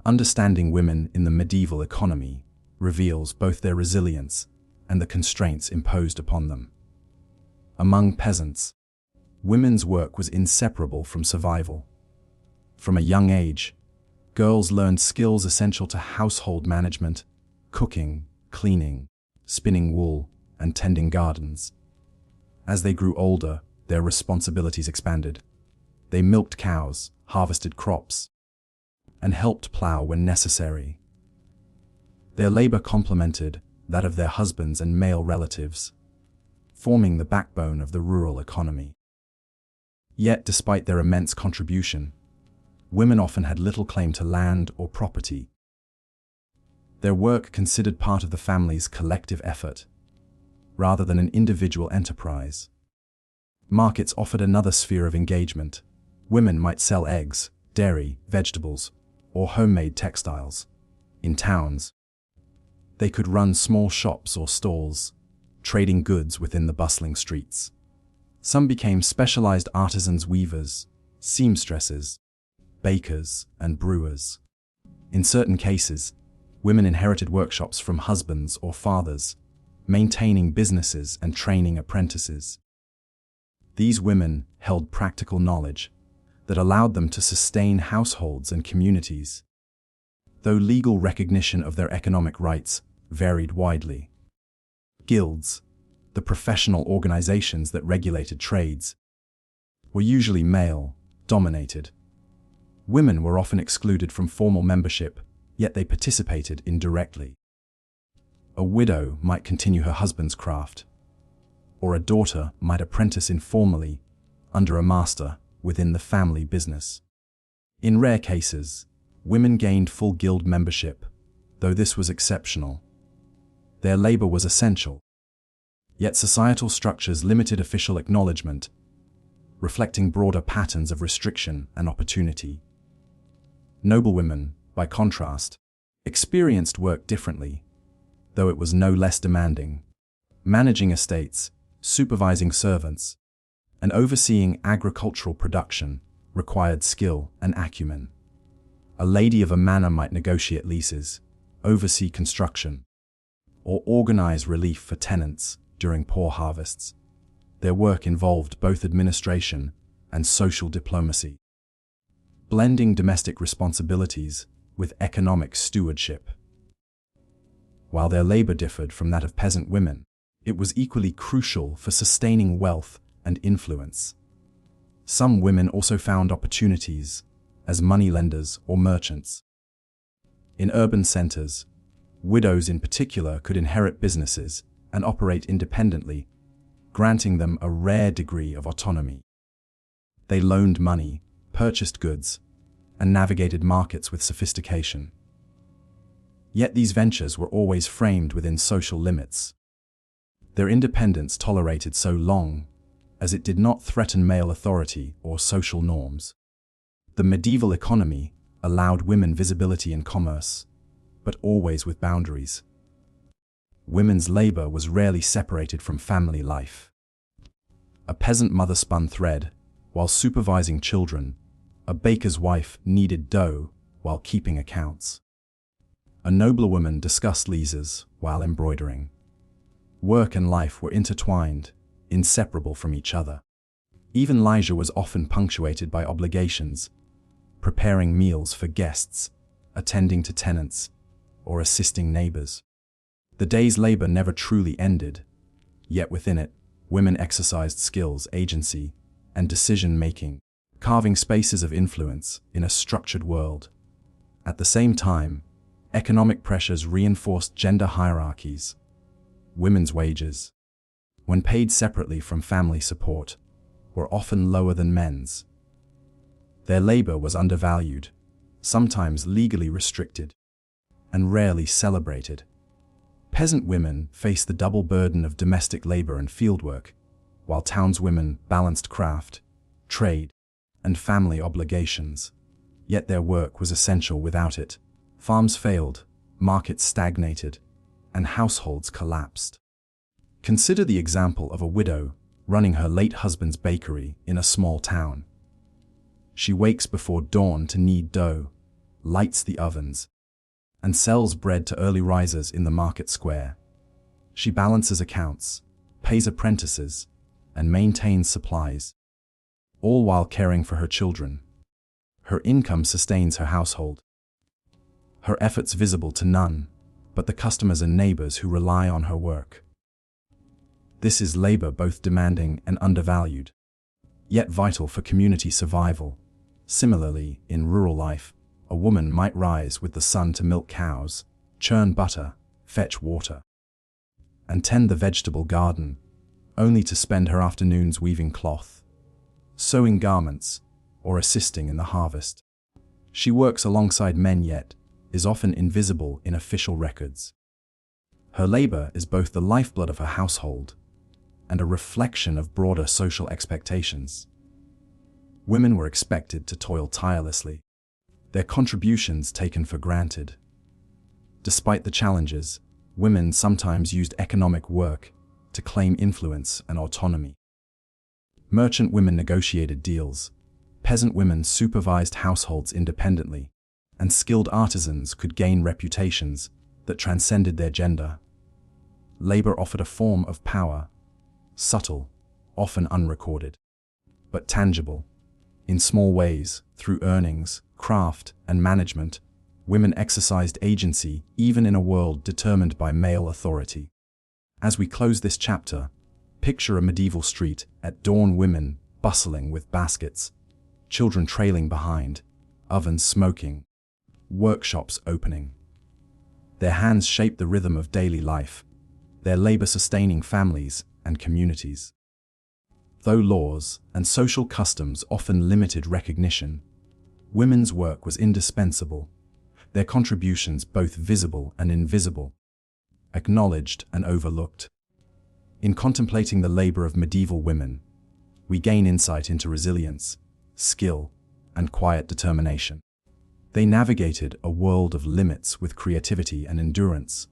Understanding women in the medieval economy reveals both their resilience and the constraints imposed upon them. Among peasants, women's work was inseparable from survival. From a young age, girls learned skills essential to household management, cooking, cleaning, spinning wool, and tending gardens. As they grew older, their responsibilities expanded. They milked cows, harvested crops, and helped plow when necessary. Their labor complemented that of their husbands and male relatives, forming the backbone of the rural economy. Yet, despite their immense contribution, women often had little claim to land or property. Their work considered part of the family's collective effort, rather than an individual enterprise. Markets offered another sphere of engagement. Women might sell eggs, dairy, vegetables, or homemade textiles. In towns, they could run small shops or stalls, trading goods within the bustling streets. Some became specialized artisans, weavers, seamstresses, bakers, and brewers. In certain cases, women inherited workshops from husbands or fathers, maintaining businesses and training apprentices. These women held practical knowledge that allowed them to sustain households and communities, though legal recognition of their economic rights varied widely. Guilds, the professional organizations that regulated trades, were usually male-dominated. Women were often excluded from formal membership, yet they participated indirectly. A widow might continue her husband's craft, or a daughter might apprentice informally under a master within the family business. In rare cases, women gained full guild membership, though this was exceptional. Their labor was essential, yet societal structures limited official acknowledgement, reflecting broader patterns of restriction and opportunity. Noblewomen, by contrast, experienced work differently, though it was no less demanding. Managing estates, supervising servants, and overseeing agricultural production required skill and acumen. A lady of a manor might negotiate leases, oversee construction, or organize relief for tenants during poor harvests. Their work involved both administration and social diplomacy, blending domestic responsibilities with economic stewardship. While their labor differed from that of peasant women, it was equally crucial for sustaining wealth and influence. Some women also found opportunities as moneylenders or merchants. In urban centers, widows in particular could inherit businesses and operate independently, granting them a rare degree of autonomy. They loaned money, purchased goods, and navigated markets with sophistication. Yet these ventures were always framed within social limits. Their independence tolerated so long as it did not threaten male authority or social norms. The medieval economy allowed women visibility in commerce, but always with boundaries. Women's labor was rarely separated from family life. A peasant mother spun thread while supervising children. A baker's wife kneaded dough while keeping accounts. A nobler woman discussed leases while embroidering. Work and life were intertwined, inseparable from each other. Even leisure was often punctuated by obligations, preparing meals for guests, attending to tenants, or assisting neighbors. The day's labor never truly ended, yet within it, women exercised skills, agency, and decision-making, carving spaces of influence in a structured world. At the same time, economic pressures reinforced gender hierarchies. Women's wages, when paid separately from family support, were often lower than men's. Their labor was undervalued, sometimes legally restricted, and rarely celebrated. Peasant women faced the double burden of domestic labor and fieldwork, while townswomen balanced craft, trade, and family obligations. Yet their work was essential without it. Farms failed, markets stagnated, and households collapsed. Consider the example of a widow running her late husband's bakery in a small town. She wakes before dawn to knead dough, lights the ovens, and sells bread to early risers in the market square. She balances accounts, pays apprentices, and maintains supplies, all while caring for her children. Her income sustains her household. Her efforts visible to none but the customers and neighbors who rely on her work. This is labor both demanding and undervalued, yet vital for community survival. Similarly, in rural life, a woman might rise with the sun to milk cows, churn butter, fetch water, and tend the vegetable garden, only to spend her afternoons weaving cloth, sewing garments, or assisting in the harvest. She works alongside men yet is often invisible in official records. Her labor is both the lifeblood of her household and a reflection of broader social expectations. Women were expected to toil tirelessly, their contributions taken for granted. Despite the challenges, women sometimes used economic work to claim influence and autonomy. Merchant women negotiated deals, peasant women supervised households independently, and skilled artisans could gain reputations that transcended their gender. Labor offered a form of power, subtle, often unrecorded, but tangible. In small ways, through earnings, craft, and management, women exercised agency even in a world determined by male authority. As we close this chapter, picture a medieval street at dawn, women bustling with baskets, children trailing behind, ovens smoking, workshops opening. Their hands shape the rhythm of daily life, their labor sustaining families and communities. Though laws and social customs often limited recognition, women's work was indispensable, their contributions both visible and invisible, acknowledged and overlooked. In contemplating the labor of medieval women, we gain insight into resilience, skill, and quiet determination. They navigated a world of limits with creativity and endurance,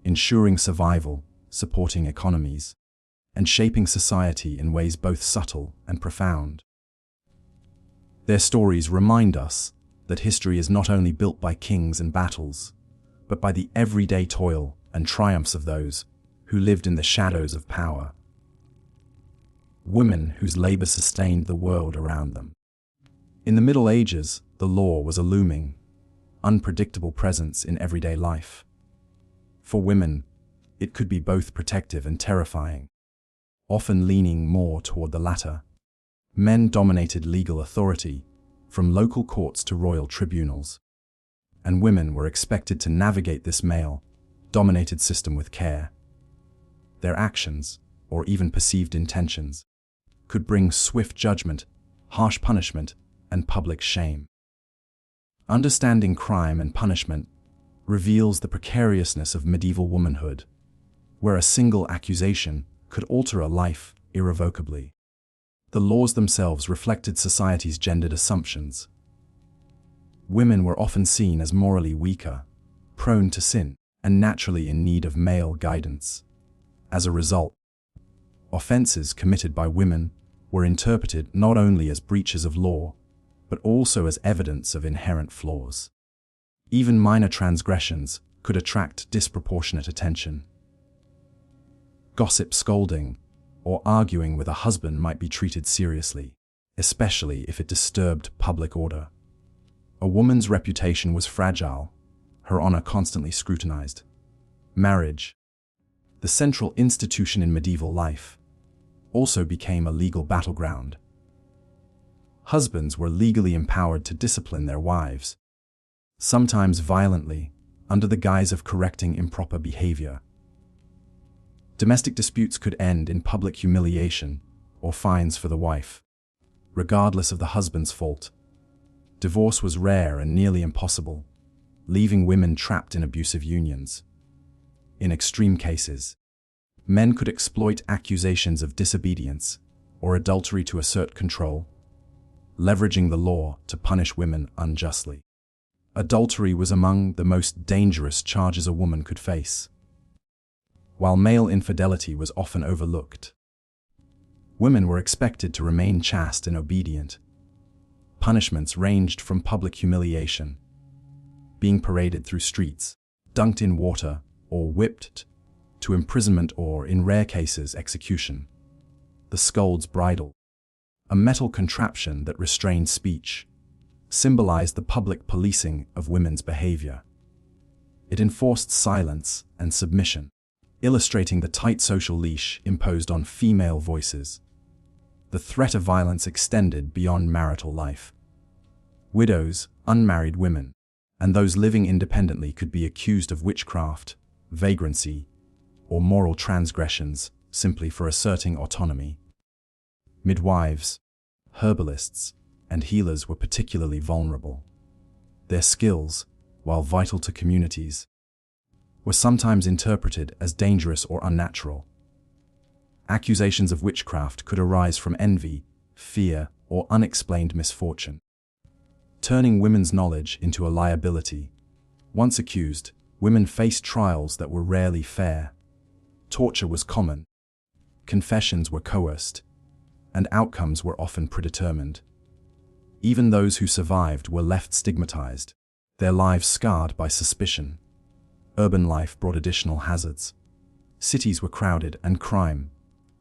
ensuring survival, supporting economies, and shaping society in ways both subtle and profound. Their stories remind us that history is not only built by kings and battles, but by the everyday toil and triumphs of those who lived in the shadows of power. Women whose labor sustained the world around them. In the Middle Ages, the law was a looming, unpredictable presence in everyday life. For women, it could be both protective and terrifying, often leaning more toward the latter. Men dominated legal authority, from local courts to royal tribunals, and women were expected to navigate this male-dominated system with care. Their actions, or even perceived intentions, could bring swift judgment, harsh punishment, and public shame. Understanding crime and punishment reveals the precariousness of medieval womanhood, where a single accusation could alter a life irrevocably. The laws themselves reflected society's gendered assumptions. Women were often seen as morally weaker, prone to sin, and naturally in need of male guidance. As a result, offenses committed by women were interpreted not only as breaches of law, but also as evidence of inherent flaws. Even minor transgressions could attract disproportionate attention. Gossip, scolding, or arguing with a husband might be treated seriously, especially if it disturbed public order. A woman's reputation was fragile, her honor constantly scrutinized. Marriage, the central institution in medieval life, also became a legal battleground. Husbands were legally empowered to discipline their wives, sometimes violently, under the guise of correcting improper behavior. Domestic disputes could end in public humiliation or fines for the wife, regardless of the husband's fault. Divorce was rare and nearly impossible, leaving women trapped in abusive unions. In extreme cases, men could exploit accusations of disobedience or adultery to assert control, leveraging the law to punish women unjustly. Adultery was among the most dangerous charges a woman could face. While male infidelity was often overlooked, women were expected to remain chaste and obedient. Punishments ranged from public humiliation, being paraded through streets, dunked in water, or whipped, to imprisonment or, in rare cases, execution. The scold's bridle, a metal contraption that restrained speech, symbolized the public policing of women's behavior. It enforced silence and submission, illustrating the tight social leash imposed on female voices. The threat of violence extended beyond marital life. Widows, unmarried women, and those living independently could be accused of witchcraft, vagrancy, or moral transgressions simply for asserting autonomy. Midwives, herbalists, and healers were particularly vulnerable. Their skills, while vital to communities, were sometimes interpreted as dangerous or unnatural. Accusations of witchcraft could arise from envy, fear, or unexplained misfortune, turning women's knowledge into a liability. Once accused, women faced trials that were rarely fair. Torture was common, confessions were coerced, and outcomes were often predetermined. Even those who survived were left stigmatized, their lives scarred by suspicion. Urban life brought additional hazards. Cities were crowded and crime,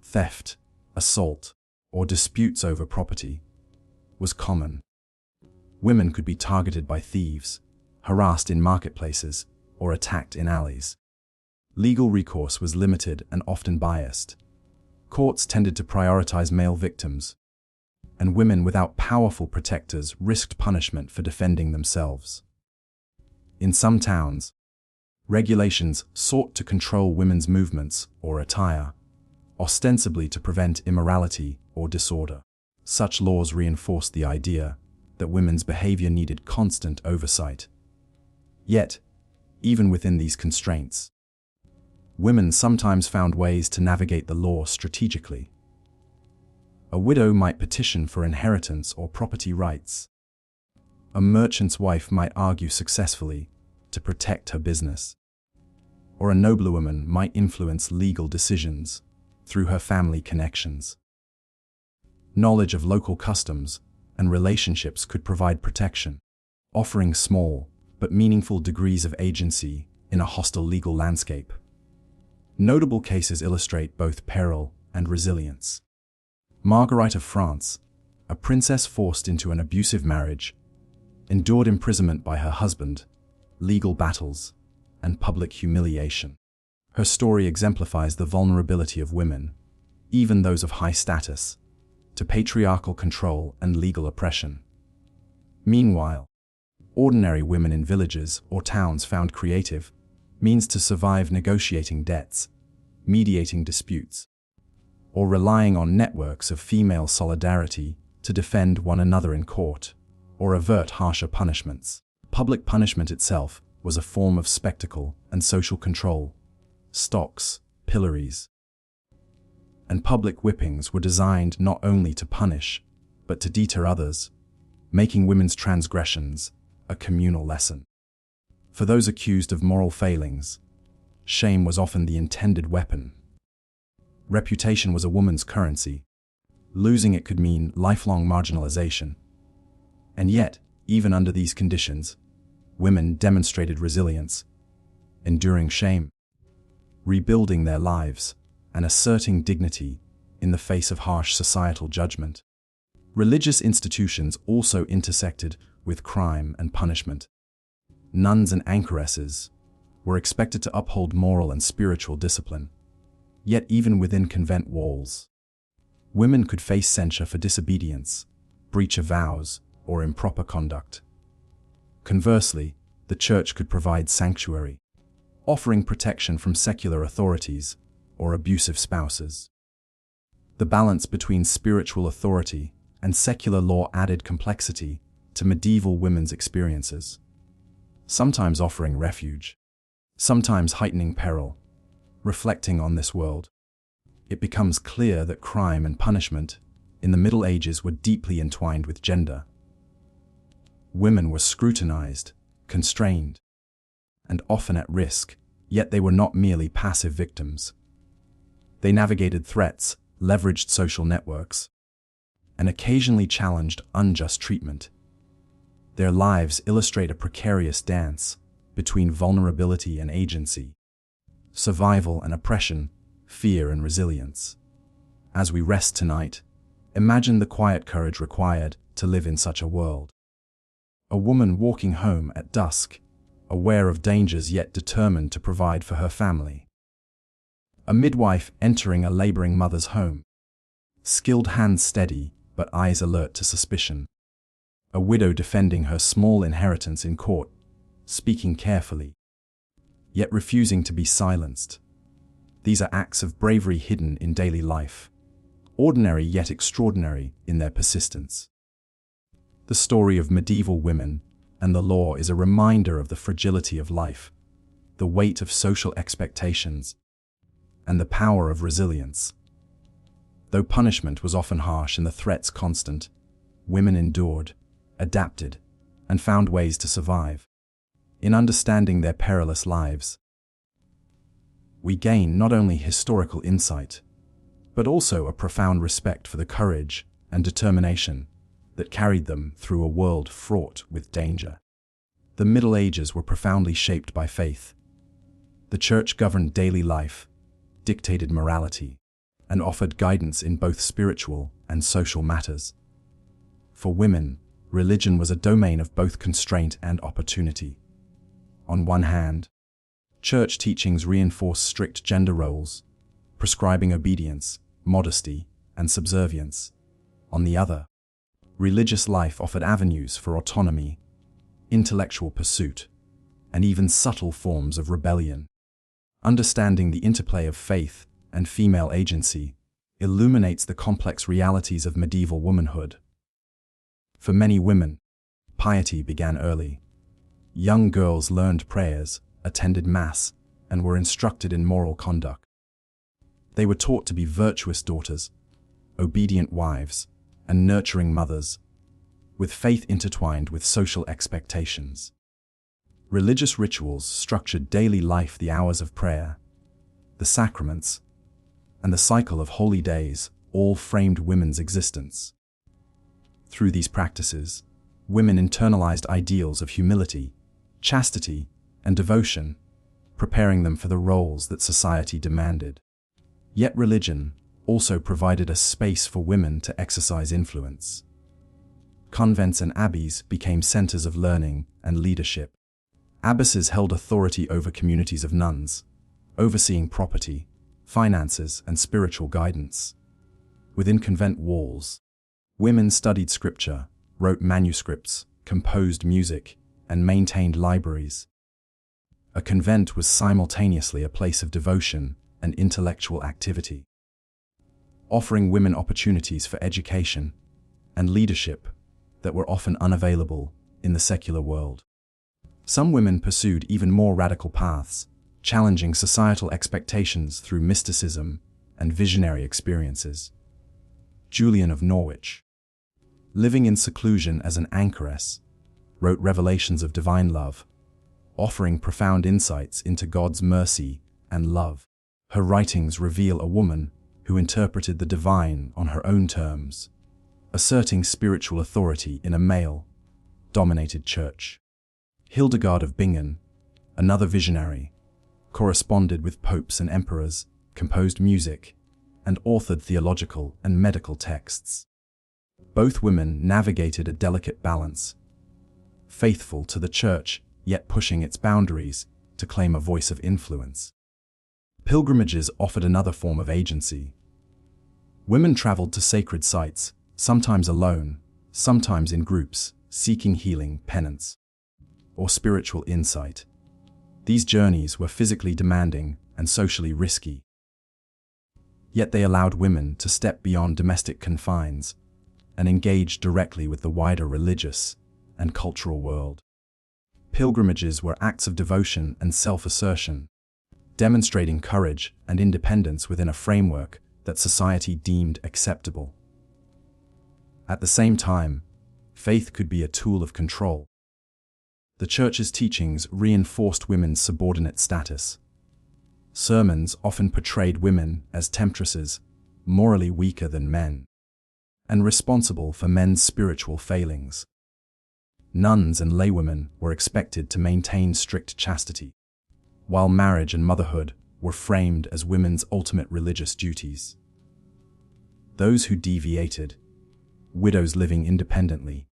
theft, assault, or disputes over property was common. Women could be targeted by thieves, harassed in marketplaces, or attacked in alleys. Legal recourse was limited and often biased. Courts tended to prioritize male victims, and women without powerful protectors risked punishment for defending themselves. In some towns, regulations sought to control women's movements or attire, ostensibly to prevent immorality or disorder. Such laws reinforced the idea that women's behavior needed constant oversight. Yet, even within these constraints, women sometimes found ways to navigate the law strategically. A widow might petition for inheritance or property rights. A merchant's wife might argue successfully to protect her business. Or a noblewoman might influence legal decisions through her family connections. Knowledge of local customs and relationships could provide protection, offering small but meaningful degrees of agency in a hostile legal landscape. Notable cases illustrate both peril and resilience. Marguerite of France, a princess forced into an abusive marriage, endured imprisonment by her husband, legal battles, and public humiliation. Her story exemplifies the vulnerability of women, even those of high status, to patriarchal control and legal oppression. Meanwhile, ordinary women in villages or towns found creative means to survive, negotiating debts, mediating disputes, or relying on networks of female solidarity to defend one another in court or avert harsher punishments. Public punishment itself was a form of spectacle and social control. Stocks, pillories, and public whippings were designed not only to punish, but to deter others, making women's transgressions a communal lesson. For those accused of moral failings, shame was often the intended weapon. Reputation was a woman's currency. Losing it could mean lifelong marginalization. And yet, even under these conditions, women demonstrated resilience. enduring shame, rebuilding their lives, and asserting dignity in the face of harsh societal judgment. Religious institutions also intersected with crime and punishment. Nuns and anchoresses were expected to uphold moral and spiritual discipline. Yet even within convent walls, women could face censure for disobedience, breach of vows, or improper conduct. Conversely, the church could provide sanctuary, offering protection from secular authorities or abusive spouses. The balance between spiritual authority and secular law added complexity to medieval women's experiences, sometimes offering refuge, sometimes heightening peril. Reflecting on this world, it becomes clear that crime and punishment in the Middle Ages were deeply entwined with gender. Women were scrutinized, constrained, and often at risk, yet they were not merely passive victims. They navigated threats, leveraged social networks, and occasionally challenged unjust treatment. Their lives illustrate a precarious dance between vulnerability and agency, survival and oppression, fear and resilience. As we rest tonight, imagine the quiet courage required to live in such a world. A woman walking home at dusk, aware of dangers yet determined to provide for her family. A midwife entering a laboring mother's home, skilled hands steady but eyes alert to suspicion. A widow defending her small inheritance in court, speaking carefully, yet refusing to be silenced. These are acts of bravery hidden in daily life, ordinary yet extraordinary in their persistence. The story of medieval women and the law is a reminder of the fragility of life, the weight of social expectations, and the power of resilience. Though punishment was often harsh and the threats constant, women endured, adapted, and found ways to survive. In understanding their perilous lives, we gain not only historical insight, but also a profound respect for the courage and determination that carried them through a world fraught with danger. The Middle Ages were profoundly shaped by faith. The Church governed daily life, dictated morality, and offered guidance in both spiritual and social matters. For women, religion was a domain of both constraint and opportunity. On one hand, church teachings reinforced strict gender roles, prescribing obedience, modesty, and subservience. On the other, religious life offered avenues for autonomy, intellectual pursuit, and even subtle forms of rebellion. Understanding the interplay of faith and female agency illuminates the complex realities of medieval womanhood. For many women, piety began early. Young girls learned prayers, attended Mass, and were instructed in moral conduct. They were taught to be virtuous daughters, obedient wives, and nurturing mothers, with faith intertwined with social expectations. Religious rituals structured daily life: the hours of prayer, the sacraments, and the cycle of holy days all framed women's existence. Through these practices, women internalized ideals of humility, chastity, and devotion, preparing them for the roles that society demanded. Yet religion also provided a space for women to exercise influence. Convents and abbeys became centers of learning and leadership. Abbesses held authority over communities of nuns, overseeing property, finances, and spiritual guidance. Within convent walls, women studied scripture, wrote manuscripts, composed music, and maintained libraries. A convent was simultaneously a place of devotion and intellectual activity, offering women opportunities for education and leadership that were often unavailable in the secular world. Some women pursued even more radical paths, challenging societal expectations through mysticism and visionary experiences. Julian of Norwich, living in seclusion as an anchoress, wrote revelations of divine love, offering profound insights into God's mercy and love. Her writings reveal a woman who interpreted the divine on her own terms, asserting spiritual authority in a male-dominated church. Hildegard of Bingen, another visionary, corresponded with popes and emperors, composed music, and authored theological and medical texts. Both women navigated a delicate balance, faithful to the church, yet pushing its boundaries to claim a voice of influence. Pilgrimages offered another form of agency. Women traveled to sacred sites, sometimes alone, sometimes in groups, seeking healing, penance, or spiritual insight. These journeys were physically demanding and socially risky. Yet they allowed women to step beyond domestic confines and engage directly with the wider religious and cultural world. Pilgrimages were acts of devotion and self-assertion, demonstrating courage and independence within a framework that society deemed acceptable. At the same time, faith could be a tool of control. The Church's teachings reinforced women's subordinate status. Sermons often portrayed women as temptresses, morally weaker than men, and responsible for men's spiritual failings. Nuns and laywomen were expected to maintain strict chastity, while marriage and motherhood were framed as women's ultimate religious duties. Those who deviated, widows living independently,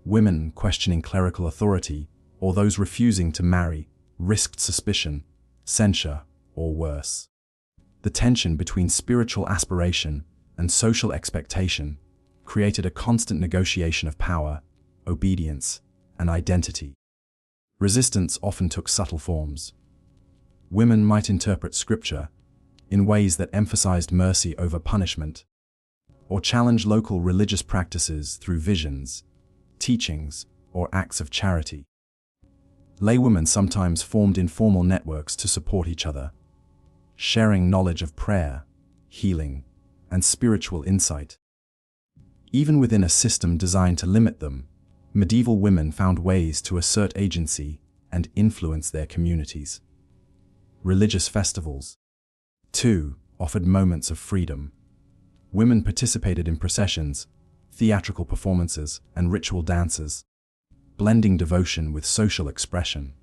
women questioning clerical authority, or those refusing to marry, risked suspicion, censure, or worse. The tension between spiritual aspiration and social expectation created a constant negotiation of power, obedience, and identity. Resistance often took subtle forms. Women might interpret scripture in ways that emphasized mercy over punishment, or challenge local religious practices through visions, teachings, or acts of charity. Laywomen sometimes formed informal networks to support each other, sharing knowledge of prayer, healing, and spiritual insight. Even within a system designed to limit them, medieval women found ways to assert agency and influence their communities. Religious festivals, too, offered moments of freedom. Women participated in processions, theatrical performances, and ritual dances, blending devotion with social expression.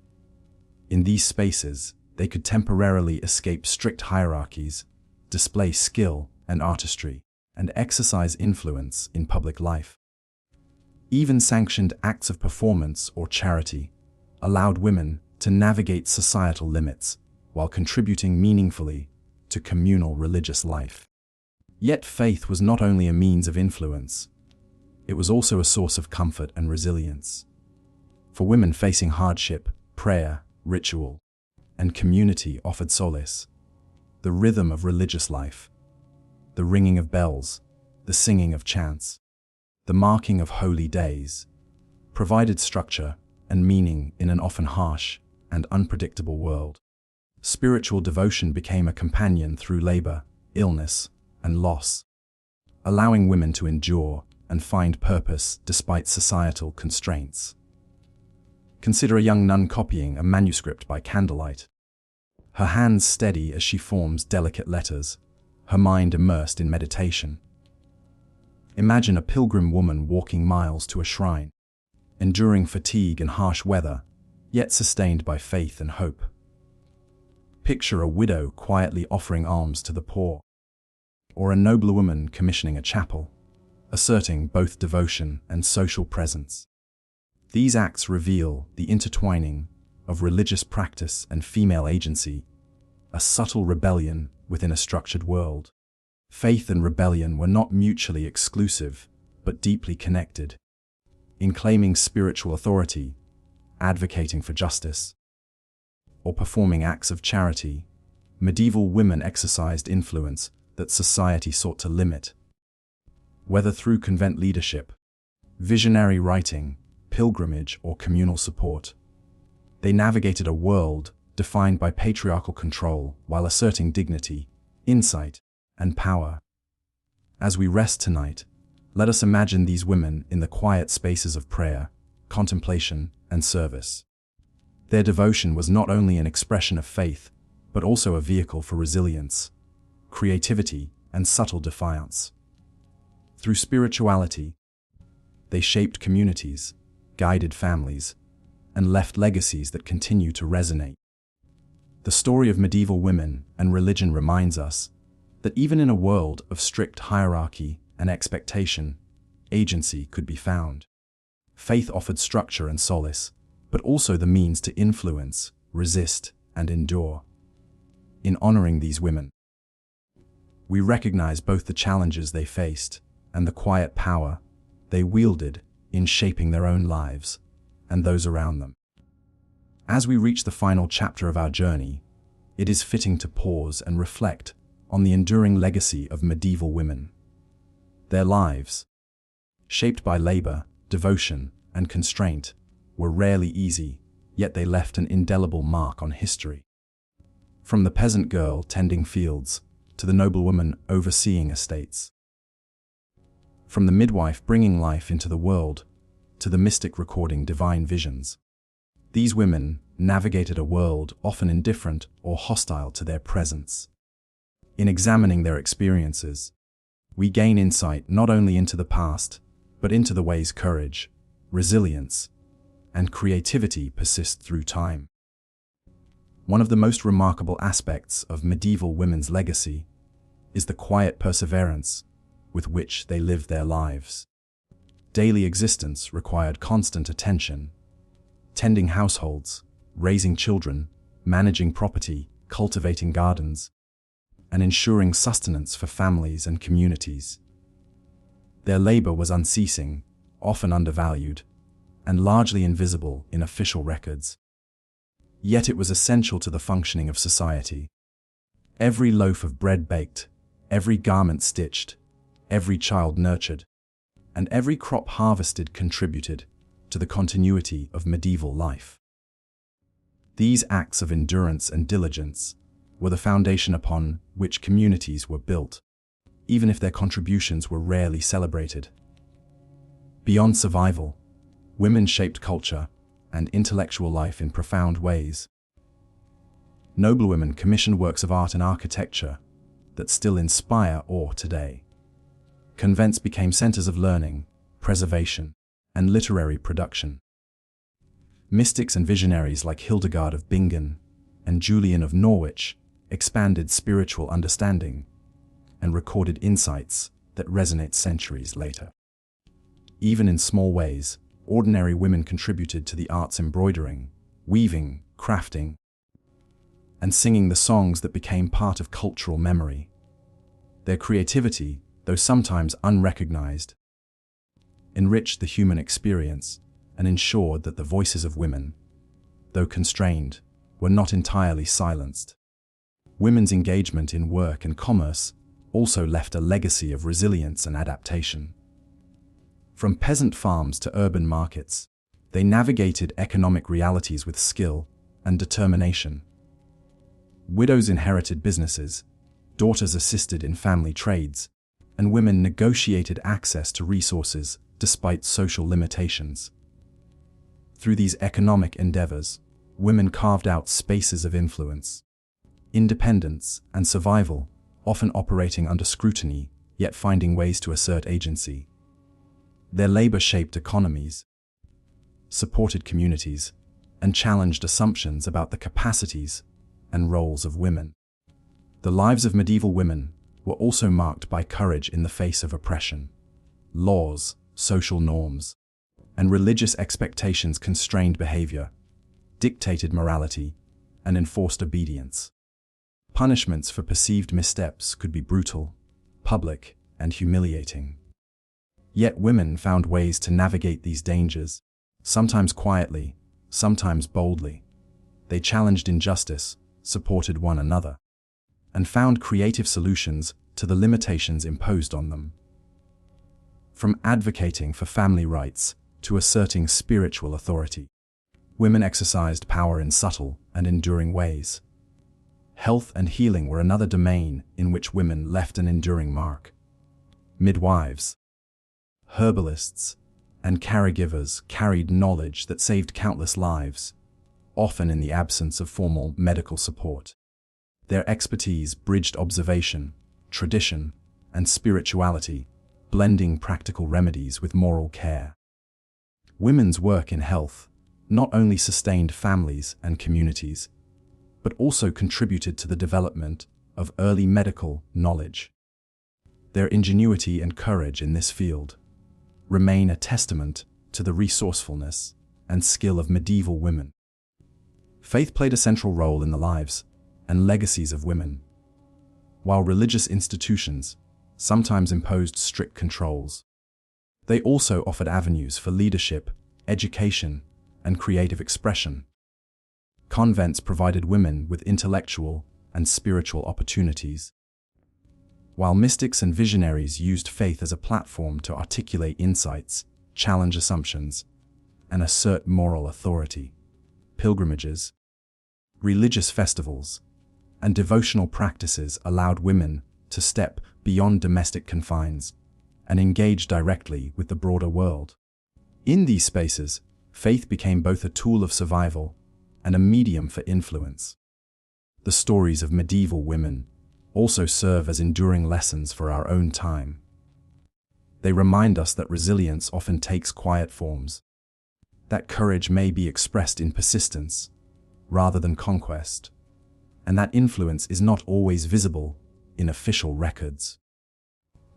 In these spaces, they could temporarily escape strict hierarchies, display skill and artistry, and exercise influence in public life. Even sanctioned acts of performance or charity allowed women to navigate societal limits while contributing meaningfully to communal religious life. Yet faith was not only a means of influence, it was also a source of comfort and resilience. For women facing hardship, prayer, ritual, and community offered solace. The rhythm of religious life, the ringing of bells, the singing of chants, the marking of holy days, provided structure and meaning in an often harsh and unpredictable world. Spiritual devotion became a companion through labor, illness, and loss, allowing women to endure and find purpose despite societal constraints. Consider a young nun copying a manuscript by candlelight. Her hands steady as she forms delicate letters, her mind immersed in meditation. Imagine a pilgrim woman walking miles to a shrine, enduring fatigue and harsh weather, yet sustained by faith and hope. Picture a widow quietly offering alms to the poor, or a nobler woman commissioning a chapel, asserting both devotion and social presence. These acts reveal the intertwining of religious practice and female agency, a subtle rebellion within a structured world. Faith and rebellion were not mutually exclusive, but deeply connected. In claiming spiritual authority, advocating for justice, or performing acts of charity, medieval women exercised influence that society sought to limit. Whether through convent leadership, visionary writing, pilgrimage, or communal support, they navigated a world defined by patriarchal control while asserting dignity, insight, and power. As we rest tonight, let us imagine these women in the quiet spaces of prayer, contemplation, and service. Their devotion was not only an expression of faith, but also a vehicle for resilience, creativity, and subtle defiance. Through spirituality, they shaped communities, guided families, and left legacies that continue to resonate. The story of medieval women and religion reminds us that even in a world of strict hierarchy and expectation, agency could be found. Faith offered structure and solace, but also the means to influence, resist, and endure. In honoring these women, we recognize both the challenges they faced and the quiet power they wielded in shaping their own lives and those around them. As we reach the final chapter of our journey, it is fitting to pause and reflect on the enduring legacy of medieval women. Their lives, shaped by labor, devotion, and constraint, were rarely easy, yet they left an indelible mark on history. From the peasant girl tending fields to the noblewoman overseeing estates, from the midwife bringing life into the world to the mystic recording divine visions, these women navigated a world often indifferent or hostile to their presence. In examining their experiences, we gain insight not only into the past, but into the ways courage, resilience, and creativity persist through time. One of the most remarkable aspects of medieval women's legacy is the quiet perseverance with which they lived their lives. Daily existence required constant attention, tending households, raising children, managing property, cultivating gardens, and ensuring sustenance for families and communities. Their labor was unceasing, often undervalued, and largely invisible in official records. Yet it was essential to the functioning of society. Every loaf of bread baked, every garment stitched, every child nurtured, and every crop harvested contributed to the continuity of medieval life. These acts of endurance and diligence were the foundation upon which communities were built, even if their contributions were rarely celebrated. Beyond survival, women shaped culture and intellectual life in profound ways. Noblewomen commissioned works of art and architecture that still inspire awe today. Convents became centers of learning, preservation, and literary production. Mystics and visionaries like Hildegard of Bingen and Julian of Norwich expanded spiritual understanding and recorded insights that resonate centuries later. Even in small ways, ordinary women contributed to the arts, embroidering, weaving, crafting, and singing the songs that became part of cultural memory. Their creativity, though sometimes unrecognized, enriched the human experience and ensured that the voices of women, though constrained, were not entirely silenced. Women's engagement in work and commerce also left a legacy of resilience and adaptation. From peasant farms to urban markets, they navigated economic realities with skill and determination. Widows inherited businesses, daughters assisted in family trades, and women negotiated access to resources despite social limitations. Through these economic endeavors, women carved out spaces of influence, independence, and survival, often operating under scrutiny, yet finding ways to assert agency. Their labor shaped economies, supported communities, and challenged assumptions about the capacities and roles of women. The lives of medieval women were also marked by courage in the face of oppression. Laws, social norms, and religious expectations constrained behavior, dictated morality, and enforced obedience. Punishments for perceived missteps could be brutal, public, and humiliating. Yet women found ways to navigate these dangers, sometimes quietly, sometimes boldly. They challenged injustice, supported one another, and found creative solutions to the limitations imposed on them. From advocating for family rights to asserting spiritual authority, women exercised power in subtle and enduring ways. Health and healing were another domain in which women left an enduring mark. Midwives, herbalists, and caregivers carried knowledge that saved countless lives, often in the absence of formal medical support. Their expertise bridged observation, tradition, and spirituality, blending practical remedies with moral care. Women's work in health not only sustained families and communities, but also contributed to the development of early medical knowledge. Their ingenuity and courage in this field remain a testament to the resourcefulness and skill of medieval women. Faith played a central role in the lives and legacies of women. While religious institutions sometimes imposed strict controls, they also offered avenues for leadership, education, and creative expression. Convents provided women with intellectual and spiritual opportunities, while mystics and visionaries used faith as a platform to articulate insights, challenge assumptions, and assert moral authority. Pilgrimages, religious festivals, and devotional practices allowed women to step beyond domestic confines and engage directly with the broader world. In these spaces, faith became both a tool of survival and a medium for influence. The stories of medieval women also serve as enduring lessons for our own time. They remind us that resilience often takes quiet forms, that courage may be expressed in persistence rather than conquest, and that influence is not always visible in official records.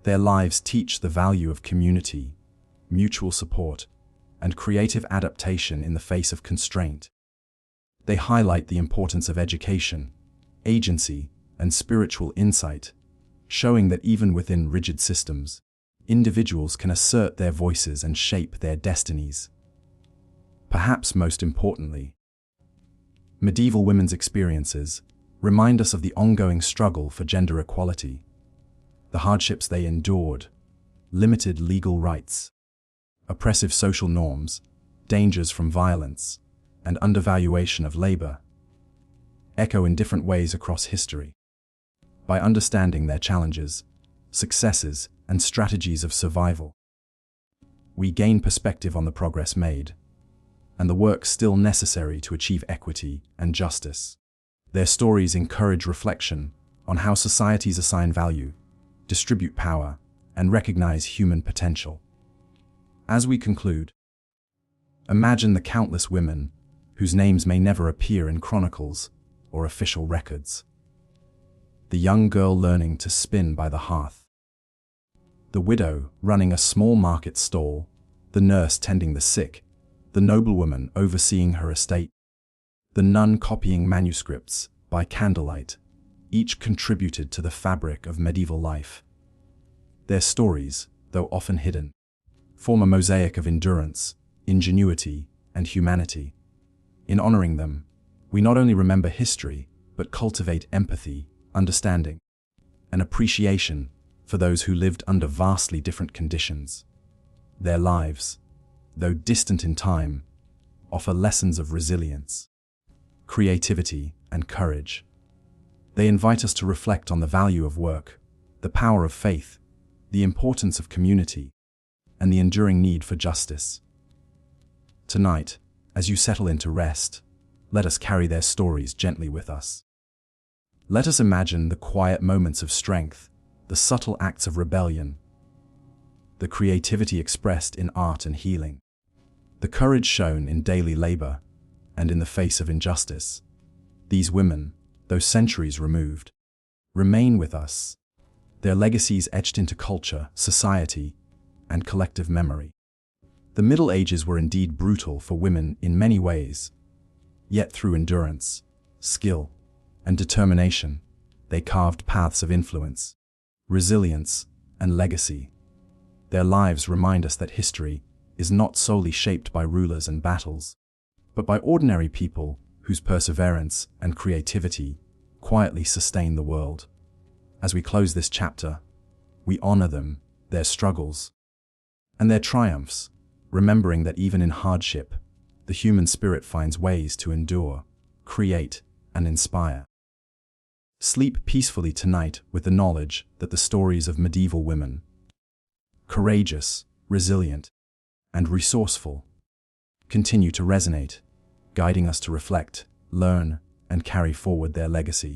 Their lives teach the value of community, mutual support, and creative adaptation in the face of constraint. They highlight the importance of education, agency, and spiritual insight, showing that even within rigid systems, individuals can assert their voices and shape their destinies. Perhaps most importantly, medieval women's experiences remind us of the ongoing struggle for gender equality. The hardships they endured, limited legal rights, oppressive social norms, dangers from violence, and undervaluation of labor, echo in different ways across history. By understanding their challenges, successes, and strategies of survival, we gain perspective on the progress made and the work still necessary to achieve equity and justice. Their stories encourage reflection on how societies assign value, distribute power, and recognize human potential. As we conclude, imagine the countless women whose names may never appear in chronicles or official records. The young girl learning to spin by the hearth, the widow running a small market stall, the nurse tending the sick, the noblewoman overseeing her estate, the nun copying manuscripts by candlelight, each contributed to the fabric of medieval life. Their stories, though often hidden, form a mosaic of endurance, ingenuity, and humanity. In honoring them, we not only remember history, but cultivate empathy, understanding, and appreciation for those who lived under vastly different conditions. Their lives, though distant in time, offer lessons of resilience, creativity, and courage. They invite us to reflect on the value of work, the power of faith, the importance of community, and the enduring need for justice. Tonight, as you settle into rest, let us carry their stories gently with us. Let us imagine the quiet moments of strength, the subtle acts of rebellion, the creativity expressed in art and healing, the courage shown in daily labor and in the face of injustice. These women, though centuries removed, remain with us, their legacies etched into culture, society, and collective memory. The Middle Ages were indeed brutal for women in many ways, yet through endurance, skill, and determination, they carved paths of influence, resilience, and legacy. Their lives remind us that history is not solely shaped by rulers and battles, but by ordinary people whose perseverance and creativity quietly sustain the world. As we close this chapter, we honor them, their struggles, and their triumphs, remembering that even in hardship, the human spirit finds ways to endure, create, and inspire. Sleep peacefully tonight with the knowledge that the stories of medieval women, courageous, resilient, and resourceful, continue to resonate, guiding us to reflect, learn, and carry forward their legacy.